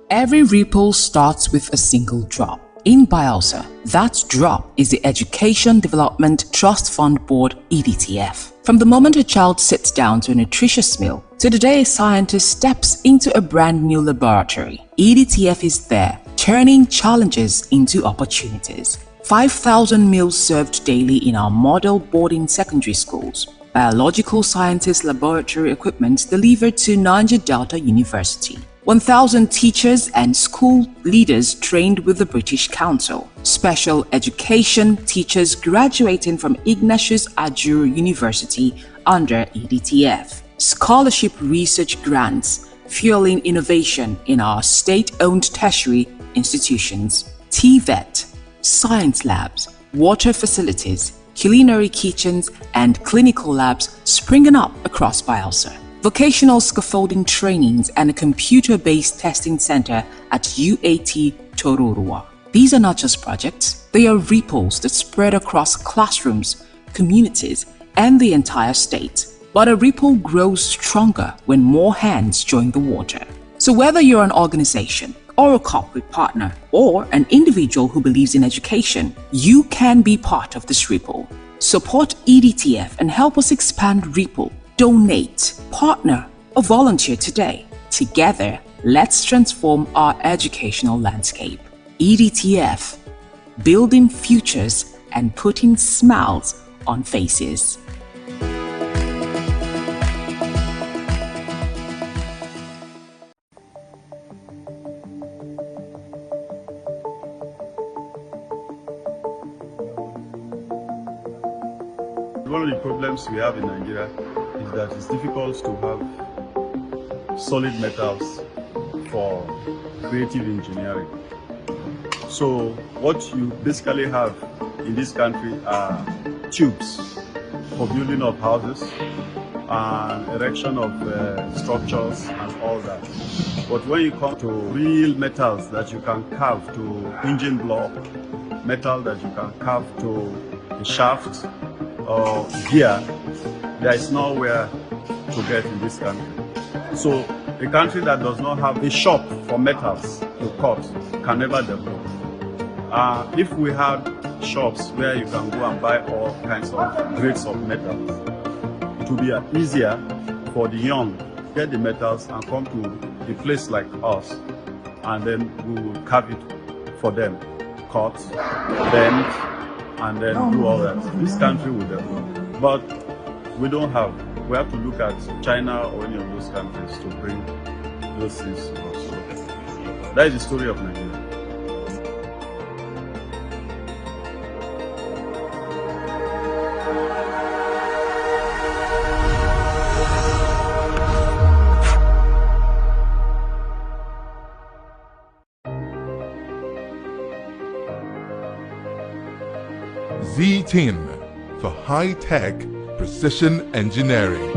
Every ripple starts with a single drop. In Bayelsa, that drop is the Education Development Trust Fund Board (EDTF). From the moment a child sits down to a nutritious meal to the day a scientist steps into a brand new laboratory, EDTF is there, turning challenges into opportunities. 5,000 meals served daily in our model boarding secondary schools. Biological sciences laboratory equipment delivered to Niger Delta University. 1,000 teachers and school leaders trained with the British Council. Special education teachers graduating from Ignatius Ajuru University under EDTF. Scholarship research grants fueling innovation in our state-owned tertiary institutions. TVET, science labs, water facilities, culinary kitchens, and clinical labs springing up across Bayelsa. Vocational scaffolding trainings and a computer-based testing center at UAT Tororua. These are not just projects, they are ripples that spread across classrooms, communities, and the entire state. But a ripple grows stronger when more hands join the water. So whether you're an organization, or a corporate partner, or an individual who believes in education, you can be part of this ripple. Support EDTF and help us expand Ripple. Donate, partner, or volunteer today. Together, let's transform our educational landscape. EDTF, building futures and putting smiles on faces. One of the problems we have in Nigeria is that it's difficult to have solid metals for creative engineering. So what you basically have in this country are tubes for building of houses and erection of structures and all that. But when you come to real metals that you can carve to engine block, metal that you can carve to a shaft or gear, there is nowhere to get in this country. So a country that does not have a shop for metals to cut can never develop. If we had shops where you can go and buy all kinds of grades of metals, it would be easier for the young to get the metals and come to a place like us, and then we will carve it for them, cut, bend, and then do all that. This country will develop, but we don't have. We have to look at China or any of those countries to bring those things to us. So that is the story of Nigeria. Z10 for high-tech precision engineering.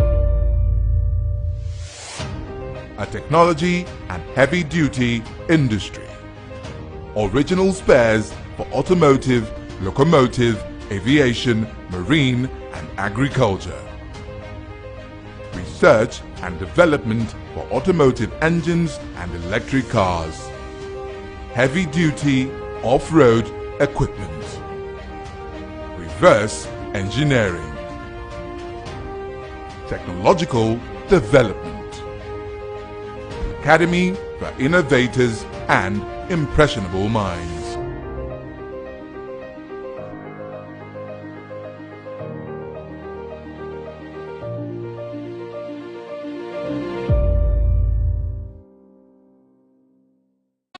A technology and heavy-duty industry. original spares for automotive, locomotive, aviation, marine, and agriculture. Research and development for automotive engines and electric cars. Heavy-duty off-road equipment. Reverse engineering. Technological development. Academy for innovators and impressionable minds.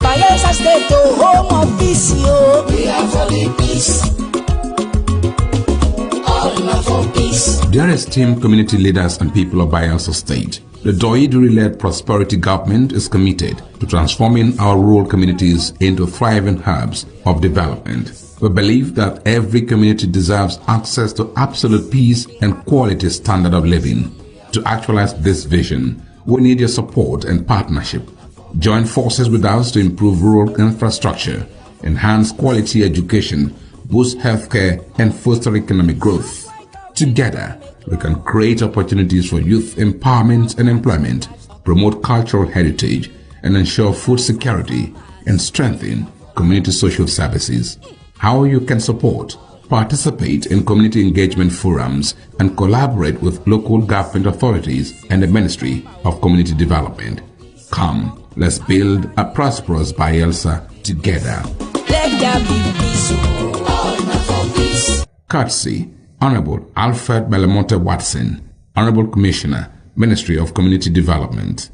Bayelsa State, home of peace, yo. We are for the peace. All for peace. Dear esteemed community leaders and people of Bayelsa State, the Doiduri-led prosperity government is committed to transforming our rural communities into thriving hubs of development. We believe that every community deserves access to absolute peace and quality standard of living. To actualize this vision, we need your support and partnership. Join forces with us to improve rural infrastructure, enhance quality education, boost healthcare, and foster economic growth. Together, we can create opportunities for youth empowerment and employment, promote cultural heritage, and ensure food security and strengthen community social services. How you can support: participate in community engagement forums and collaborate with local government authorities and the Ministry of Community Development. Come, let's build a prosperous Bayelsa together. Let there be peace, all for peace. Courtesy, Honorable Alfred Belamonte Watson, Honorable Commissioner, Ministry of Community Development.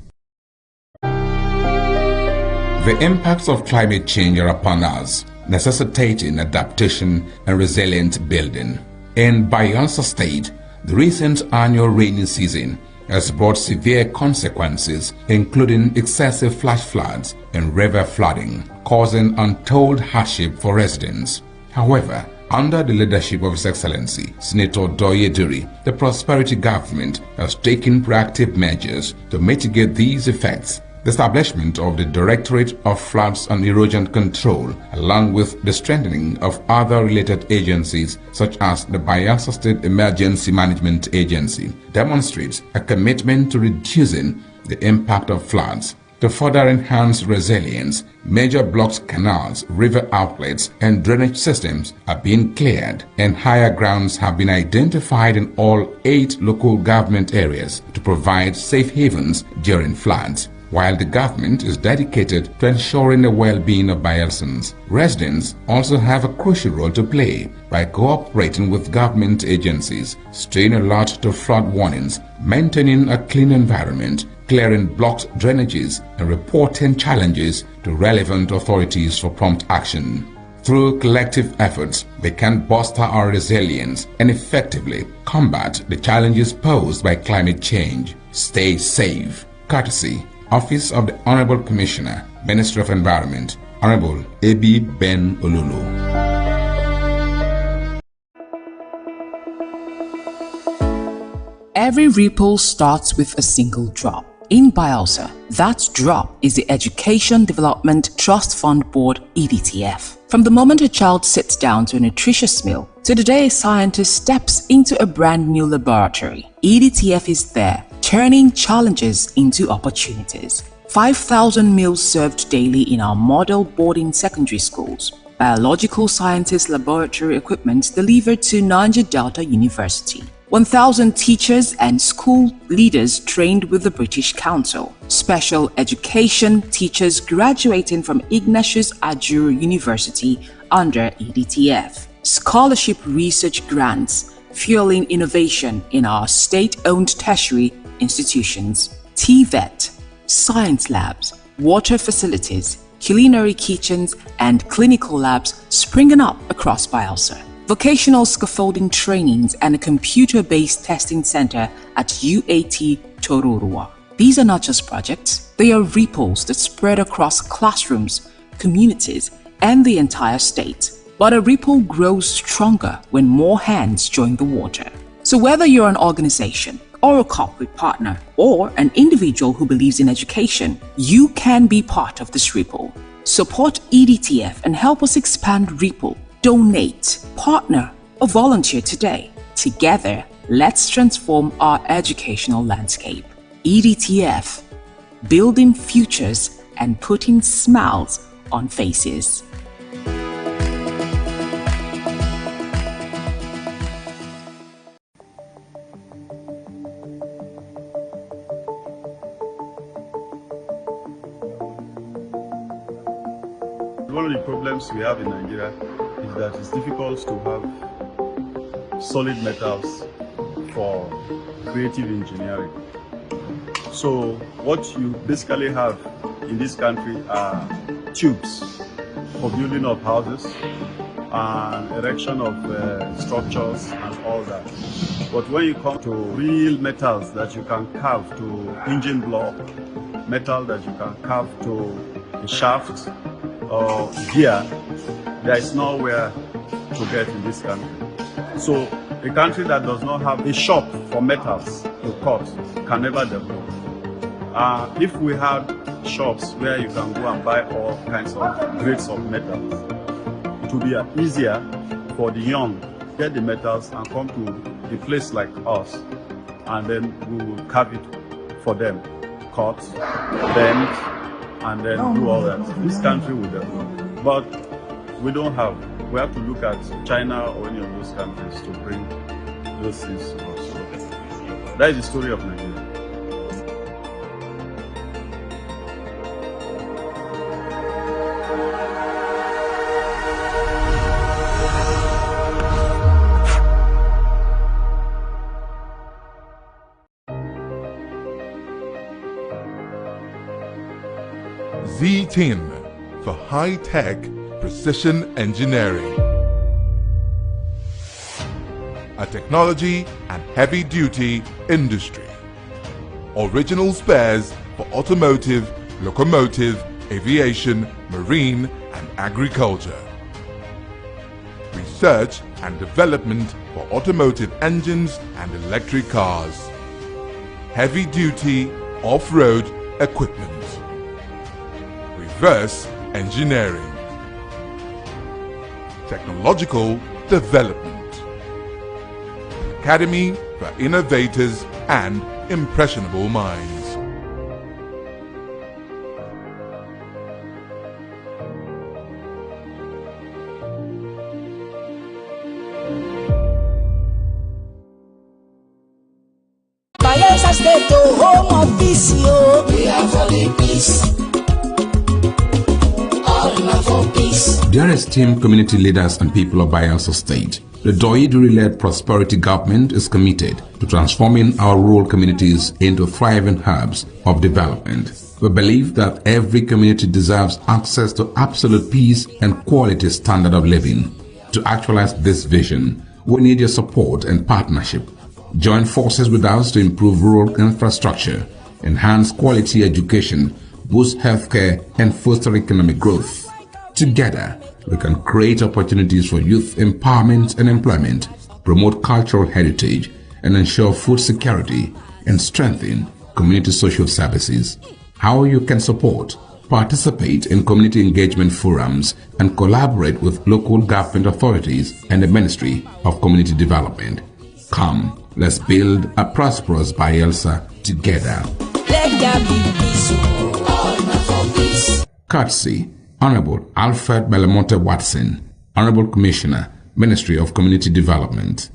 The impacts of climate change are upon us, necessitating adaptation and resilient building. In Bayelsa State, the recent annual rainy season has brought severe consequences, including excessive flash floods and river flooding, causing untold hardship for residents. However, under the leadership of His Excellency Senator Doiduri, the prosperity government has taken proactive measures to mitigate these effects. The establishment of the Directorate of Floods and Erosion Control, along with the strengthening of other related agencies such as the Bayelsa State Emergency Management Agency, demonstrates a commitment to reducing the impact of floods. To further enhance resilience, major blocked canals, river outlets, and drainage systems are being cleared, and higher grounds have been identified in all 8 local government areas to provide safe havens during floods. While the government is dedicated to ensuring the well-being of Bayelsans, residents also have a crucial role to play by cooperating with government agencies, staying alert to flood warnings, maintaining a clean environment, clearing blocked drainages, and reporting challenges to relevant authorities for prompt action. Through collective efforts, they can bolster our resilience and effectively combat the challenges posed by climate change. Stay safe. Courtesy, Office of the Honorable Commissioner, Ministry of Environment, Honorable A.B. Ben Olulu. Every ripple starts with a single drop. In Bayelsa, that drop is the Education Development Trust Fund Board (EDTF). From the moment a child sits down to a nutritious meal to the day a scientist steps into a brand new laboratory, EDTF is there, turning challenges into opportunities. 5,000 meals served daily in our model boarding secondary schools. Biological sciences laboratory equipment delivered to Niger Delta University. 1,000 teachers and school leaders trained with the British Council. Special education teachers graduating from Ignatius Ajuru University under EDTF. Scholarship research grants fueling innovation in our state-owned tertiary institutions. TVET, science labs, water facilities, culinary kitchens, and clinical labs springing up across Bayelsa. Vocational scaffolding trainings and a computer-based testing center at UAT Tororua. These are not just projects, they are ripples that spread across classrooms, communities, and the entire state. But a ripple grows stronger when more hands join the water. So whether you're an organization, or a corporate partner, or an individual who believes in education, you can be part of this ripple. Support EDTF and help us expand Ripple. Donate, partner, or volunteer today. Together, let's transform our educational landscape. EDTF, building futures and putting smiles on faces. One of the problems we have in Nigeria is that it's difficult to have solid metals for creative engineering. So what you basically have in this country are tubes for building of houses and erection of structures and all that. But when you come to real metals that you can carve to engine block, metal that you can carve to a shaft or gear, there is nowhere to get in this country. So a country that does not have a shop for metals to cut can never develop. If we had shops where you can go and buy all kinds of grades of metals, it would be easier for the young to get the metals and come to a place like us, and then we will carve it for them, cut, bend, and then do all that. This country will develop. But we don't have. We have to look at China or any of those countries to bring those things to us. That is the story of Nigeria. Z10 for high-tech precision engineering. A technology and heavy-duty industry. Original spares for automotive, locomotive, aviation, marine and agriculture. Research and development for automotive engines and electric cars. Heavy-duty off-road equipment. Reverse engineering. Technological development. Academy for innovators and impressionable minds. Bayelsa State, home of peace, yo. We are for the peace. Dear esteemed community leaders and people of Bayelsa State, the Doiduri-led prosperity government is committed to transforming our rural communities into thriving hubs of development. We believe that every community deserves access to absolute peace and quality standard of living. To actualize this vision, we need your support and partnership. Join forces with us to improve rural infrastructure, enhance quality education, boost healthcare, and foster economic growth. Together, we can create opportunities for youth empowerment and employment, promote cultural heritage, and ensure food security and strengthen community social services. How you can support: participate in community engagement forums and collaborate with local government authorities and the Ministry of Community Development. Come, let's build a prosperous Bayelsa together. Let there be peace, all for peace. Courtesy Honorable Alfred Belamonte Watson, Honorable Commissioner, Ministry of Community Development.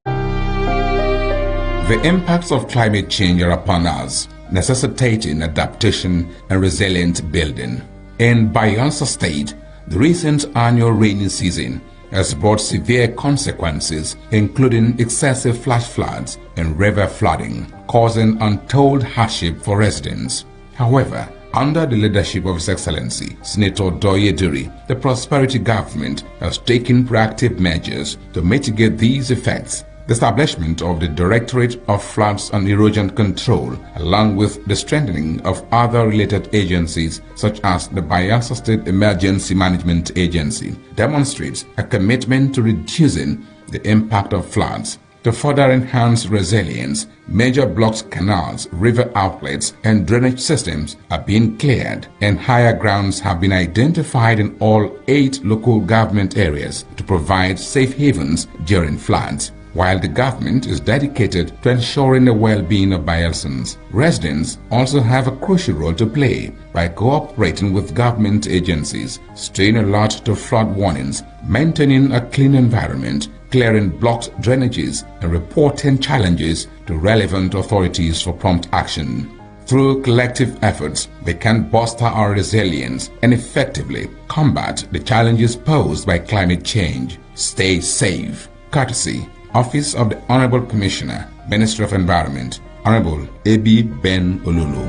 The impacts of climate change are upon us, necessitating adaptation and resilient building. In Bayelsa State, the recent annual rainy season has brought severe consequences, including excessive flash floods and river flooding, causing untold hardship for residents. However, under the leadership of His Excellency, Senator Doyeduri, the prosperity government has taken proactive measures to mitigate these effects. The establishment of the Directorate of Floods and Erosion Control, along with the strengthening of other related agencies such as the Bayelsa State Emergency Management Agency, demonstrates a commitment to reducing the impact of floods. To further enhance resilience, major blocks, canals, river outlets, and drainage systems are being cleared, and higher grounds have been identified in all 8 local government areas to provide safe havens during floods. While the government is dedicated to ensuring the well-being of Bayelsans, residents also have a crucial role to play by cooperating with government agencies, staying alert to flood warnings, maintaining a clean environment, clearing blocked drainages, and reporting challenges to relevant authorities for prompt action. Through collective efforts, we can bolster our resilience and effectively combat the challenges posed by climate change. Stay safe. Courtesy, Office of the Honorable Commissioner, Ministry of Environment, Honorable A.B. Ben Olulu.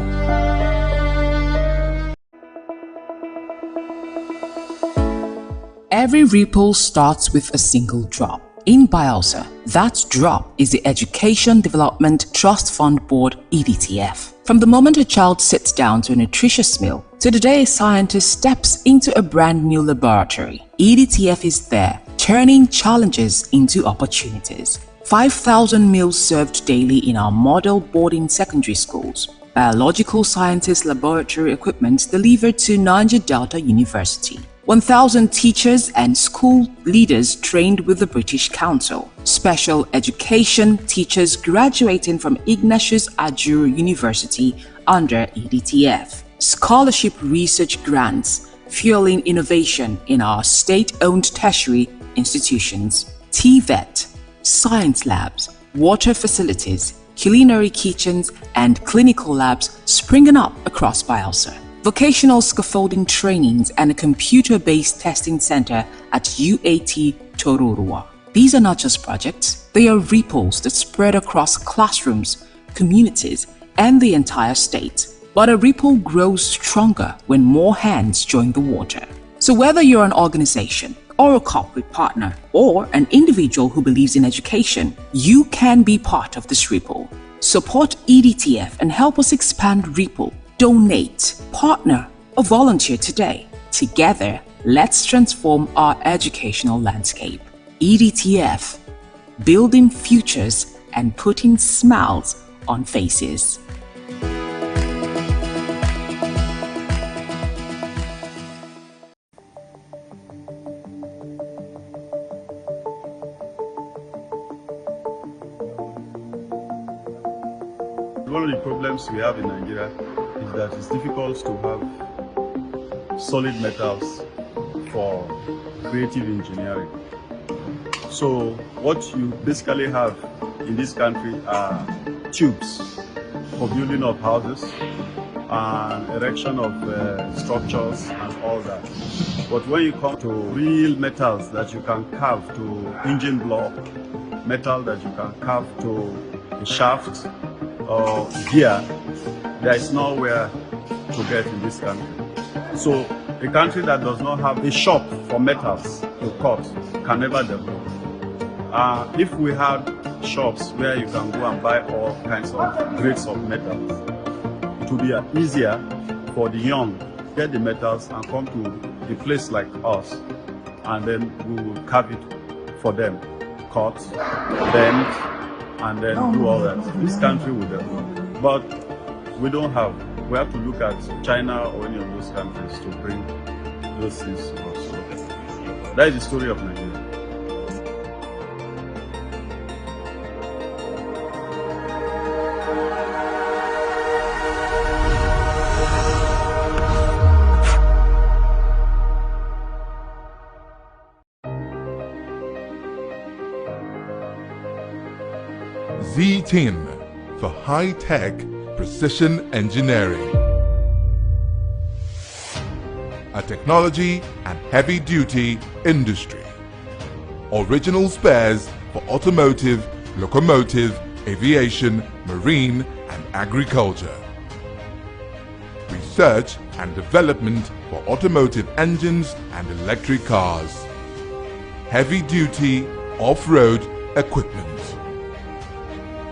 Every ripple starts with a single drop. In Bayelsa, that drop is the Education Development Trust Fund Board (EDTF). From the moment a child sits down to a nutritious meal to the day a scientist steps into a brand new laboratory, EDTF is there, turning challenges into opportunities. 5,000 meals served daily in our model boarding secondary schools. Biological sciences laboratory equipment delivered to Naija Delta University. 1,000 teachers and school leaders trained with the British Council. Special education teachers graduating from Ignatius Ajuru University under EDTF. Scholarship research grants fueling innovation in our state-owned tertiary institutions. TVET, science labs, water facilities, culinary kitchens, and clinical labs springing up across Bayelsa. Vocational scaffolding trainings and a computer-based testing center at UAT Tororua. These are not just projects, they are ripples that spread across classrooms, communities, and the entire state. But a ripple grows stronger when more hands join the water. So whether you're an organization, or a corporate partner, or an individual who believes in education, you can be part of this ripple. Support EDTF and help us expand Ripple. Donate, partner, or volunteer today. Together, let's transform our educational landscape. EDTF, building futures and putting smiles on faces. One of the problems we have in Nigeria is that it's difficult to have solid metals for creative engineering. So what you basically have in this country are tubes for building of houses and erection of structures and all that. But when you come to real metals that you can carve to engine block, metal that you can carve to a shaft or gear, there is nowhere to get in this country. So a country that does not have a shop for metals to cut can never develop. If we had shops where you can go and buy all kinds of grades of metals, it would be easier for the young to get the metals and come to a place like us, and then we will carve it for them, cut, bend, and then do all that. This country will develop. But we don't have. We have to look at China or any of those countries to bring those things to us. So that is the story of Nigeria. Z10 for high-tech precision engineering. A technology and heavy-duty industry. Original spares for automotive, locomotive, aviation, marine, and agriculture. Research and development for automotive engines and electric cars. Heavy-duty off-road equipment.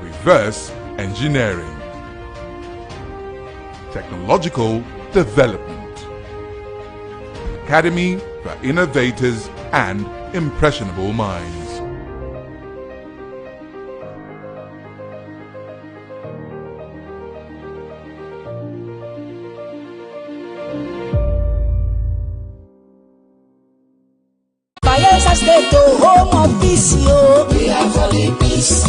Reverse engineering. Technological development. Academy for innovators and impressionable minds. home of peace, yo. We are for the peace.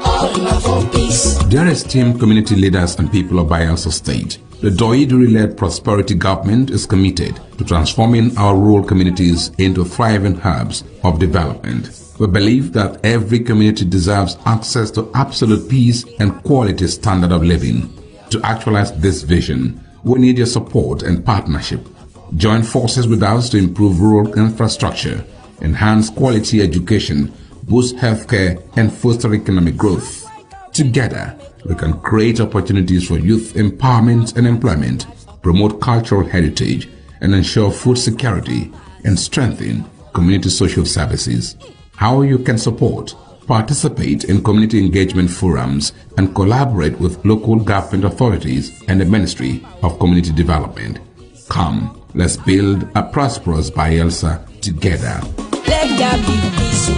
All are for peace. Dear esteemed community leaders and people of Bayelsa State, the Doiduri-led prosperity government is committed to transforming our rural communities into thriving hubs of development. We believe that every community deserves access to absolute peace and quality standard of living. To actualize this vision, we need your support and partnership. Join forces with us to improve rural infrastructure, enhance quality education, boost healthcare, and foster economic growth. Together, we can create opportunities for youth empowerment and employment, promote cultural heritage, and ensure food security and strengthen community social services. How you can support: participate in community engagement forums and collaborate with local government authorities and the Ministry of Community Development. Come, let's build a prosperous Bayelsa together. Let there be peace,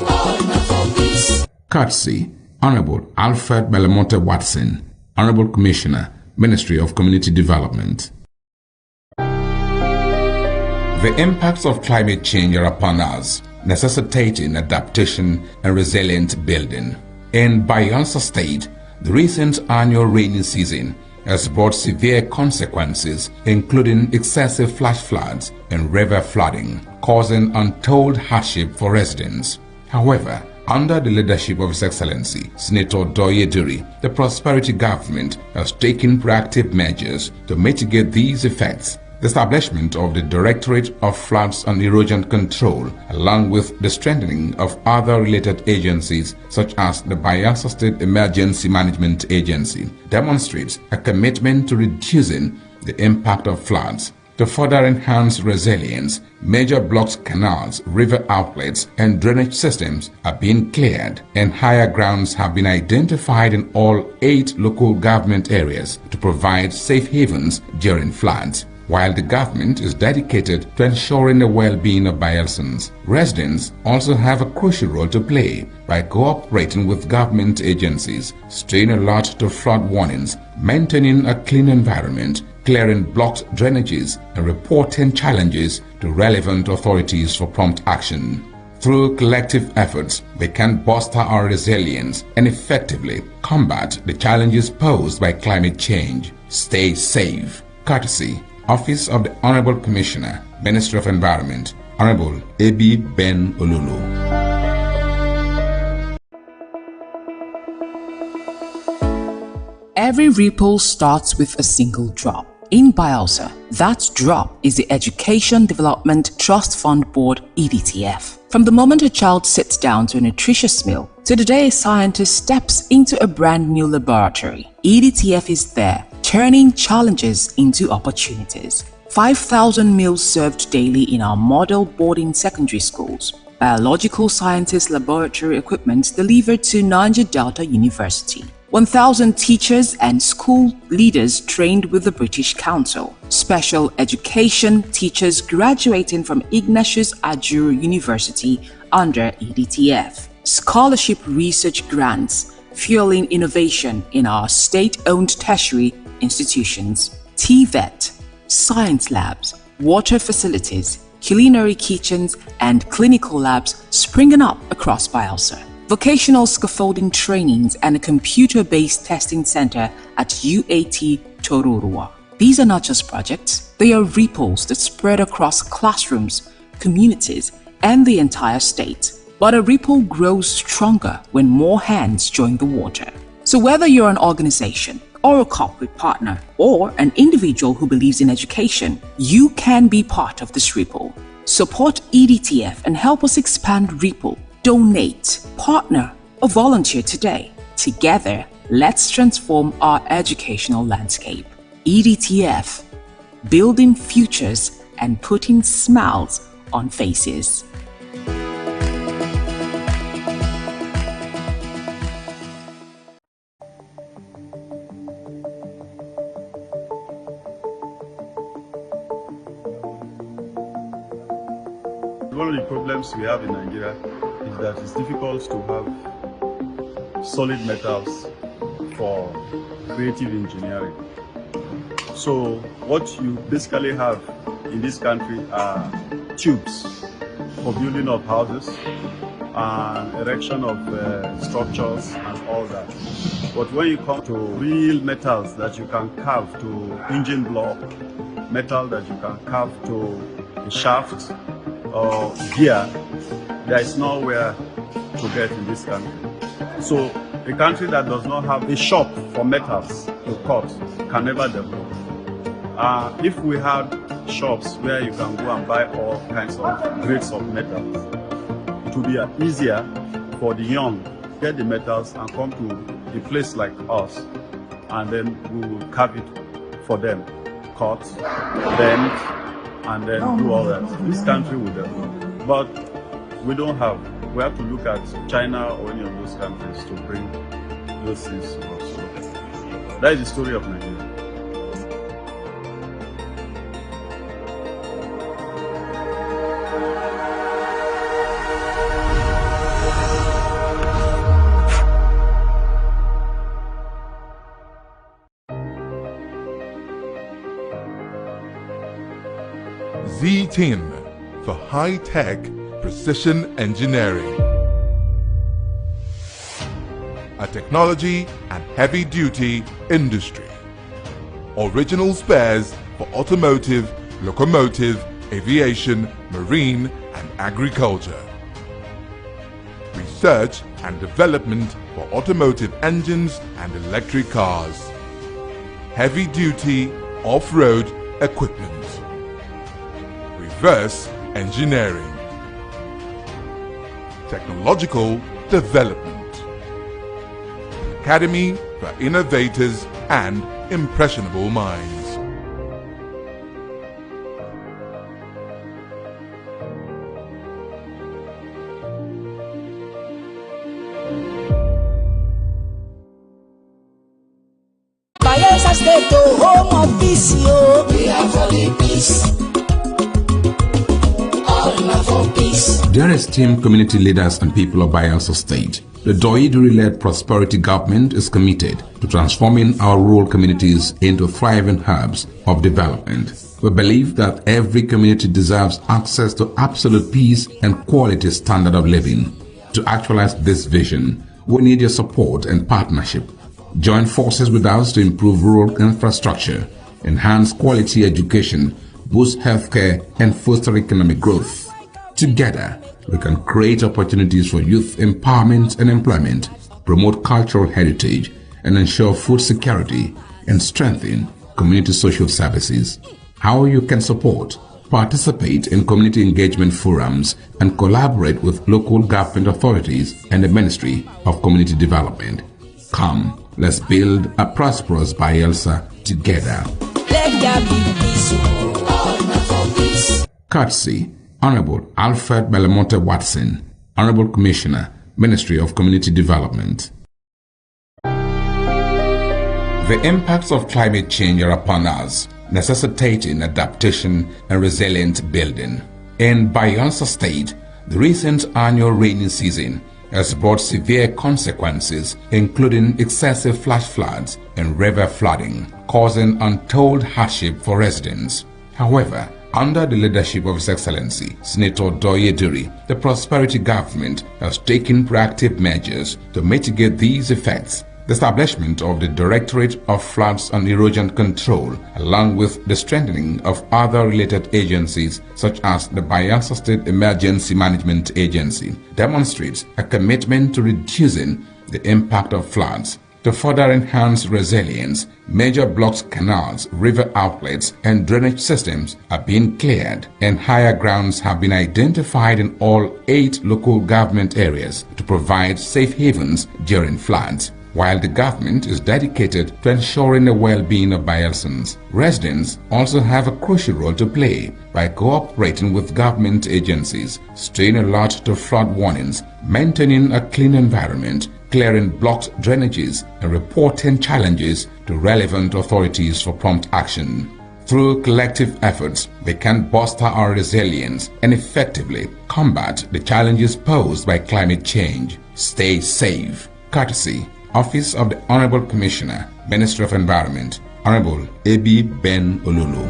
all for peace. Courtesy, Honorable Alfred Belamonte Watson, Honorable Commissioner, Ministry of Community Development. The impacts of climate change are upon us, necessitating adaptation and resilient building. In Bayelsa State, the recent annual rainy season has brought severe consequences, including excessive flash floods and river flooding, causing untold hardship for residents. However, under the leadership of His Excellency, Senator Doyeduri, the prosperity government has taken proactive measures to mitigate these effects. The establishment of the Directorate of Floods and Erosion Control, along with the strengthening of other related agencies such as the Bayelsa State Emergency Management Agency, demonstrates a commitment to reducing the impact of floods. To further enhance resilience, major blocked canals, river outlets, and drainage systems are being cleared, and higher grounds have been identified in all 8 local government areas to provide safe havens during floods. While the government is dedicated to ensuring the well-being of Bayelsans, residents also have a crucial role to play by cooperating with government agencies, staying alert to flood warnings, maintaining a clean environment, clearing blocked drainages, and reporting challenges to relevant authorities for prompt action. Through collective efforts, we can bolster our resilience and effectively combat the challenges posed by climate change. Stay safe. Courtesy, Office of the Honorable Commissioner, Ministry of Environment, Honorable A.B. Ben Olulu. Every ripple starts with a single drop. In Bayelsa, that drop is the Education Development Trust Fund Board (EDTF). From the moment a child sits down to a nutritious meal to the day a scientist steps into a brand new laboratory, EDTF is there, turning challenges into opportunities. 5,000 meals served daily in our model boarding secondary schools. Biological sciences laboratory equipment delivered to Niger Delta University. 1,000 teachers and school leaders trained with the British Council. Special education teachers graduating from Ignatius Ajuru University under EDTF. Scholarship research grants fueling innovation in our state-owned tertiary institutions. TVET, science labs, water facilities, culinary kitchens, and clinical labs springing up across Bayelsa. Vocational scaffolding trainings and a computer-based testing center at UAT Tororua. These are not just projects, they are ripples that spread across classrooms, communities, and the entire state. But a ripple grows stronger when more hands join the water. So whether you're an organization, or a corporate partner, or an individual who believes in education, you can be part of this ripple. Support EDTF and help us expand Ripple. Donate, partner, or volunteer today. Together, let's transform our educational landscape. EDTF, building futures and putting smiles on faces. One of the problems we have in Nigeria is that it's difficult to have solid metals for creative engineering. So what you basically have in this country are tubes, for building of houses and erection of structures and all that. But when you come to real metals that you can carve to engine block, metal that you can carve to a shaft or gear, there is nowhere to get in this country. So a country that does not have a shop for metals to cut can never develop. If we had shops where you can go and buy all kinds of grades of metals, it would be easier for the young to get the metals and come to a place like us, and then we will carve it for them, cut, bend, and then do all that. This country will develop. But we don't have. We have to look at China or any of those countries to bring those things to us. So that is the story of Nigeria. Z10 for high-tech precision engineering. A technology and heavy-duty industry. Original spares for automotive, locomotive, aviation, marine and agriculture. Research and development for automotive engines and electric cars. Heavy-duty off-road equipment. Reverse engineering. Technological development. Academy for innovators and impressionable minds. Bayelsa State, home of peace, yo. We are for the peace. Dear esteemed community leaders and people of Bayelsa State, the Doiduri-led prosperity government is committed to transforming our rural communities into thriving hubs of development. We believe that every community deserves access to absolute peace and quality standard of living. To actualize this vision, we need your support and partnership. Join forces with us to improve rural infrastructure, enhance quality education, boost healthcare, and foster economic growth. Together, we can create opportunities for youth empowerment and employment, promote cultural heritage, and ensure food security and strengthen community social services. How you can support: participate in community engagement forums and collaborate with local government authorities and the Ministry of Community Development. Come, let's build a prosperous Bayelsa together. Let there be peace, all for peace. Courtesy Honorable Alfred Belamonte Watson, Honorable Commissioner, Ministry of Community Development. The impacts of climate change are upon us, necessitating adaptation and resilient building. In Bayelsa State, the recent annual rainy season has brought severe consequences, including excessive flash floods and river flooding, causing untold hardship for residents. However, under the leadership of His Excellency, Senator Doyeduri, the prosperity government has taken proactive measures to mitigate these effects. The establishment of the Directorate of Floods and Erosion Control, along with the strengthening of other related agencies such as the Bayelsa State Emergency Management Agency, demonstrates a commitment to reducing the impact of floods. To further enhance resilience, major blocks, canals, river outlets, and drainage systems are being cleared, and higher grounds have been identified in all 8 local government areas to provide safe havens during floods. While the government is dedicated to ensuring the well-being of Bayelsans, residents also have a crucial role to play by cooperating with government agencies, staying alert to flood warnings, maintaining a clean environment, clearing blocked drainages, and reporting challenges to relevant authorities for prompt action. Through collective efforts, we can bolster our resilience and effectively combat the challenges posed by climate change. Stay safe. Courtesy, Office of the Honorable Commissioner, Ministry of Environment, Honorable A.B. Ben Olulu.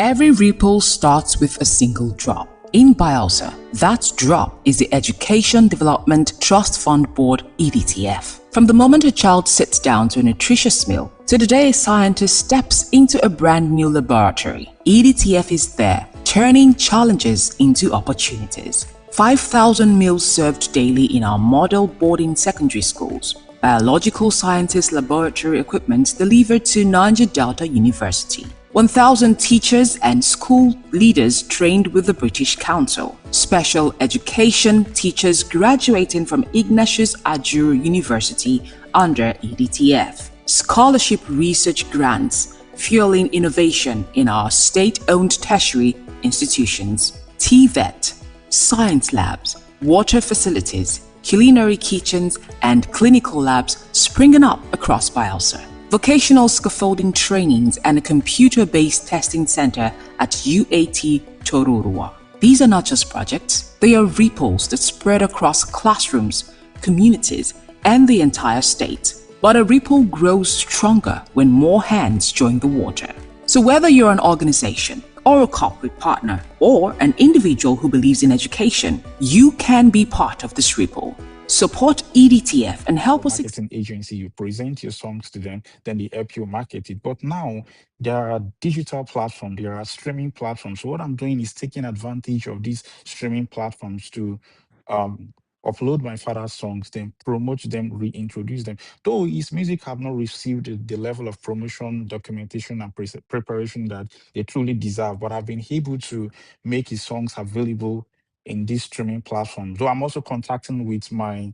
Every ripple starts with a single drop. In Bielsa, that drop is the Education Development Trust Fund Board EDTF. From the moment a child sits down to a nutritious meal to the day a scientist steps into a brand new laboratory, EDTF is there, turning challenges into opportunities. 5,000 meals served daily in our model boarding secondary schools. Biological sciences laboratory equipment delivered to Niger Delta University. 1,000 teachers and school leaders trained with the British Council. Special education teachers graduating from Ignatius Ajuru University under EDTF. Scholarship research grants fueling innovation in our state-owned tertiary institutions. TVET, science labs, water facilities, culinary kitchens, and clinical labs springing up across Bielsa. Vocational scaffolding trainings and a computer-based testing center at UAT Tororua. These are not just projects, they are ripples that spread across classrooms, communities, and the entire state. But a ripple grows stronger when more hands join the water. So whether you're an organization, or a corporate partner, or an individual who believes in education, you can be part of this ripple. Support EDTF and help us. Marketing agency, you present your songs to them, then they help you market it. But now there are digital platforms, there are streaming platforms. So what I'm doing is taking advantage of these streaming platforms to um, upload my father's songs, then promote them, reintroduce them. Though his music have not received the level of promotion, documentation, and preparation that they truly deserve, but I've been able to make his songs available in these streaming platforms. Though I'm also contacting with my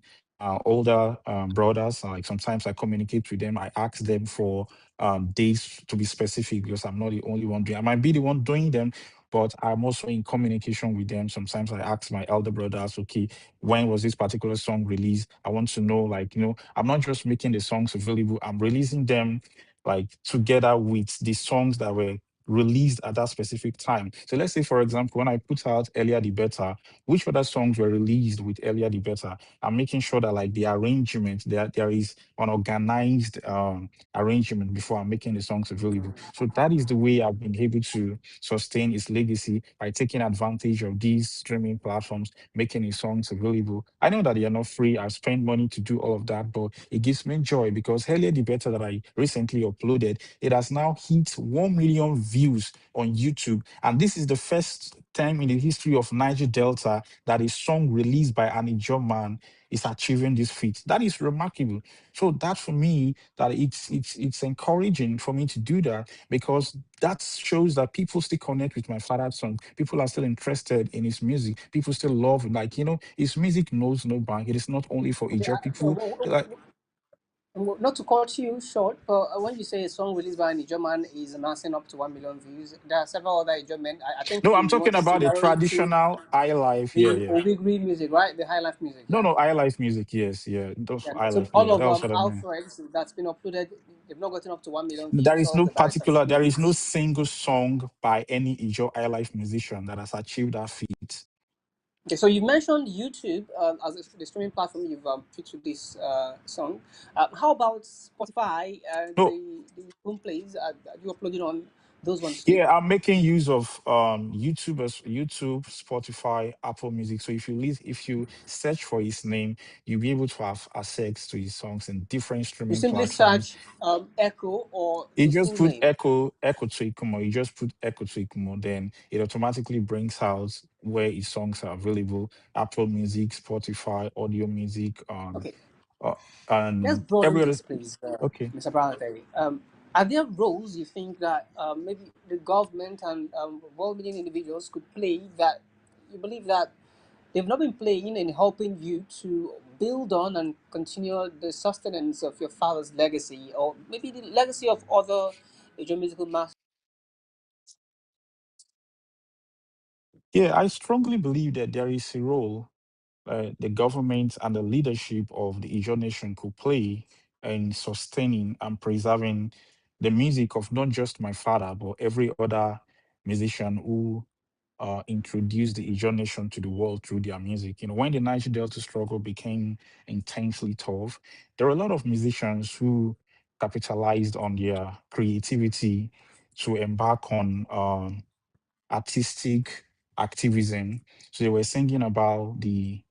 older brothers. Like sometimes I communicate with them. I ask them for dates to be specific because I'm not the only one doing. I might be the one doing them, but I'm also in communication with them. Sometimes I ask my elder brothers, okay, when was this particular song released? I want to know, like, I'm not just making the songs available. I'm releasing them like together with the songs that were released at that specific time. So let's say, for example, when I put out Earlier the Better, which other songs were released with Earlier the Better? I'm making sure that like the arrangement, there is an organized arrangement before I'm making the songs available. So that is the way I've been able to sustain its legacy by taking advantage of these streaming platforms, making its songs available. I know that they are not free. I spend money to do all of that, but it gives me joy because Earlier the Better that I recently uploaded, it has now hit 1 million views on YouTube. And this is the first time in the history of Niger Delta that a song released by an Ijaw man is achieving this feat. That is remarkable. So that for me, that it's encouraging for me to do that because that shows that people still connect with my father's song. People are still interested in his music. People still love it. Like, his music knows no bound. It is not only for Okay, Ijaw people. Like, not to cut you short, but when you say a song released by an German is amassing up to 1 million views, there are several other German. I think no, I'm you talking want us to about the narrow it to traditional high life. Yeah, the yeah. Obigri music, right? The high life music, No, yeah. no, high life music. Yes, yeah. Those Yeah. high So life. all Yeah, of that was what I meant. Alfred's that's been uploaded, they've not gotten up to 1 million There views, is or no that is particular, there is no achieved. single song by any Ijaw high life musician that has achieved that feat. Okay, so you mentioned YouTube as the streaming platform you've featured this song. How about Spotify and No, the home plays? Are you uploading on those ones too? yeah, I'm making use of YouTube, YouTube, Spotify, Apple Music. So if you search for his name, you'll be able to have access to his songs in different You streaming simply platforms. search Echo or You his just full put name. echo to Ikumo. You just put echo to Ikumo, then it automatically brings out where his songs are available. Apple Music, Spotify, Audio Music, Okay, uh, let's and broaden every other. this, please, Okay. Mr. Brown. Are there roles you think that maybe the government and well-meaning individuals could play that you believe that they've not been playing in helping you to build on and continue the sustenance of your father's legacy, or maybe the legacy of other musical masters? Yeah, I strongly believe that there is a role the government and the leadership of the Ijaw nation could play in sustaining and preserving the music of not just my father, but every other musician who introduced the Ijaw nation to the world through their music. When the Niger Delta struggle became intensely tough, there were a lot of musicians who capitalized on their creativity to embark on artistic activism. So they were singing about the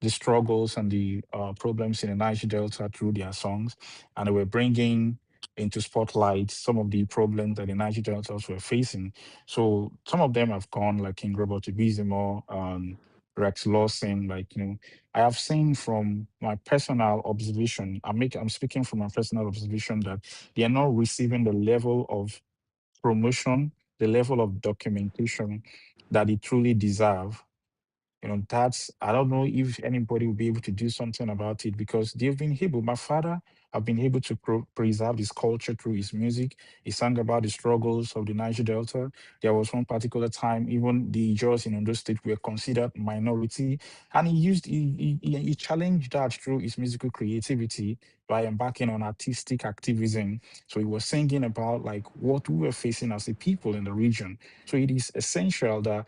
struggles and the problems in the Niger Delta through their songs, and they were bringing into spotlight some of the problems that the Niger Deltas were facing. So some of them have gone, like King Robert Ibizimo, Rex Lawson. Like, I have seen from my personal observation. I'm speaking from my personal observation that they are not receiving the level of promotion, the level of documentation that they truly deserve. That's, I don't know if anybody will be able to do something about it, because they've been able, my father have been able to preserve his culture through his music. He sang about the struggles of the Niger Delta. There was one particular time, even the Ijaws in Ondo State were considered minority, and he challenged that through his musical creativity by embarking on artistic activism. So he was singing about like what we were facing as a people in the region. So it is essential that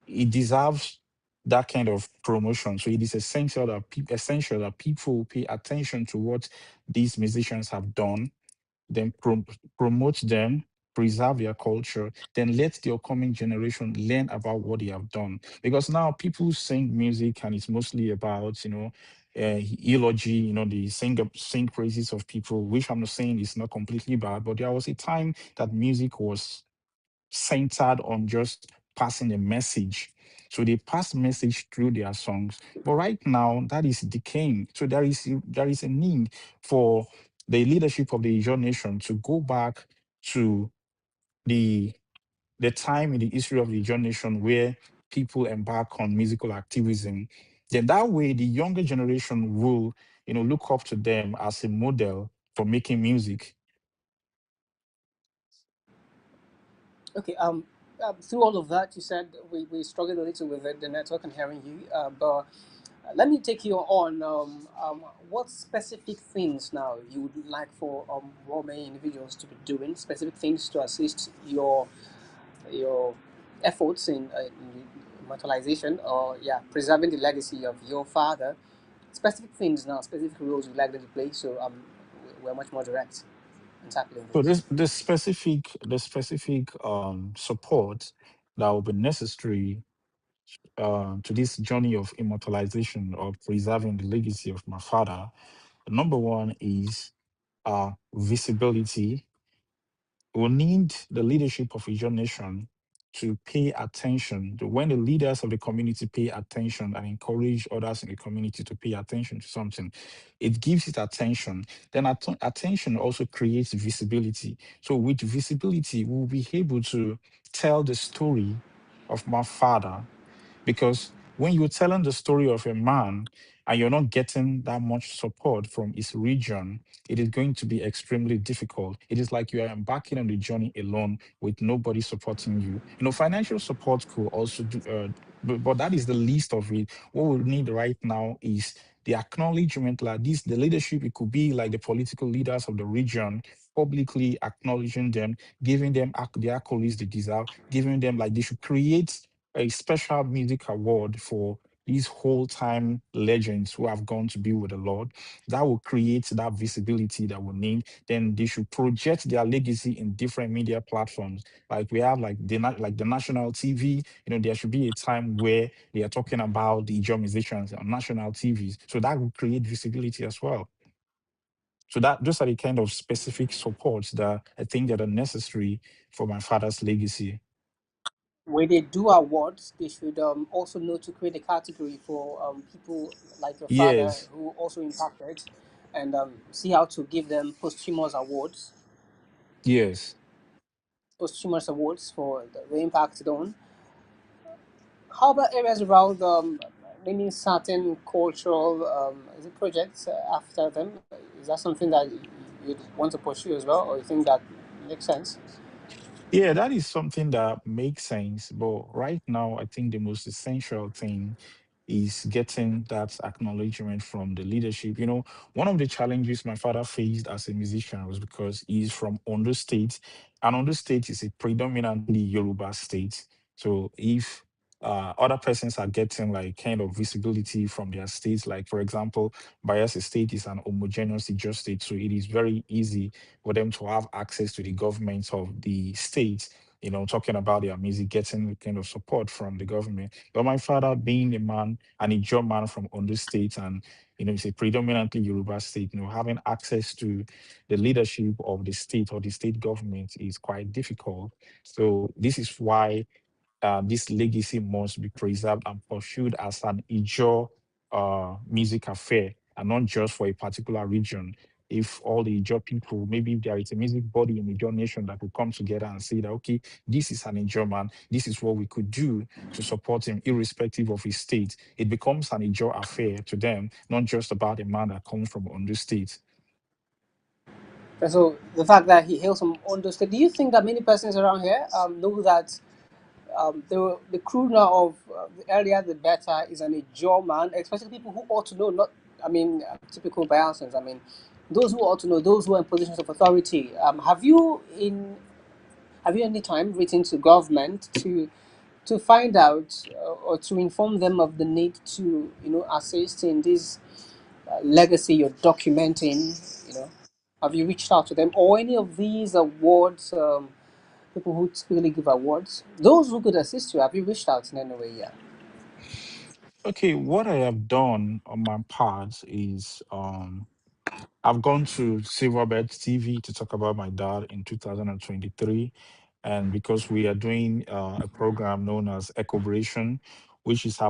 it deserves that kind of promotion. So it is essential that people pay attention to what these musicians have done, then promote them, preserve their culture, then let the upcoming generation learn about what they have done. Because now people sing music and it's mostly about, eulogy, they sing praises of people, which I'm not saying is not completely bad, but there was a time that music was centered on just passing a message. So they pass message through their songs. But right now that is decaying. So there is a need for the leadership of the Asian nation to go back to the the time in the history of the Asian nation where people embark on musical activism. Then that way the younger generation will, look up to them as a model for making music. Okay. Through all of that, you said we struggled a little with the network and hearing you. But let me take you on what specific things now you would like for Rome individuals to be doing, specific things to assist your efforts in immortalization or preserving the legacy of your father. Specific things now, specific roles you'd like them to play. So we're much more direct in tackling So this. the specific support that will be necessary to this journey of immortalization or preserving the legacy of my father. Number one is visibility. We need the leadership of a young nation to pay attention. When the leaders of the community pay attention and encourage others in the community to pay attention to something, it gives it attention. Then attention also creates visibility. So with visibility, we'll be able to tell the story of my father, because when you're telling the story of a man and you're not getting that much support from his region, it is going to be extremely difficult. It is like you are embarking on the journey alone with nobody supporting you. Financial support could also do, but that is the least of it. What we need right now is the acknowledgement, like this, the leadership. It could be like the political leaders of the region publicly acknowledging them, giving them the accolades they deserve, giving them, like, they should create a special music award for these whole time legends who have gone to be with the Lord. That will create that visibility that we need. Then they should project their legacy in different media platforms. Like we have like the national TV. There should be a time where they are talking about the Ijaw musicians on national TVs. So that will create visibility as well. So that those are the kind of specific supports that I think that are necessary for my father's legacy. When they do awards, they should also know to create a category for people like your father Yes, who also impacted, and see how to give them yes. posthumous awards for the impact done. How about areas around maybe certain cultural is it projects after them? Is that something that you'd want to pursue as well, or you think that makes sense? Yeah, that is something that makes sense. But right now, I think the most essential thing is getting that acknowledgement from the leadership. One of the challenges my father faced as a musician was because he's from Ondo State, and Ondo State is a predominantly Yoruba state. So if other persons are getting like kind of visibility from their states, like for example, Bayelsa State is an homogeneous just state, so it is very easy for them to have access to the government of the state. talking about their music, getting kind of support from the government. But my father, being a man, an Ijaw man from Ondo State, and it's a predominantly Yoruba state, having access to the leadership of the state or the state government is quite difficult. So this is why this legacy must be preserved and pursued as an Ijaw music affair, and not just for a particular region. If all the Ijaw people, maybe if there is a music body in the Ijaw nation that will come together and say that, okay, this is an Ijaw man, this is what we could do to support him, irrespective of his state, it becomes an Ijaw affair to them, not just about a man that comes from Ondo State. And so the fact that he hails from Ondo State, do you think that many persons around here know that the crooner of the earlier the better is an Ijaw man, especially people who ought to know, not, typical Bayelsons. Those who ought to know, those who are in positions of authority. Have you any time written to government to find out or to inform them of the need to, assist in this legacy you're documenting? Have you reached out to them or any of these awards? People who typically give awards, those who could assist you, have you reached out in any way yet? Okay, what I have done on my part is I've gone to Silverbird TV to talk about my dad in 2023. And because we are doing a program known as Ecobration, which is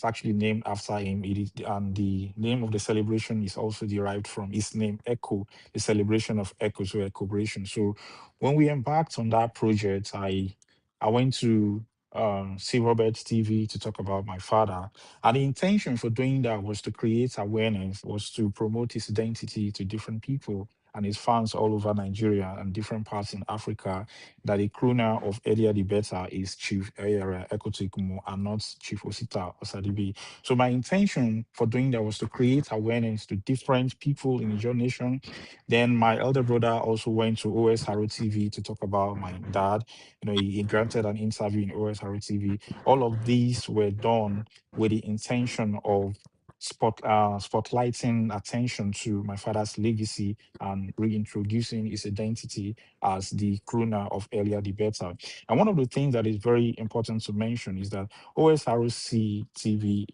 actually named after him. And the name of the celebration is also derived from his name, Echo, the celebration of Echo, so Ecobration. So when we embarked on that project, I went to Silverbird TV to talk about my father. And the intention for doing that was to create awareness, was to promote his identity to different people and his fans all over Nigeria and different parts in Africa, that the crooner of Elia the Better is Chief Eyere Ekotikumo and not Chief Osita Osadibi. So my intention for doing that was to create awareness to different people in the Ijaw nation. Then my elder brother also went to OS Haro TV to talk about my dad. He granted an interview in OS Haro TV. All of these were done with the intention of spotlighting attention to my father's legacy and reintroducing his identity as the crooner of earlier the better. And one of the things that is very important to mention is that OSRC TV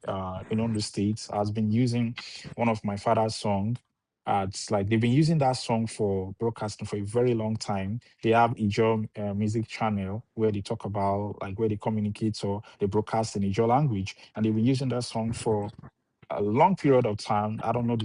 in the States has been using one of my father's songs. It's like they've been using that song for broadcasting for a very long time. They have Ijaw music channel where they talk about, like, where they communicate or they broadcast in Ijaw language, and they've been using that song for a long period of time. I don't know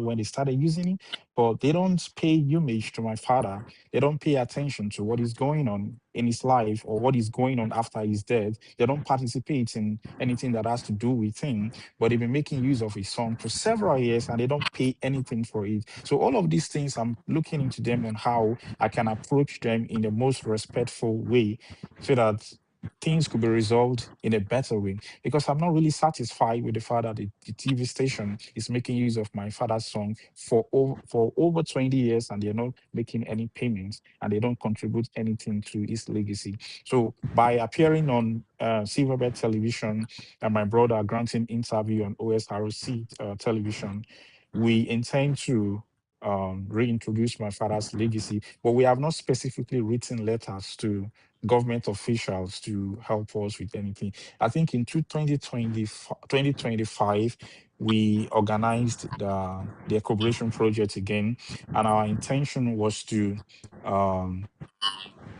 when they started using it, but they don't pay homage to my father. They don't pay attention to what is going on in his life or what is going on after he's dead. They don't participate in anything that has to do with him, but they've been making use of his song for several years and they don't pay anything for it. So all of these things, I'm looking into them on how I can approach them in the most respectful way so that things could be resolved in a better way, because I'm not really satisfied with the fact that the TV station is making use of my father's song for over 20 years and they're not making any payments and they don't contribute anything to his legacy. So by appearing on Silverbird television and my brother granting interview on OSROC television, we intend to reintroduce my father's legacy, but we have not specifically written letters to government officials to help us with anything. I think in 2025, we organized the cooperation project again, and our intention was to um,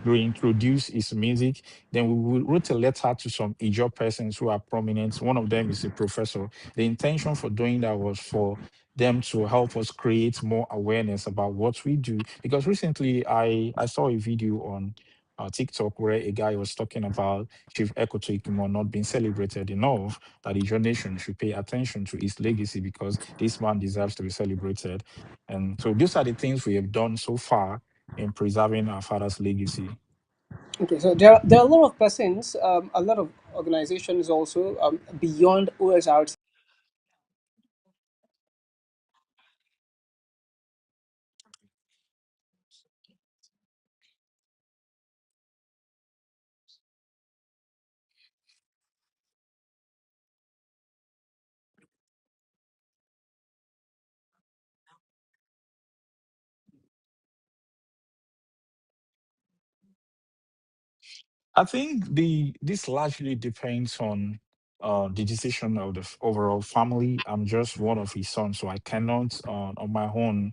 reintroduce his music. Then wrote a letter to some Ijaw persons who are prominent. One of them is a professor. The intention for doing that was for them to help us create more awareness about what we do. Because recently I saw a video on TikTok where a guy was talking about Chief Ekoto Ikimo not being celebrated enough, that the Ijaw nation should pay attention to his legacy because this man deserves to be celebrated. And so these are the things we have done so far in preserving our father's legacy. Okay, so there are a lot of persons, a lot of organizations also beyond OSRT. I think this largely depends on the decision of the overall family. I'm just one of his sons, so I cannot on my own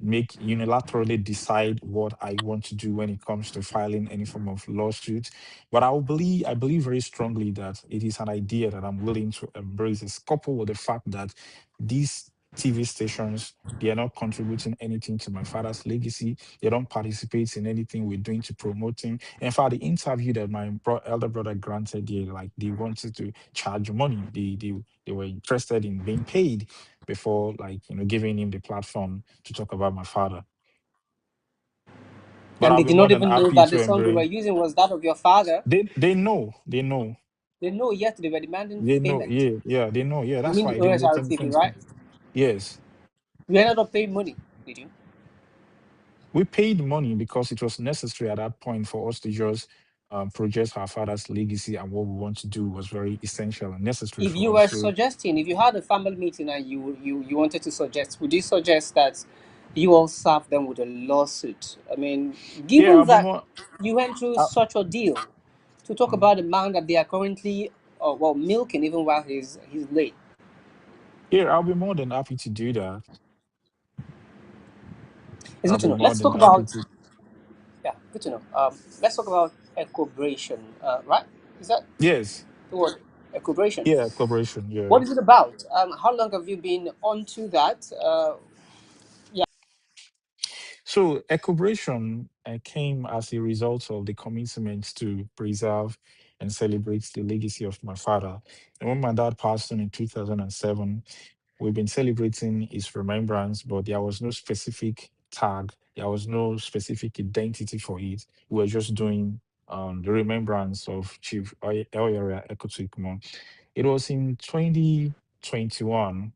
make unilaterally decide what I want to do when it comes to filing any form of lawsuit. But I believe very strongly that it is an idea that I'm willing to embrace. It's coupled with the fact that these TV stations, they are not contributing anything to my father's legacy. They don't participate in anything we're doing to promote him. In fact, the interview that my elder brother granted, they wanted to charge money. They were interested in being paid before, like, giving him the platform to talk about my father. But And I'll they be did more not than even know happy that to the song they were embrace. using was that of your father. They know. They know. They know, yet they were demanding They know. payment. Yeah, yeah, they know. Yeah, You that's mean the why they owners will are take receiving, things. right? Yes. You ended up paying money, did you? We paid money because it was necessary at that point for us to just project our father's legacy, and what we want to do was very essential and necessary If you for were us. So suggesting, if you had a family meeting and you wanted to suggest, would you suggest that you all serve them with a lawsuit? I mean, yeah, given I'll be that more. you went through Uh, such a deal to talk mm. about the man that they are currently, well, milking even while he's late. Yeah, I'll be more than happy to do that. It's I'll good to be know. more Let's than talk happy about, to. yeah, good to know. Let's talk about equilibration, right? Is that Yes. the word? Equilibration. Yeah, collaboration. Yeah. What is it about? How long have you been onto that? Yeah. So equilibration came as a result of the commitment to preserve and celebrate the legacy of my father. And when my dad passed on in 2007, we've been celebrating his remembrance, but there was no specific tag. There was no specific identity for it. We were just doing the remembrance of Chief Elyara Ekotukmo. It was in 2021,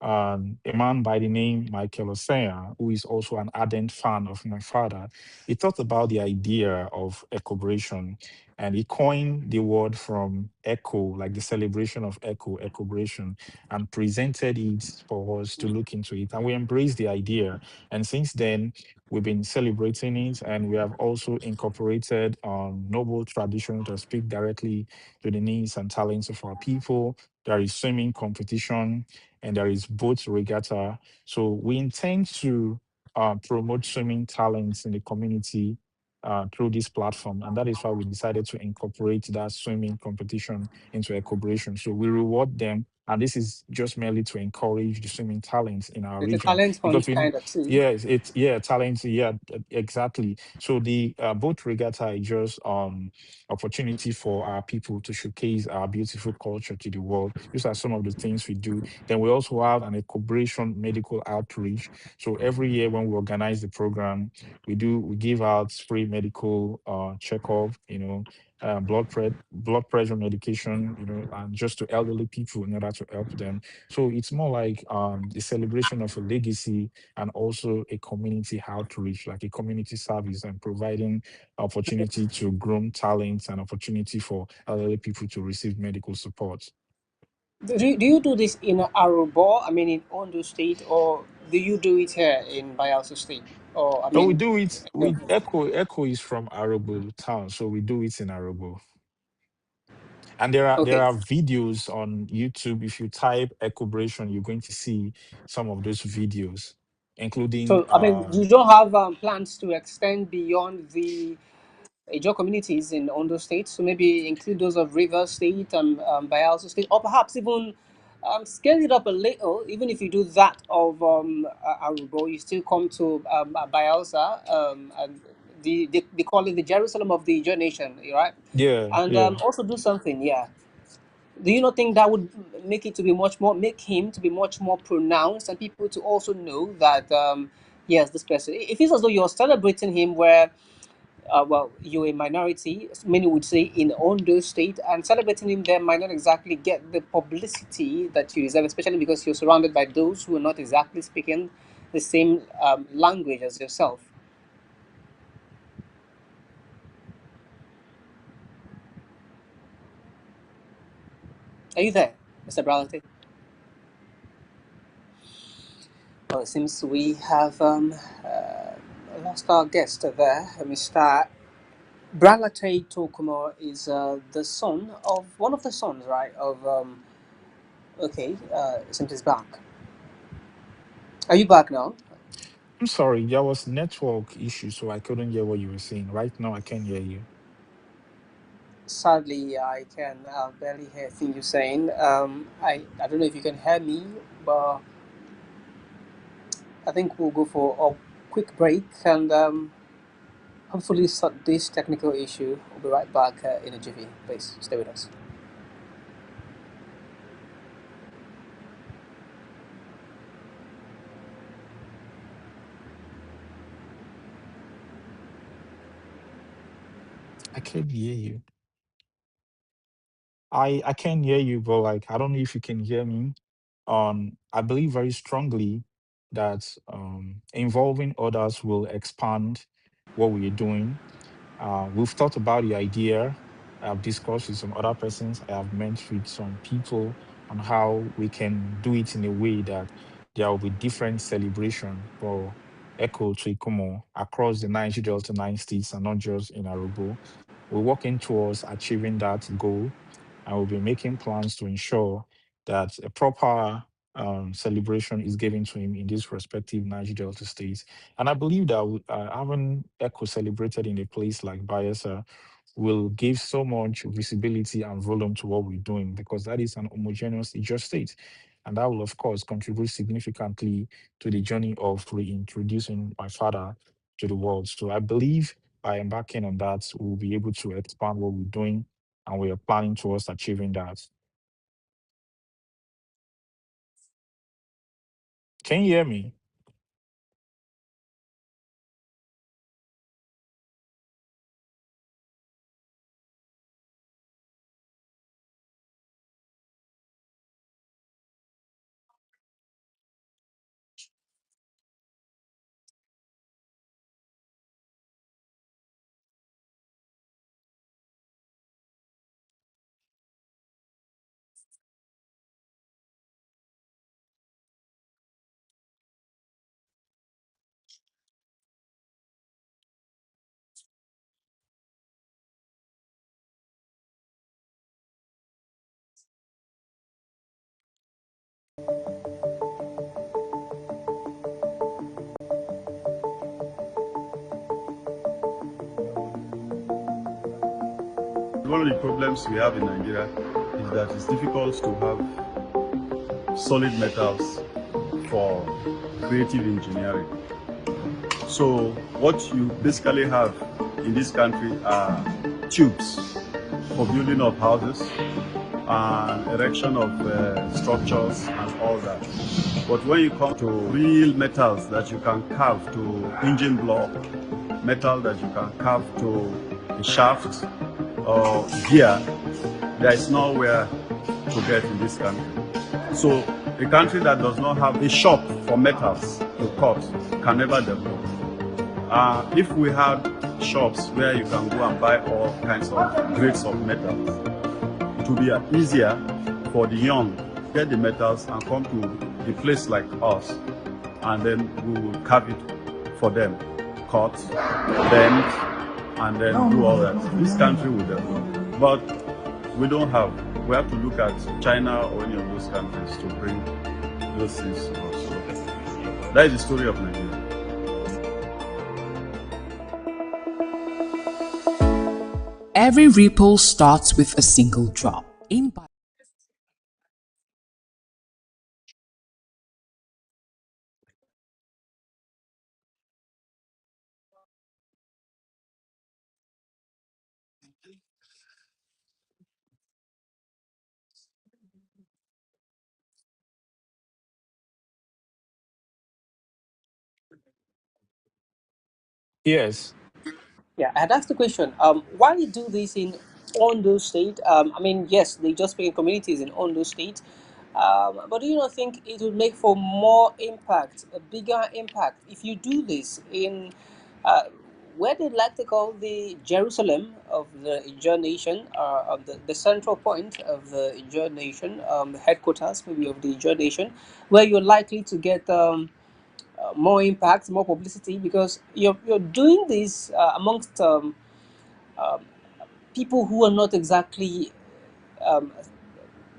a man by the name Michael Osea, who is also an ardent fan of my father, he thought about the idea of equilibration, and he coined the word from echo, like the celebration of equilibration, and presented it for us to look into it. And we embraced the idea. And since then, we've been celebrating it, and we have also incorporated noble tradition to speak directly to the needs and talents of our people. There is swimming competition, and there is boat regatta. So we intend to promote swimming talents in the community through this platform, and that is why we decided to incorporate that swimming competition into a collaboration. So we reward them, and this is just merely to encourage the swimming talents in our It's a region, talent because hunt we know, kind of too. yes, it's yeah, talents, yeah, exactly. So the boat regatta is just opportunity for our people to showcase our beautiful culture to the world. These are some of the things we do. Then we also have an collaboration medical outreach. So every year when we organize the program, we give out free medical checkup, blood pressure medication, and just to elderly people in order to help them. So it's more like the celebration of a legacy, and also a community outreach, like a community service, and providing opportunity to groom talents and opportunity for elderly people to receive medical support. Do you do this in Arubo, I mean in Ondo State, or do you do it here in Bayelsa State? Or, I No, we mean, do it. We Echo is from Arobo town, so we do it in Arobo. And there okay. are videos on YouTube. If you type Equilibration, you're going to see some of those videos, including So, I mean, you don't have plans to extend beyond the Ijaw communities in Ondo State, so maybe include those of River State and Bayelsa State, or perhaps even scale it up a little. Even if you do that of Arubo, you still come to Bayelsa, and they call it the Jerusalem of the Ijaw nation, right? yeah, And yeah. also do something, yeah. Do you not think that would make him to be much more pronounced, and people to also know that yes, this person, it feels as though you're celebrating him where well, you're a minority, many would say, in Ondo State, and celebrating him there might not exactly get the publicity that you deserve, especially because you're surrounded by those who are not exactly speaking the same language as yourself. Are you there, Mr. Brality? Well, it seems we have lost our guest there, Mr. Bralate Tokumo is the son of one of the sons, right? Of okay, since he's back. Are you back now? I'm sorry, there was network issue, so I couldn't hear what you were saying. Right now, I can hear you. Sadly, I can barely hear thing you're saying. I don't know if you can hear me, but I think we'll go for a quick break and hopefully sort this technical issue. We'll be right back in a jiffy. Please stay with us. I can hear you. I can hear you, but like I don't know if you can hear me. I believe very strongly that involving others will expand what we are doing. We've thought about the idea. I've discussed with some other persons. I have met with some people on how we can do it in a way that there will be different celebration for Echo to Ikomo across the Niger Delta 9 states and not just in Arubo. We're working towards achieving that goal, and we'll be making plans to ensure that a proper celebration is given to him in these respective Niger Delta states. And I believe that having Echo celebrated in a place like Bayelsa will give so much visibility and volume to what we're doing because that is an homogeneous Ijaw state. And that will, of course, contribute significantly to the journey of reintroducing my father to the world. So I believe by embarking on that, we'll be able to expand what we're doing and we are planning towards achieving that. Can you hear me? One of the problems we have in Nigeria is that it's difficult to have solid metals for creative engineering. So what you basically have in this country are tubes for building of houses and erection of structures and all that. But when you come to real metals that you can carve to engine block, metal that you can carve to a shaft or gear, there is nowhere to get in this country. So a country that does not have a shop for metals to cut can never develop. If we had shops where you can go and buy all kinds of grades of metals, it would be easier for the young to get the metals and come to a place like us, and then we will carve it for them, cut, bend, and then do all that. This country will develop, but we don't have. We have to look at China or any of those countries to bring those things to us. So that is the story of Nigeria. Every ripple starts with a single drop. Yes. Yeah, I had asked the question. Why you do this in Ondo State? I mean, yes, they just speak in communities in Ondo State, but do you not think it would make for more impact, a bigger impact, if you do this in uh, where they like to call the Jerusalem of the Ijaw nation, of the central point of the Ijaw nation, headquarters maybe of the Ijaw nation, where you're likely to get. More impact, more publicity, because you're doing this amongst um, people who are not exactly um,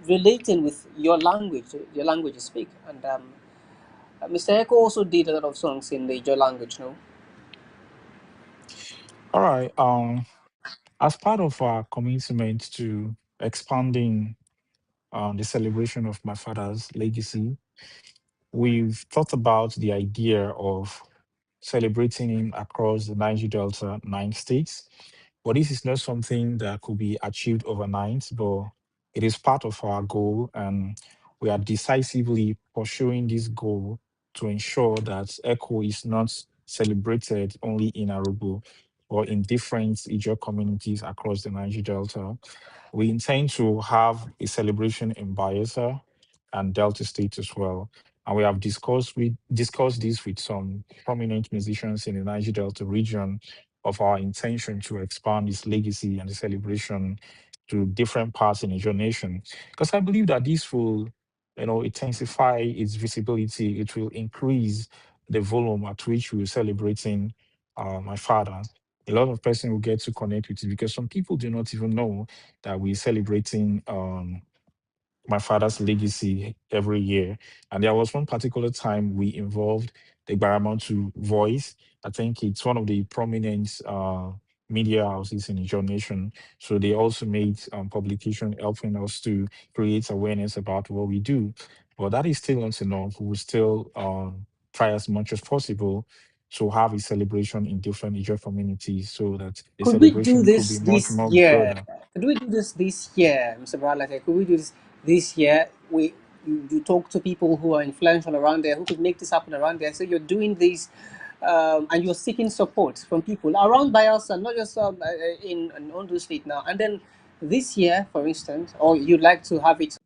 relating with your language you speak. And Mr. Echo also did a lot of songs in the Ijo language, no? All right. As part of our commitment to expanding the celebration of my father's legacy, we've thought about the idea of celebrating him across the Niger Delta 9 states. But this is not something that could be achieved overnight, but it is part of our goal, and we are decisively pursuing this goal to ensure that ECHO is not celebrated only in Arubu or in different Ijaw communities across the Niger Delta. We intend to have a celebration in Bayelsa and Delta State as well. And we discussed this with some prominent musicians in the Niger Delta region of our intention to expand this legacy and the celebration to different parts in the nation. Because I believe that this will, intensify its visibility. It will increase the volume at which we're celebrating my father. A lot of person will get to connect with it because some people do not even know that we're celebrating my father's legacy every year. And there was one particular time we involved the Baramontu Voice. I think it's one of the prominent media houses in the nation. So they also made publication helping us to create awareness about what we do. But that is still not enough. We will still try as much as possible to have a celebration in different Ijaw communities so that the Could we do celebration could this be much this more year? broader. Could we do this year, Mr. Baralake? Could we do this year? You talk to people who are influential around there who could make this happen around there. So you're doing this, and you're seeking support from people around Bielsa, not just in Ondo State now. And then this year, for instance, or you'd like to have it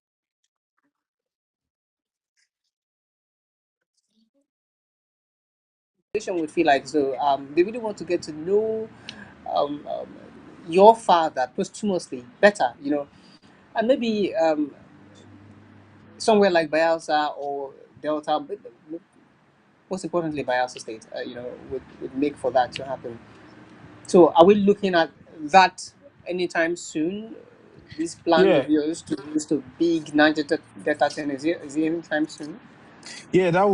would feel like so they really want to get to know um, um, your father posthumously better, and maybe somewhere like Bayelsa or Delta, but most importantly Bayelsa State, would make for that to happen. So, are we looking at that anytime soon? This plan Yeah, of yours to use to big Niger Delta 10 is it anytime soon? yeah, that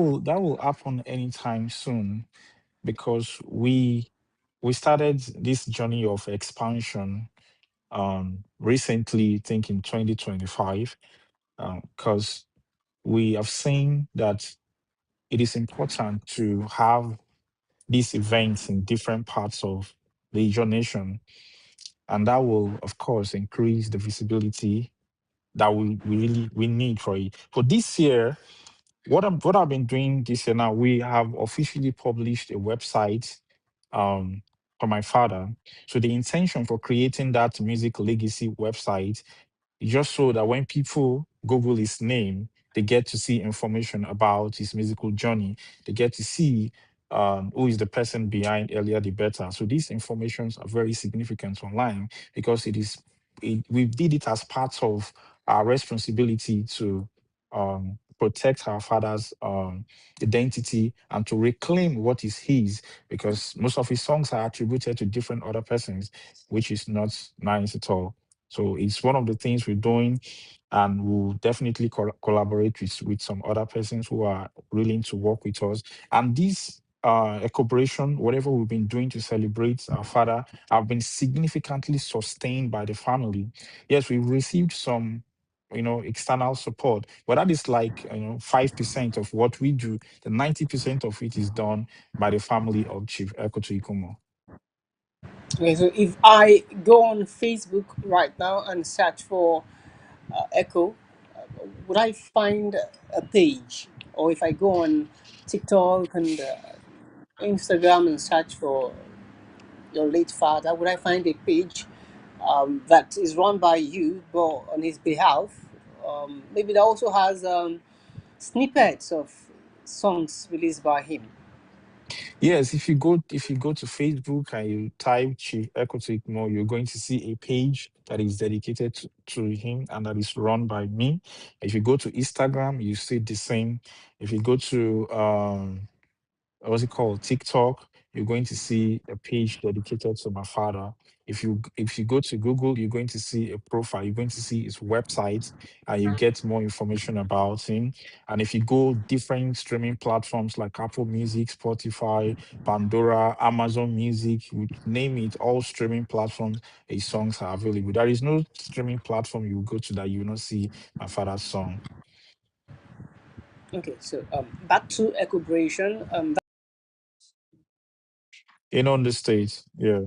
will happen anytime soon because we started this journey of expansion recently, I think in 2025, because we have seen that it is important to have these events in different parts of the Asian nation, and that will, of course, increase the visibility that we need for it. For this year, what I've been doing this year now, we have officially published a website for my father. So the intention for creating that music legacy website just so that when people Google his name, they get to see information about his musical journey. They get to see who is the person behind Earlier the Better. So these informations are very significant online because we did it as part of our responsibility to protect our father's identity and to reclaim what is his because most of his songs are attributed to different other persons, which is not nice at all. So it's one of the things we're doing, and we'll definitely collaborate with some other persons who are willing to work with us. And this a cooperation, whatever we've been doing to celebrate our father, have been significantly sustained by the family. Yes, we've received some, external support, but that is like 5% of what we do. The 90% of it is done by the family of Chief Ekoto Ikumo. Okay, so if I go on Facebook right now and search for Echo, would I find a page? Or if I go on TikTok and Instagram and search for your late father, would I find a page that is run by you, but on his behalf? Maybe that also has snippets of songs released by him. Yes, if you go to Facebook and you type Chief Ekoto Ikumo, you're going to see a page that is dedicated to him and that is run by me. If you go to Instagram, you see the same. If you go to what's it called, TikTok, you're going to see a page dedicated to my father. If you go to Google, you're going to see a profile. You're going to see his website, and you get more information about him. And if you go different streaming platforms like Apple Music, Spotify, Pandora, Amazon Music, you name it, all streaming platforms, his songs are available. There is no streaming platform you will go to that you will not see my father's song. Okay, so back to equilibration. On the States, yeah.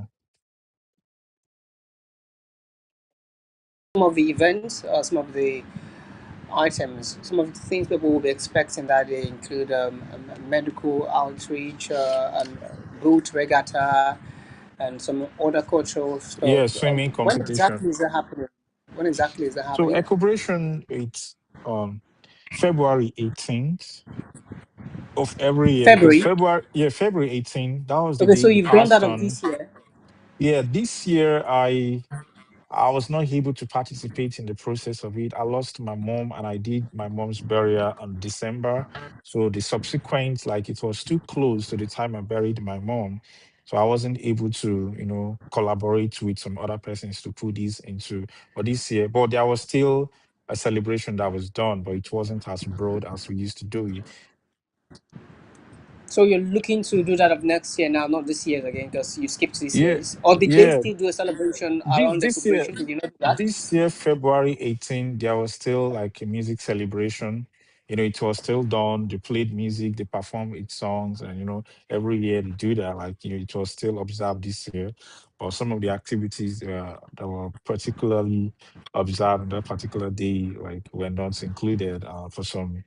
Some of the events, some of the items, some of the things people will be expecting that they include medical outreach and boat regatta and some other cultural Yeah, stuff. swimming When competition. exactly is that happening? When exactly is that So happening? Equilibration, it's February 18th of every year, because February. February 18th, that was the Okay, day so he you've done that passed of on. this year. Yeah, this year I was not able to participate in the process of it. I lost my mom, and I did my mom's burial on December. So the subsequent, like, it was too close to the time I buried my mom. So I wasn't able to, collaborate with some other persons to put this into for this year. But there was still a celebration that was done, but it wasn't as broad as we used to do it. So you're looking to do that of next year now, not this year again, because you skipped this Yeah, year's. Or did they yeah. still do a celebration This around the this year, celebration? Did you not do that? this year, February 18, there was still like a music celebration. It was still done. They played music, they performed its songs, and every year they do that. Like, it was still observed this year. But some of the activities that were particularly observed on that particular day, like, were not included for some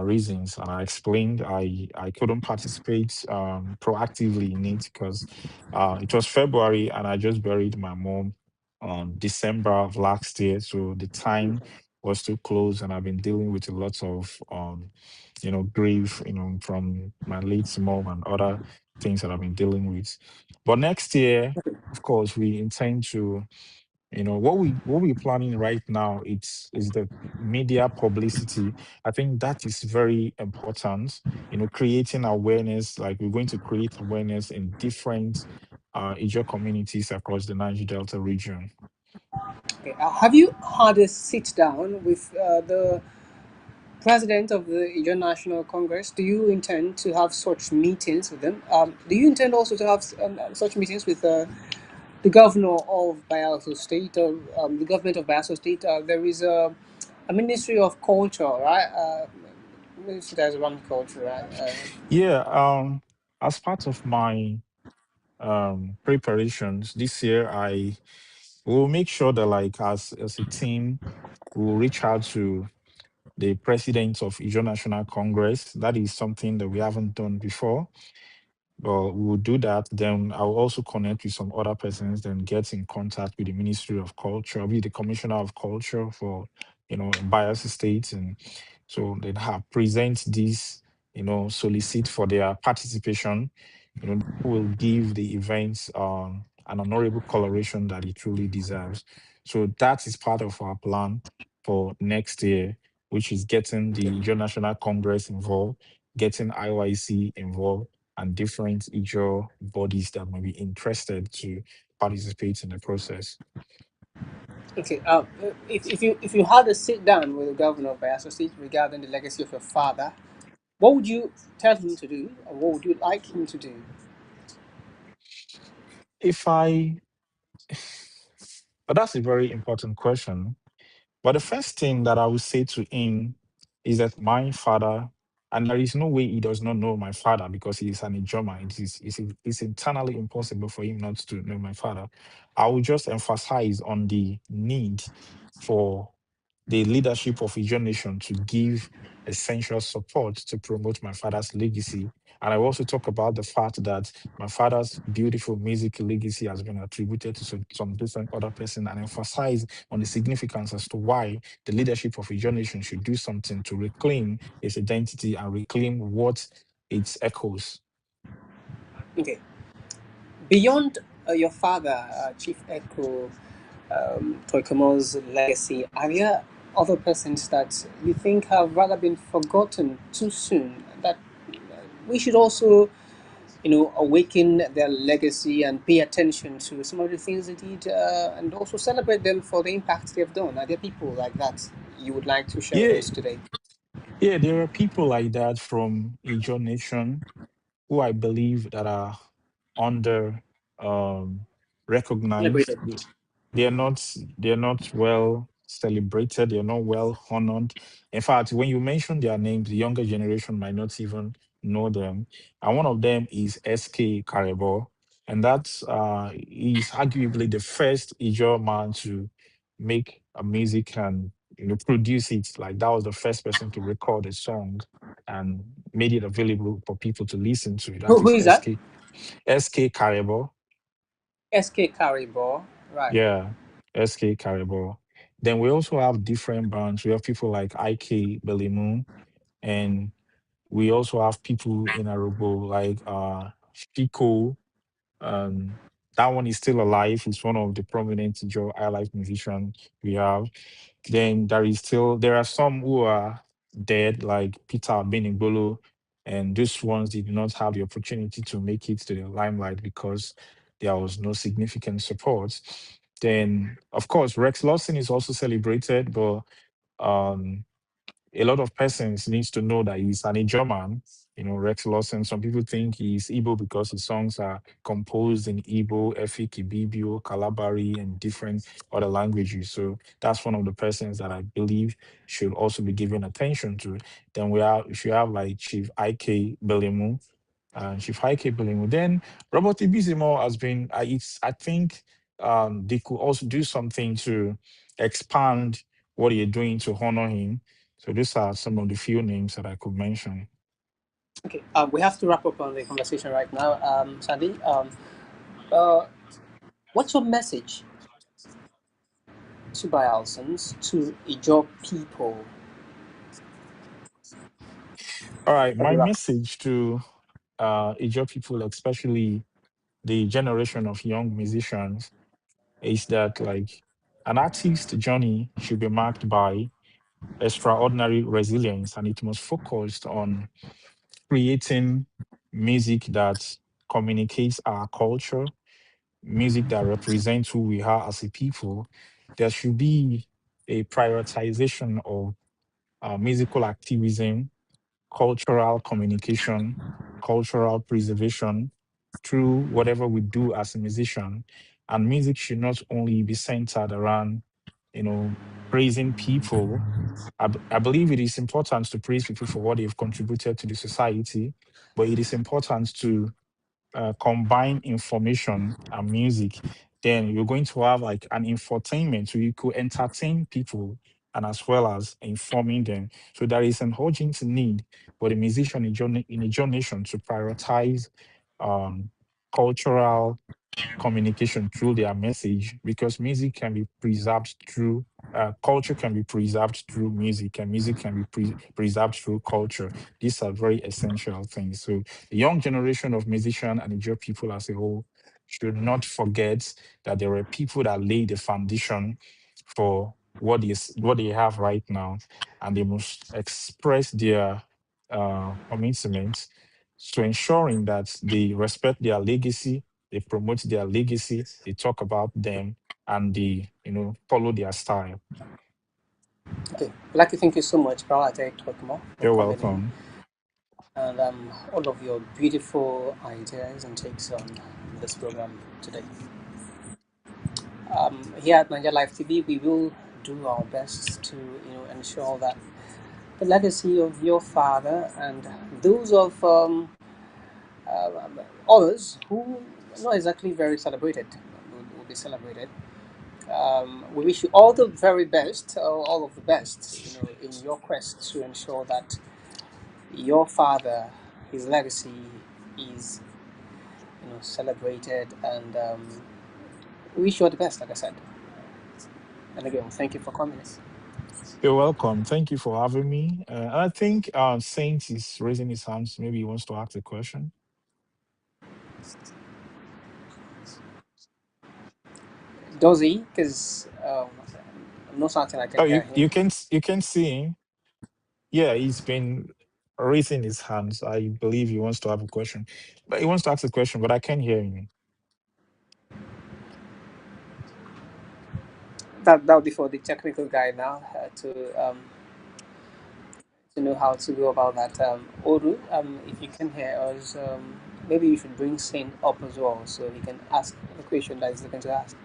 reasons. And I explained I couldn't participate proactively in it because it was February, and I just buried my mom on December of last year. So the time was too close, and I've been dealing with a lot of grief, from my late mom and other things that I've been dealing with. But next year, of course, we intend to, what we're planning right now, is the media publicity. I think that is very important. Creating awareness, like, we're going to create awareness in different Ijaw communities across the Niger Delta region. Okay. Have you had a sit down with the president of the Ijaw National Congress? Do you intend to have such meetings with them? Do you intend also to have such meetings with the governor of Bayelsa State, or the government of Bayelsa State? There is a Ministry of Culture, right? Ministry that is around culture, right? Yeah, as part of my preparations this year, I will make sure that, like, as a team, we'll reach out to the president of Ijaw National Congress. That is something that we haven't done before. Well, we will do that. Then I will also connect with some other persons, then get in contact with the Ministry of Culture, with the Commissioner of Culture for, bias states. And so they have present this, solicit for their participation. Will give the events an honorable coloration that it truly deserves. So that is part of our plan for next year, which is getting the International Congress involved, getting IYC involved, and different Ijaw bodies that may be interested to participate in the process. Okay. If you had a sit down with the governor of Bayelsa State regarding the legacy of your father, what would you tell him to do, or what would you like him to do? If I, but that's a very important question. But the first thing that I would say to him is that my father, and there is no way he does not know my father because he is an Ijoma. It's internally impossible for him not to know my father. I will just emphasize on the need for the leadership of Ijaw Nation to give essential support to promote my father's legacy. And I also talk about the fact that my father's beautiful music legacy has been attributed to some different other person, and emphasize on the significance as to why the leadership of Ijaw Nation should do something to reclaim its identity and reclaim what it echoes. Okay. Beyond your father, Chief Echo Toikomo's legacy, are there other persons that you think have rather been forgotten too soon that we should also awaken their legacy and pay attention to some of the things they did, and also celebrate them for the impact they've done. Are there people like that you would like to share with Yeah, us today? yeah, there are people like that from Ijo Nation who I believe that are under recognized. Celebrated. They are not well celebrated. They are not well honored. In fact, when you mention their names, the younger generation might not even know them. And one of them is SK Karebo, and that's he's arguably the first Ijaw man to make a music and produce it. Like that was the first person to record a song and made it available for people to listen to. That Who is is that? SK Karebo. SK Caribou. Right. Yeah, SK Karebo. Then we also have different bands. We have people like IK Belimu, and we also have people in Arubo like Shiko. Um, that one is still alive. He's one of the prominent Joe highlife musicians we have. Then there are some who are dead, like Peter Benigbolo, and these ones did not have the opportunity to make it to the limelight because there was no significant support. Then, of course, Rex Lawson is also celebrated, but um, a lot of persons needs to know that he's an Ijaw. Rex Lawson. Some people think he's Igbo because his songs are composed in Igbo, Efik, Ibibio, Kalabari, and different other languages. So that's one of the persons that I believe should also be given attention to. Then if you have like Chief IK Belemu, Chief IK Belemu, then Robert Ibizimo has been. I think they could also do something to expand what you're doing to honor him. So these are some of the few names that I could mention. Okay. We have to wrap up on the conversation right now. Sandy, uh, what's your message to Bialsons, to Ijaw people? All right, As we my wrap. message to Ijaw people, especially the generation of young musicians, is that like an artist's journey should be marked by extraordinary resilience, and it must focus on creating music that communicates our culture, music that represents who we are as a people. There should be a prioritization of musical activism, cultural communication, cultural preservation through whatever we do as a musician. And music should not only be centered around, you know, praising people. I believe it is important to praise people for what they've contributed to the society, but it is important to combine information and music, then you're going to have like an infotainment. So you could entertain people and as well as informing them. So there is an urgent need for the musician in a nation to prioritize um, cultural communication through their message, because music can be preserved through culture can be preserved through music, and music can be preserved through culture. These are very essential things. So the young generation of musicians and the Joe people as a whole should not forget that there are people that lay the foundation for what they have right now, and they must express their commitment to ensuring that they respect their legacy, they promote their legacy, they talk about them, and they follow their style. Okay. I'd like to thank you so much, Brother Tokmo, for You're coming in welcome. and all of your beautiful ideas and takes on this program today. Here at Naija Live TV, we will do our best to ensure that the legacy of your father and those of others who not exactly very celebrated will be celebrated. We wish you all the very best, all of the best, in your quest to ensure that your father, his legacy is, celebrated, and we wish you all the best, like I said. And again, thank you for coming. You're welcome. Thank you for having me. I think Saint is raising his hands. Maybe he wants to ask a question. Does he? Because I'm not certain I can Oh, hear you him. you can see him. Yeah, he's been raising his hands. I believe he wants to have a question. But he wants to ask a question, but I can't hear him. That'll be for the technical guy now to know how to go about that. Odu, if you can hear us, maybe you should bring Saint up as well so he can ask the question that he's looking to ask.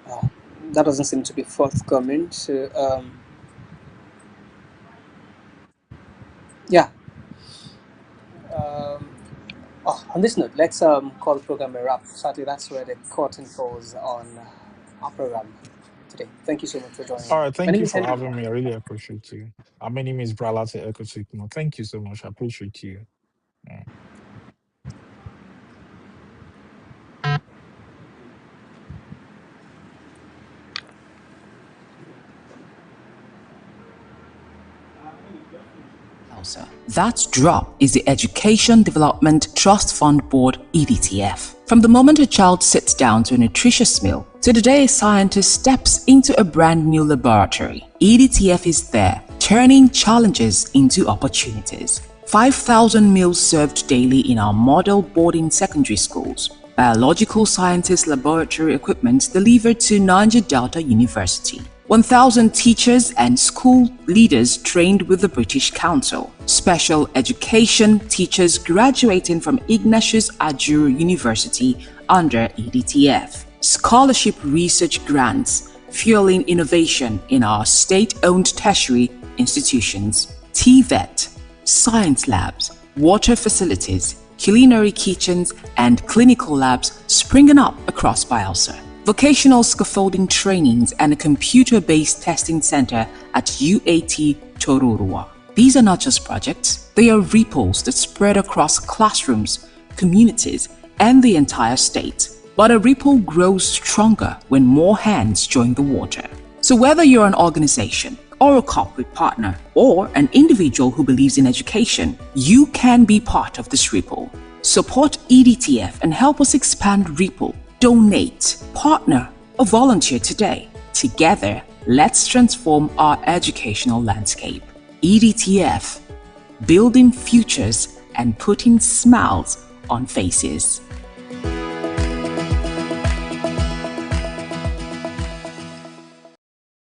Oh, that doesn't seem to be forthcoming. So, yeah. Um, on this note, let's call the program a wrap. Sadly, that's where the curtain falls on our program today. Thank you so much for joining All in. right, My thank name you is for Henry. having me. I really appreciate you. My name is Bralate Ekotikmo. Thank you so much. I appreciate you. Yeah. That drop is the Education Development Trust Fund Board EDTF. From the moment a child sits down to a nutritious meal to the day a scientist steps into a brand new laboratory, EDTF is there, turning challenges into opportunities. 5,000 meals served daily in our model boarding secondary schools. Biological sciences laboratory equipment delivered to Niger Delta University. 1,000 teachers and school leaders trained with the British Council. Special education teachers graduating from Ignatius Ajuru University under EDTF. Scholarship research grants fueling innovation in our state-owned tertiary institutions. TVET, science labs, water facilities, culinary kitchens, and clinical labs springing up across Bielsa. Vocational scaffolding trainings and a computer-based testing center at UAT Tororua. These are not just projects, they are ripples that spread across classrooms, communities, and the entire state. But a ripple grows stronger when more hands join the water. So whether you're an organization, or a corporate partner, or an individual who believes in education, you can be part of this ripple. Support EDTF and help us expand Ripple. Donate, partner, or volunteer today. Together, let's transform our educational landscape. EDTF, building futures and putting smiles on faces.